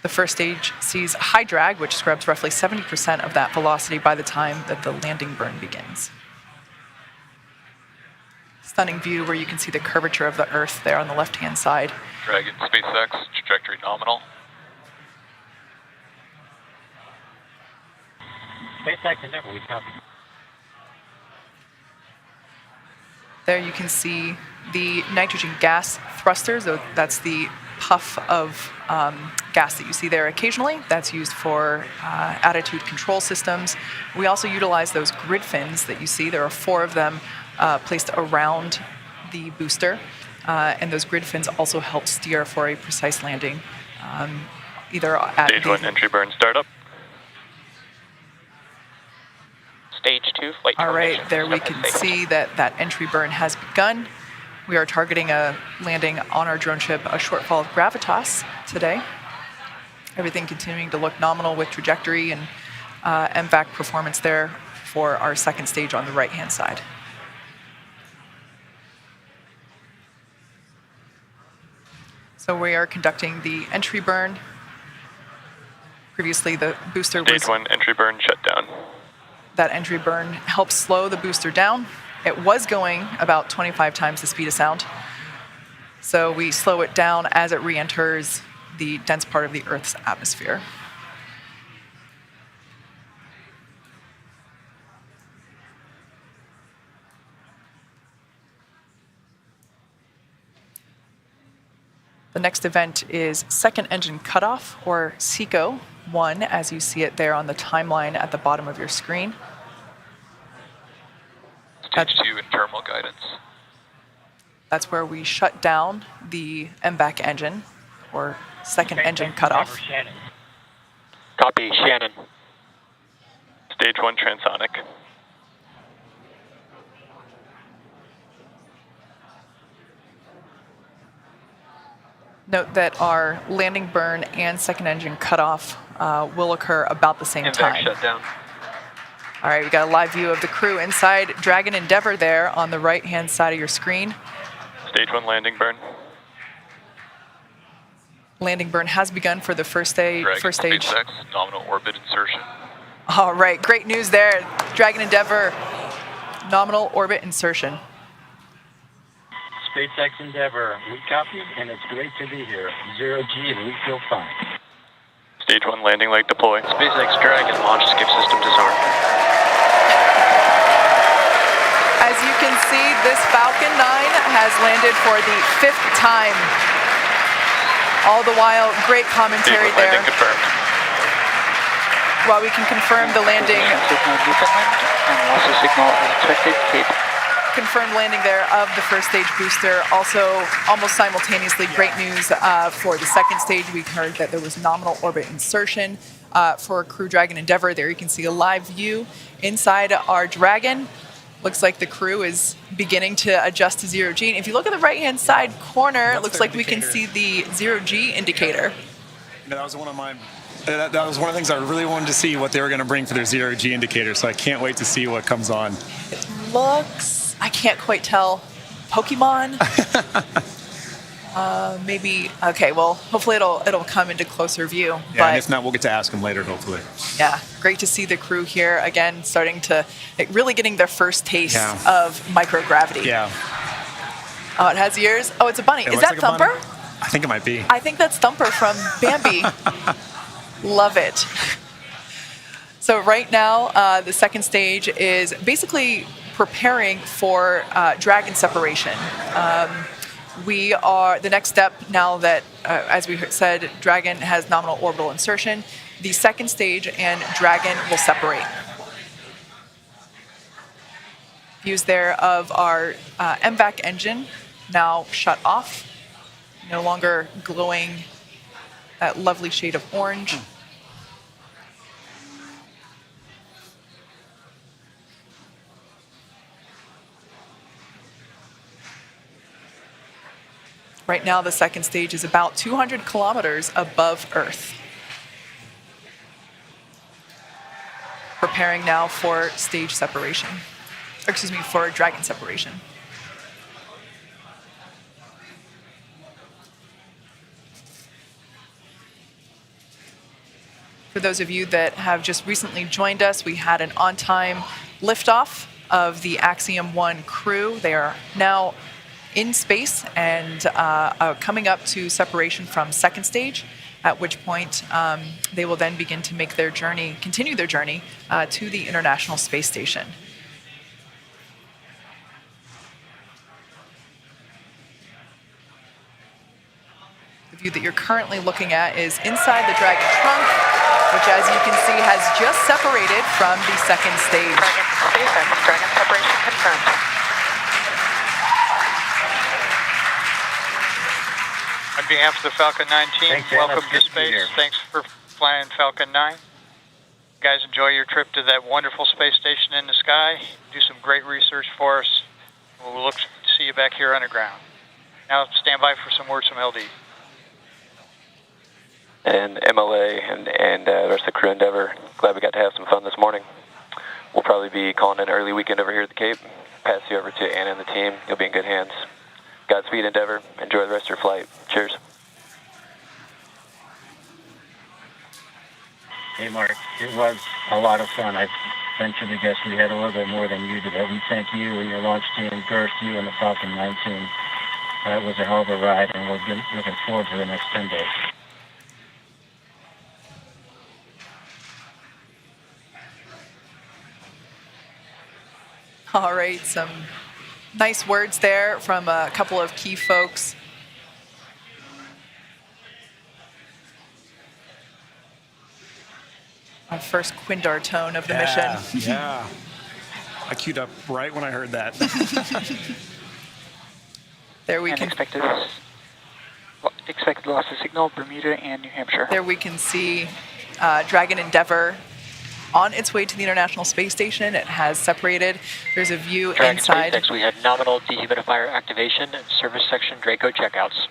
The first stage sees high drag, which scrubs roughly 70% of that velocity by the time that the landing burn begins. Stunning view where you can see the curvature of the Earth there on the left-hand side. Dragon, SpaceX, trajectory nominal. SpaceX Endeavour, we copy. There you can see the nitrogen gas thrusters. So that's the puff of gas that you see there occasionally. That's used for attitude control systems. We also utilize those grid fins that you see. There are 4 of them placed around the booster. And those grid fins also help steer for a precise landing, either at Stage 1 entry burn startup. Stage 2 flight. All right, there we can see that entry burn has begun. We are targeting a landing on our drone ship, a shortfall of gravitas today. Everything continuing to look nominal with trajectory and MVAC performance there for our second stage on the right-hand side. So we are conducting the entry burn. Previously, the booster was... Stage 1 entry burn shut down. That entry burn helps slow the booster down. It was going about 25 times the speed of sound. So we slow it down as it re-enters the dense part of the Earth's atmosphere. The next event is second engine cutoff, or SECO-1, as you see it there on the timeline at the bottom of your screen. Stage 2 in terminal guidance. That's where we shut down the MVAC engine, or second engine cutoff. Copy, Shannon. Stage 1 transonic. Note that our landing burn and second engine cutoff will occur about the same time. Shut down. All right, we got a live view of the crew inside Dragon Endeavour there on the right-hand side of your screen. Stage 1 landing burn. Landing burn has begun for the first stage. SpaceX, nominal orbit insertion. All right, great news there. Dragon Endeavour, nominal orbit insertion. SpaceX Endeavour, we copy, and it's great to be here. 0G, and we feel fine. Stage 1 landing leg deploy. SpaceX Dragon launch skip system disarmed. As you can see, this Falcon 9 has landed for the 5th time. All the while, great commentary there. Landing confirmed. While we can confirm the landing. Signal Newfoundland and loss of signal unaffected Cape. Confirmed landing there of the first stage booster. Also, almost simultaneously, great news for the second stage. We heard that there was nominal orbit insertion for Crew Dragon Endeavour. There you can see a live view inside our Dragon. Looks like the crew is beginning to adjust to 0G. And if you look at the right-hand side corner, it looks like we can see the 0G indicator. You know, that was one of my... That was one of the things I really wanted to see, what they were going to bring for their 0G indicator. So I can't wait to see what comes on. It looks... I can't quite tell. Pokemon? Maybe. Okay, well, hopefully it'll come into closer view. Yeah, but and if not, we'll get to ask them later, hopefully. Yeah, great to see the crew here again, starting to really getting their first taste of microgravity. Yeah. Oh, it has ears. Oh, it's a bunny. Is that like Thumper? I think it might be. I think that's Thumper from Bambi. Love it. So right now, the second stage is basically preparing for Dragon separation. The next step now that, as we said, Dragon has nominal orbital insertion, the second stage and Dragon will separate. Views there of our MVAC engine now shut off, no longer glowing that lovely shade of orange. Right now, the second stage is about 200 kilometers above Earth. Preparing now for stage separation. for Dragon separation. For those of you that have just recently joined us, we had an on-time liftoff of the Axiom-1 crew. They are now in space and coming up to separation from second stage, at which point they will then begin to make their journey, continue their journey to the International Space Station. The view that you're currently looking at is inside the Dragon trunk, which, as you can see, has just separated from the second stage. Dragon separation confirmed. On behalf of the Falcon 9 team, welcome to space. Thanks for flying Falcon 9. You guys enjoy your trip to that wonderful space station in the sky. Do some great research for us. We'll look to see you back here underground. Now stand by for some words from LD. And MLA and the rest of the crew Endeavor, glad we got to have some fun this morning. We'll probably be calling an early weekend over here at the Cape. Pass you over to Anna and the team. You'll be in good hands. Godspeed, Endeavor. Enjoy the rest of your flight. Cheers. Hey, Mark. It was a lot of fun. I venture to guess we had a little bit more than you did. We thank you and your launch team, Girth, you and the Falcon 9 team. It was a hell of a ride, and we're looking forward to the next 10 days. All right, some nice words there from a couple of key folks. Our first Quindar tone of the mission. Yeah. I queued up right when I heard that. There we can expected loss of signal, Bermuda and New Hampshire. There we can see Dragon Endeavor on its way to the International Space Station. It has separated. There's a view Dragon inside. SpaceX, we had nominal dehumidifier activation and service section Draco checkouts.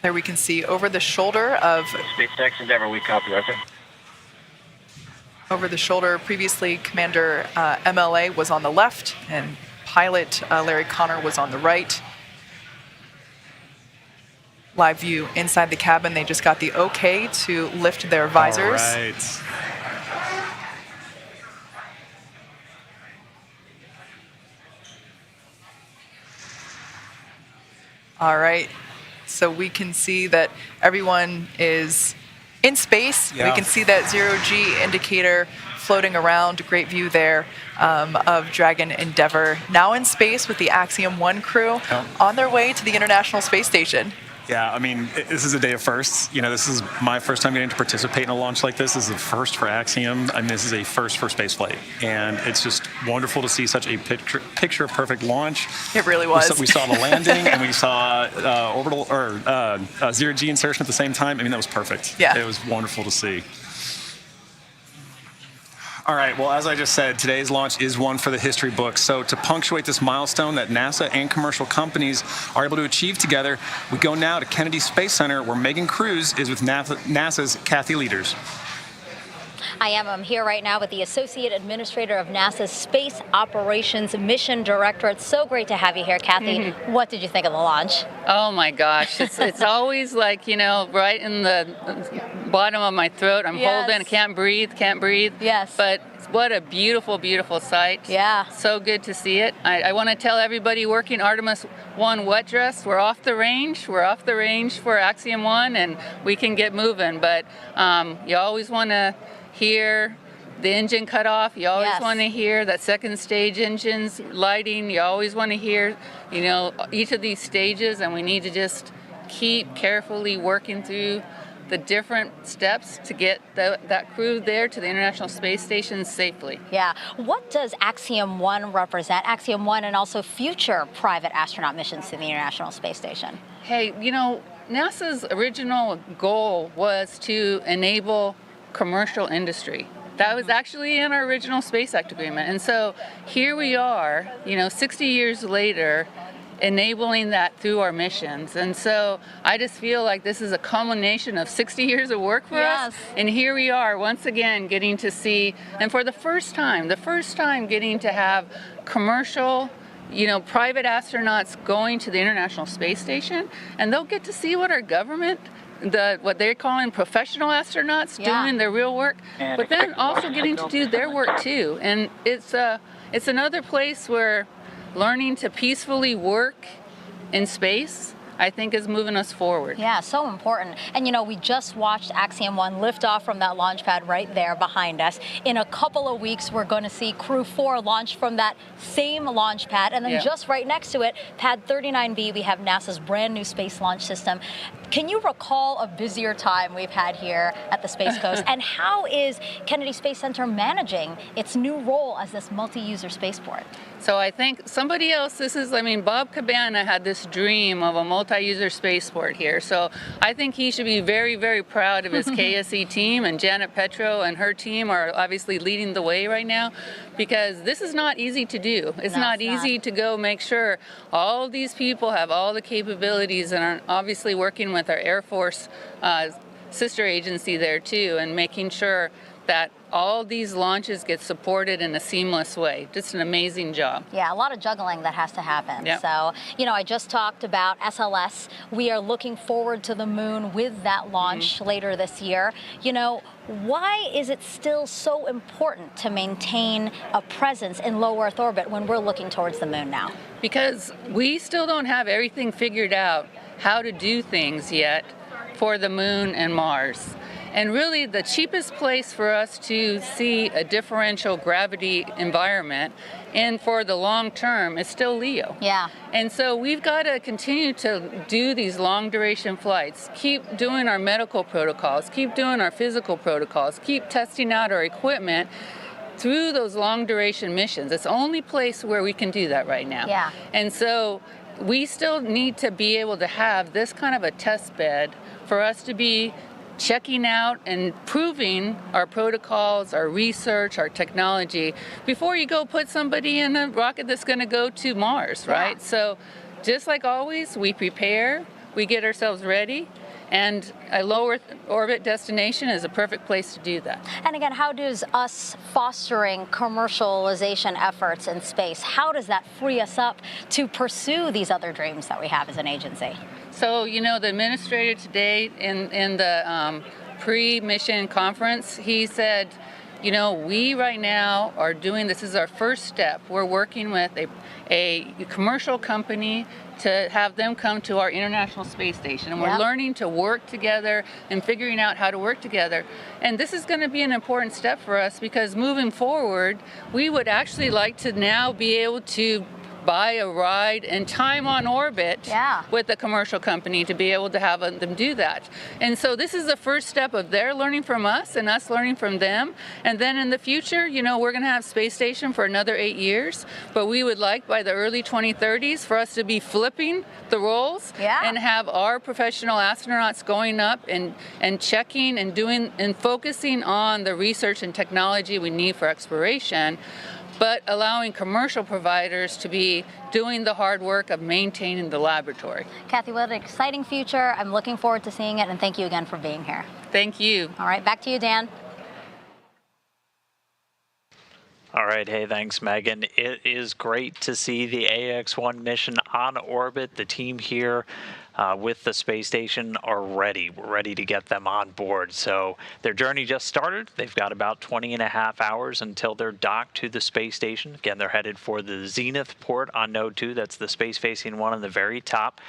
There we can see over the shoulder of SpaceX Endeavor, we copy, okay. Over the shoulder, previously Commander MLA was on the left and pilot Larry Connor was on the right. Live view inside the cabin. They just got the okay to lift their visors. All right. All right. So we can see that everyone is in space. Yeah. We can see that zero-G indicator floating around. Great view there of Dragon Endeavor. Now in space with the Axiom-1 crew on their way to the International Space Station. Yeah, I mean, this is a day of firsts. You know, this is my first time getting to participate in a launch like this. This is the first for Axiom. I mean, this is a first for spaceflight. And it's just wonderful to see such a picture of perfect launch. It really was. We saw the landing and we saw orbital or zero-G insertion at the same time. I mean, that was perfect. Yeah. It was wonderful to see. All right, well, as I just said, today's launch is one for the history books. So to punctuate this milestone that NASA and commercial companies are able to achieve together, we go now to Kennedy Space Center, where Megan Cruz is with NASA's Kathy Leaders. I'm here right now with the Associate Administrator of NASA's Space Operations Mission Director. It's so great to have you here, Kathy. What did you think of the launch? Oh my gosh, it's always like, you know, right in the bottom of my throat. I'm holding, can't breathe. Yes. But what a beautiful, beautiful sight. Yeah. So good to see it. I want to tell everybody working Artemis 1 wet dress, we're off the range. We're off the range for Axiom 1 and we can get moving. But you always want to hear the engine cut off. You always want to hear that second stage engines lighting. You always want to hear, you know, each of these stages, and we need to just keep carefully working through the different steps to get that crew there to the International Space Station safely. Yeah. What does Axiom 1 represent? Axiom 1 and also future private astronaut missions to the International Space Station. Hey, you know, NASA's original goal was to enable commercial industry. That was actually in our original Space Act agreement. And so here we are, you know, 60 years later, enabling that through our missions. And so I just feel like this is a culmination of 60 years of work for us. And here we are once again getting to see, and for the first time getting to have commercial, private astronauts going to the International Space Station, and they'll get to see what our government, what they're calling professional astronauts doing their real work, but then also getting to do their work too. And it's another place where learning to peacefully work in space, I think, is moving us forward. Yeah, so important. And we just watched Axiom-1 lift off from that launch pad right there behind us. In a couple of weeks, we're going to see Crew 4 launch from that same launch pad. And then just right next to it, Pad 39B, we have NASA's brand new Space Launch System. Can you recall a busier time we've had here at the Space Coast? And how is Kennedy Space Center managing its new role as this multi-user spaceport? So I think somebody else, Bob Cabana had this dream of a multi-user spaceport here. So I think he should be very, very proud of his KSE team, and Janet Petro and her team are obviously leading the way right now, because this is not easy to do. It's not easy to go make sure all of these people have all the capabilities and are obviously working with our Air Force sister agency there too, and making sure that all these launches get supported in a seamless way. Just an amazing job. Yeah, a lot of juggling that has to happen. Yep. So, I just talked about SLS. We are looking forward to the moon with that launch later this year. Why is it still so important to maintain a presence in low Earth orbit when we're looking towards the moon now? Because we still don't have everything figured out how to do things yet for the moon and Mars. And really, the cheapest place for us to see a differential gravity environment and for the long term is still LEO. Yeah. And so we've got to continue to do these long duration flights, keep doing our medical protocols, keep doing our physical protocols, keep testing out our equipment through those long duration missions. It's the only place where we can do that right now. Yeah. And so we still need to be able to have this kind of a test bed for us to be checking out and proving our protocols, our research, our technology before you go put somebody in a rocket that's going to go to Mars, right? Yeah. So just like always, we prepare, we get ourselves ready, and a low Earth orbit destination is a perfect place to do that. And again, how does us fostering commercialization efforts in space, how does that free us up to pursue these other dreams that we have as an agency? So, the administrator today in the pre-mission conference, he said, we right now are doing, this is our first step. We're working with a commercial company to have them come to our International Space Station. And we're learning to work together and figuring out how to work together. And this is going to be an important step for us, because moving forward, we would actually like to now be able to buy a ride and time on orbit with a commercial company to be able to have them do that. And so this is the first step of their learning from us and us learning from them. And then in the future, we're going to have space station for another 8 years, but we would like by the early 2030s for us to be flipping the roles and have our professional astronauts going up and checking and doing and focusing on the research and technology we need for exploration, but allowing commercial providers to be doing the hard work of maintaining the laboratory. Kathy, what an exciting future. I'm looking forward to seeing it, and thank you again for being here. Thank you. All right, back to you, Dan. All right. Hey, thanks, Megan. It is great to see the AX-1 mission on orbit. The team here with the space station are ready. We're ready to get them on board. So their journey just started. They've got about 20 and a half hours until they're docked to the space station. Again, they're headed for the Zenith port on Node 2. That's the space-facing one on the very top.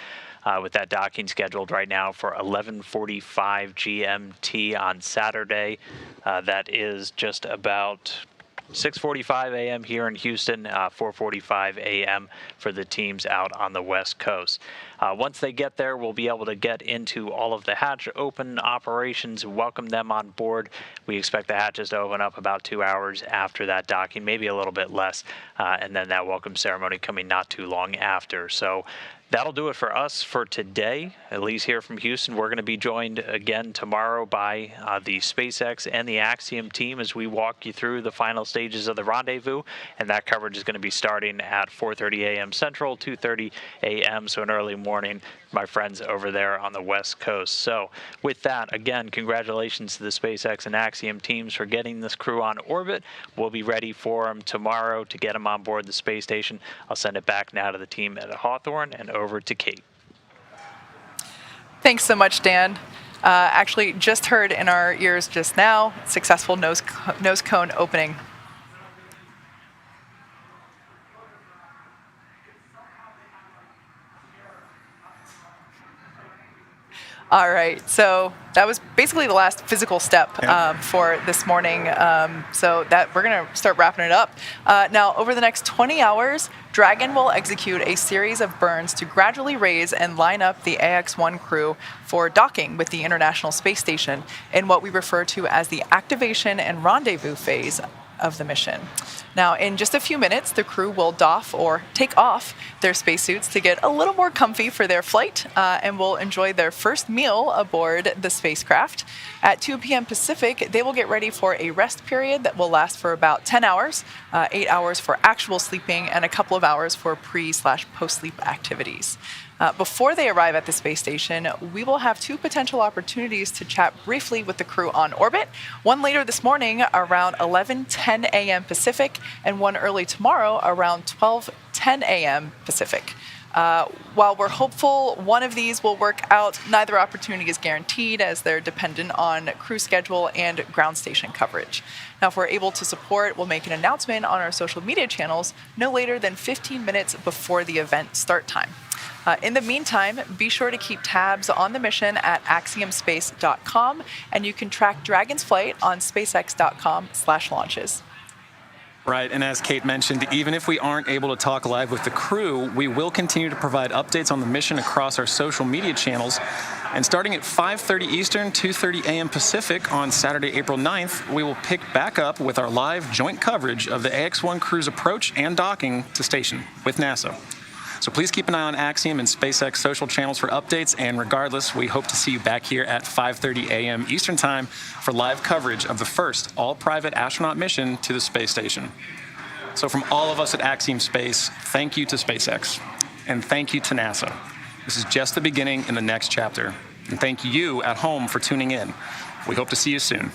With that docking scheduled right now for 11:45 GMT on Saturday. That is just about 6:45 a.m. here in Houston, 4:45 a.m. for the teams out on the West Coast. Once they get there, we'll be able to get into all of the hatch open operations, welcome them on board. We expect the hatches to open up about 2 hours after that docking, maybe a little bit less, and then that welcome ceremony coming not too long after. So that'll do it for us for today. Elise here from Houston. We're going to be joined again tomorrow by the SpaceX and the Axiom team as we walk you through the final stages of the rendezvous. And that coverage is going to be starting at 4:30 a.m. Central, 2:30 a.m. So an early morning, my friends over there on the West Coast. So with that, again, congratulations to the SpaceX and Axiom teams for getting this crew on orbit. We'll be ready for them tomorrow to get them on board the space station. I'll send it back now to the team at Hawthorne and over to Kate. Thanks so much, Dan. Actually, just heard in our ears just now, successful nose cone opening. All right, so that was basically the last physical step for this morning. So that we're going to start wrapping it up. Now, over the next 20 hours, Dragon will execute a series of burns to gradually raise and line up the AX-1 crew for docking with the International Space Station in what we refer to as the activation and rendezvous phase of the mission. Now, in just a few minutes, the crew will doff or take off their spacesuits to get a little more comfy for their flight and will enjoy their first meal aboard the spacecraft. At 2 p.m. Pacific, they will get ready for a rest period that will last for about 10 hours, 8 hours for actual sleeping, and a couple of hours for pre/post-sleep activities. Before they arrive at the space station, we will have 2 potential opportunities to chat briefly with the crew on orbit, one later this morning around 11:10 a.m. Pacific, and one early tomorrow around 12:10 a.m. Pacific. While we're hopeful one of these will work out, neither opportunity is guaranteed as they're dependent on crew schedule and ground station coverage. Now, if we're able to support, we'll make an announcement on our social media channels no later than 15 minutes before the event start time. In the meantime, be sure to keep tabs on the mission at axiomspace.com, and you can track Dragon's flight on spacex.com/launches. Right, and as Kate mentioned, even if we aren't able to talk live with the crew, we will continue to provide updates on the mission across our social media channels. And starting at 5:30 Eastern, 2:30 a.m. Pacific on Saturday, April 9th, we will pick back up with our live joint coverage of the AX-1 crew's approach and docking to station with NASA. So please keep an eye on Axiom and SpaceX social channels for updates, and regardless, we hope to see you back here at 5:30 a.m. Eastern Time for live coverage of the first all-private astronaut mission to the space station. So from all of us at Axiom Space, thank you to SpaceX, and thank you to NASA. This is just the beginning in the next chapter, and thank you at home for tuning in. We hope to see you soon.